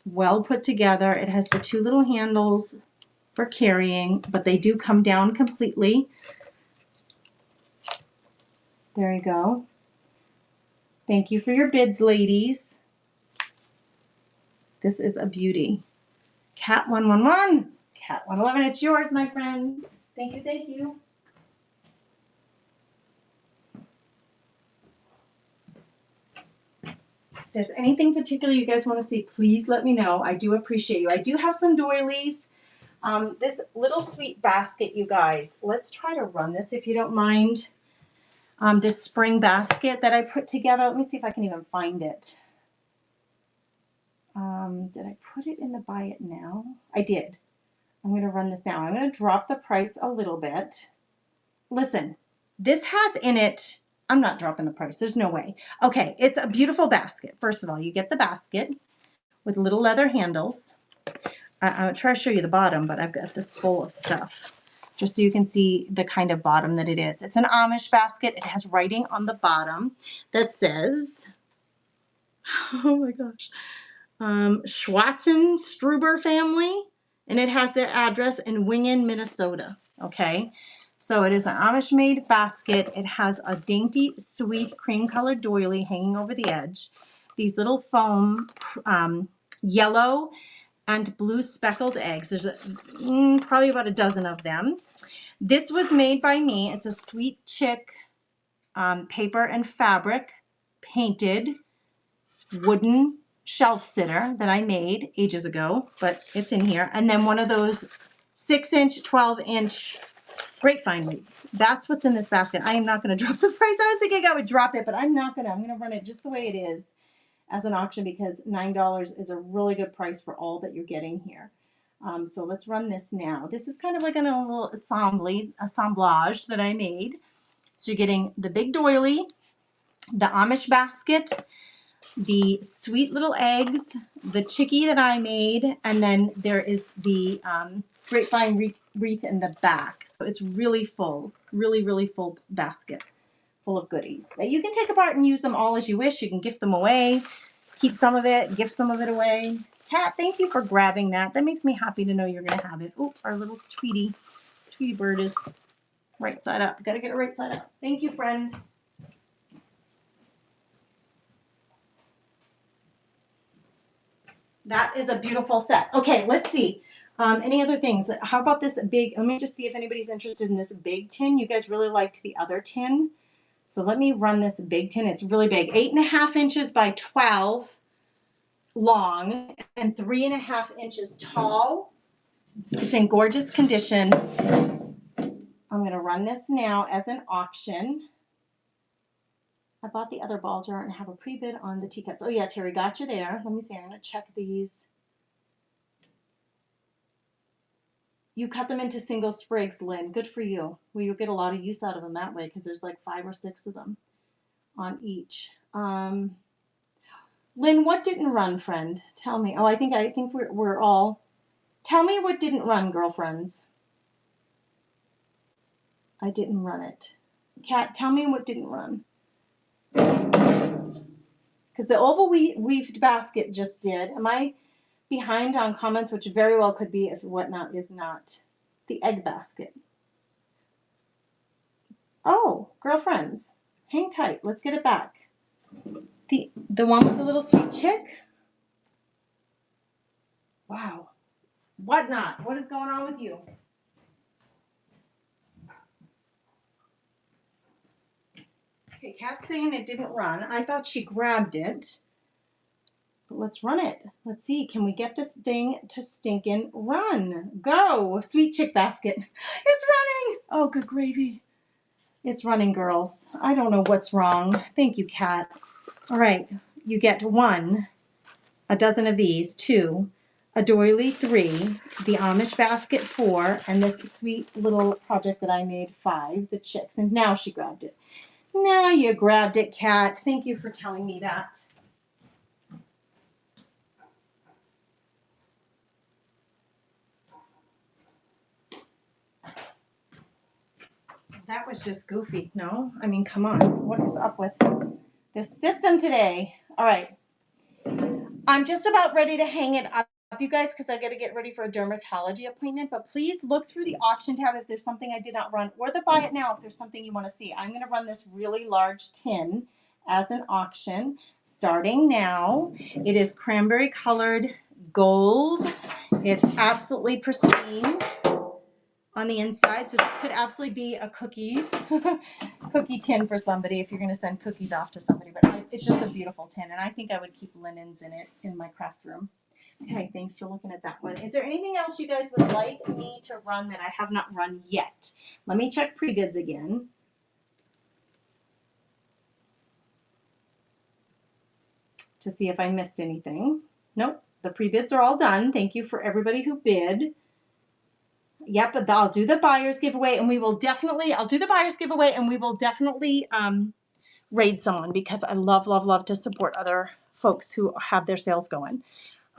well put together. It has the two little handles for carrying, but they do come down completely. There you go. Thank you for your bids, ladies. This is a beauty. Cat 111, Cat 111, it's yours, my friend. Thank you, thank you. If there's anything particular you guys want to see, please let me know. I do appreciate you. I do have some doilies. This little sweet basket, you guys, let's try to run this if you don't mind. This spring basket that I put together. Let me see if I can even find it. Did I put it in the buy it now? I did. I'm going to run this now. I'm going to drop the price a little bit. Listen, this has in it, I'm not dropping the price. There's no way. Okay, it's a beautiful basket. First of all, you get the basket with little leather handles. I'll try to show you the bottom, but I've got this full of stuff just so you can see the kind of bottom that it is. It's an Amish basket. It has writing on the bottom that says, oh my gosh, Schwatzen Struber family, and it has their address in Wingen, Minnesota. Okay, so it is an Amish made basket. It has a dainty, sweet cream colored doily hanging over the edge. These little foam yellow and blue speckled eggs. There's probably about a dozen of them. This was made by me. It's a sweet chick paper and fabric painted wooden shelf sitter that I made ages ago, but it's in here. And then one of those 6-inch, 12-inch grapevine wreaths. That's what's in this basket. I am not going to drop the price. I was thinking I would drop it, but I'm not going to. I'm going to run it just the way it is as an auction because $9 is a really good price for all that you're getting here. So let's run this now. This is kind of like a little assemblage that I made. So you're getting the big doily, the Amish basket, the sweet little eggs, the chickie that I made, and then there is the grapevine wreath in the back. So it's really full, really, really full basket full of goodies that you can take apart and use them all as you wish. You can gift them away, keep some of it, gift some of it away. Kat, thank you for grabbing that. That makes me happy to know you're going to have it. Oh, our little Tweety bird is right side up. Got to get it right side up. Thank you, friend. That is a beautiful set. Okay, let's see. Any other things? How about this big? Let me just see if anybody's interested in this big tin. You guys really liked the other tin. So let me run this big tin. It's really big. 8.5 inches by 12 long and 3.5 inches tall. It's in gorgeous condition. I'm going to run this now as an auction. I bought the other ball jar and have a pre-bid on the teacups. Oh yeah, Terry, got you there. Let me see. I'm going to check these. You cut them into single sprigs, Lynn. Good for you. Well, you'll get a lot of use out of them that way because there's like 5 or 6 of them on each. Lynn, what didn't run, friend? Tell me. Oh, I think we're all. Tell me what didn't run, girlfriends. I didn't run it. Kat, tell me what didn't run. Because the oval weaved basket just did. Am I behind on comments, which very well could be if whatnot is not? The egg basket. Oh, girlfriends, hang tight. Let's get it back. The one with the little sweet chick? Wow. Whatnot? What is going on with you? Okay, Kat's saying it didn't run. I thought she grabbed it. But let's run it. Let's see. Can we get this thing to stinking run? Go. Sweet chick basket. It's running. Oh, good gravy. It's running, girls. I don't know what's wrong. Thank you, Kat. All right. You get 1, a dozen of these, 2, a doily 3, the Amish basket 4, and this sweet little project that I made 5, the chicks. And now she grabbed it. Now you grabbed it, Kat. Thank you for telling me that. That was just goofy. No? I mean, come on. What is up with this system today? All right. I'm just about ready to hang it up, you guys, because I got to get ready for a dermatology appointment. But please look through the auction tab if there's something I did not run, or the buy it now if there's something you want to see. I'm going to run this really large tin as an auction starting now. It is cranberry colored gold. It's absolutely pristine on the inside, so this could absolutely be a cookies cookie tin for somebody if you're going to send cookies off to somebody. But it's just a beautiful tin, and I think I would keep linens in it in my craft room. Okay, thanks for looking at that one. Is there anything else you guys would like me to run that I have not run yet? Let me check pre-bids again. To see if I missed anything. Nope, the pre-bids are all done. Thank you for everybody who bid. Yep, but I'll do the buyer's giveaway, and we will definitely, I'll do the buyer's giveaway, and we will definitely raid someone, because I love, love, love to support other folks who have their sales going.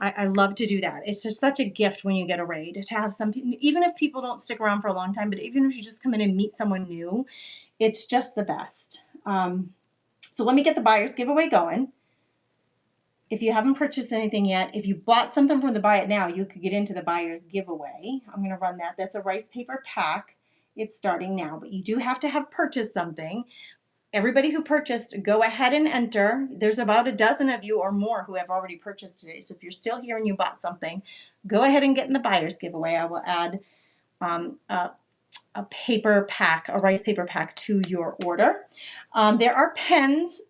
I love to do that. It's just such a gift when you get a raid to have some people, even if people don't stick around for a long time, but even if you just come in and meet someone new, it's just the best. So let me get the buyer's giveaway going. If you haven't purchased anything yet, if you bought something from the Buy It Now, you could get into the buyer's giveaway. I'm going to run that. That's a rice paper pack. It's starting now, but you do have to have purchased something. Everybody who purchased, go ahead and enter. There's about a dozen of you or more who have already purchased today. So if you're still here and you bought something, go ahead and get in the buyer's giveaway. I will add a paper pack, a rice paper pack to your order. There are pens.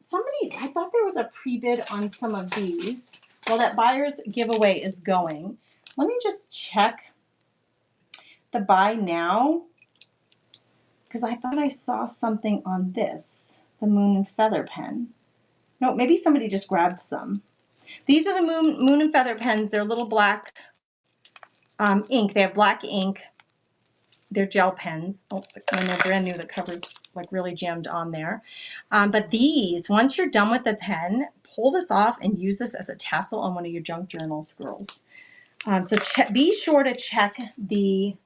I thought there was a pre-bid on some of these. While that buyer's giveaway is going, let me just check the buy now, because I thought I saw something on this, the Moon and Feather pen. No, maybe somebody just grabbed some. These are the Moon and Feather pens. They're little black ink. They have black ink. They're gel pens. Oh, and they're brand new. The cover's like really jammed on there. But these, once you're done with the pen, pull this off and use this as a tassel on one of your junk journals, girls. So be sure to check the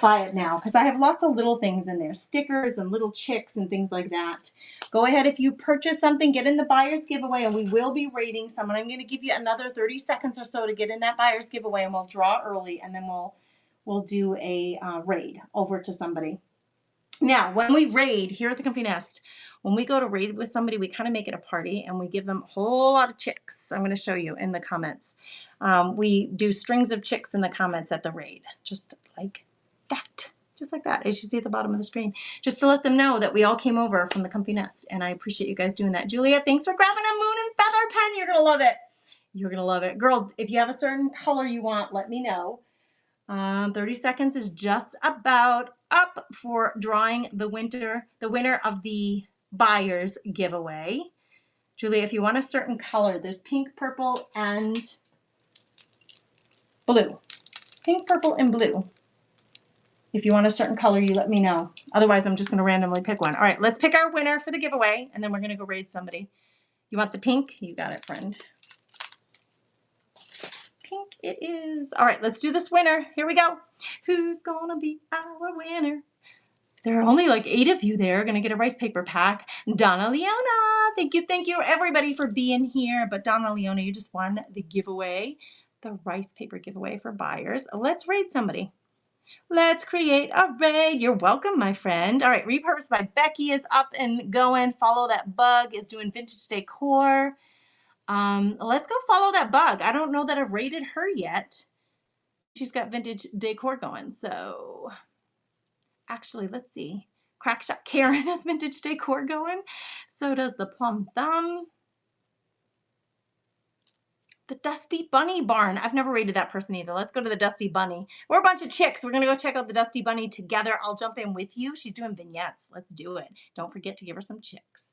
Buy It Now, because I have lots of little things in there, stickers and little chicks and things like that. Go ahead, if you purchase something, get in the buyer's giveaway, and we will be rating someone. I'm going to give you another 30 seconds or so to get in that buyer's giveaway, and we'll draw early, and then we'll do a raid over to somebody. Now, when we raid here at the Comfy Nest, when we go to raid with somebody, we kind of make it a party, and we give them a whole lot of chicks. I'm going to show you in the comments. We do strings of chicks in the comments at the raid, just like that. Just like that, as you see at the bottom of the screen, just to let them know that we all came over from the Comfy Nest, and I appreciate you guys doing that. Julia, thanks for grabbing a Moon and Feather pen. You're going to love it. You're going to love it. Girl, if you have a certain color you want, let me know. 30 seconds is just about up for drawing the winner of the buyer's giveaway. Julia, if you want a certain color, there's pink, purple, and blue. Pink, purple, and blue. If you want a certain color, you let me know. Otherwise, I'm just going to randomly pick one. All right, let's pick our winner for the giveaway, and then we're going to go raid somebody. You want the pink? You got it, friend. Pink it is. All right, let's do this winner. Here we go. Who's going to be our winner? There are only like 8 of you there. Going to get a rice paper pack. Donna Leona. Thank you, everybody, for being here. But Donna Leona, you just won the giveaway, the rice paper giveaway for buyers. Let's raid somebody. Let's create a raid. You're welcome, my friend. All right, Repurpose by Becky is up and going. Follow That Bug is doing vintage decor. Let's go follow that bug. I don't know that I've rated her yet. She's got vintage decor going. So actually, let's see. Crackshot Karen has vintage decor going. So does the Plum Thumb. The Dusty Bunny Barn. I've never rated that person either. Let's go to the Dusty Bunny. We're a bunch of chicks. We're going to go check out the Dusty Bunny together. I'll jump in with you. She's doing vignettes. Let's do it. Don't forget to give her some chicks.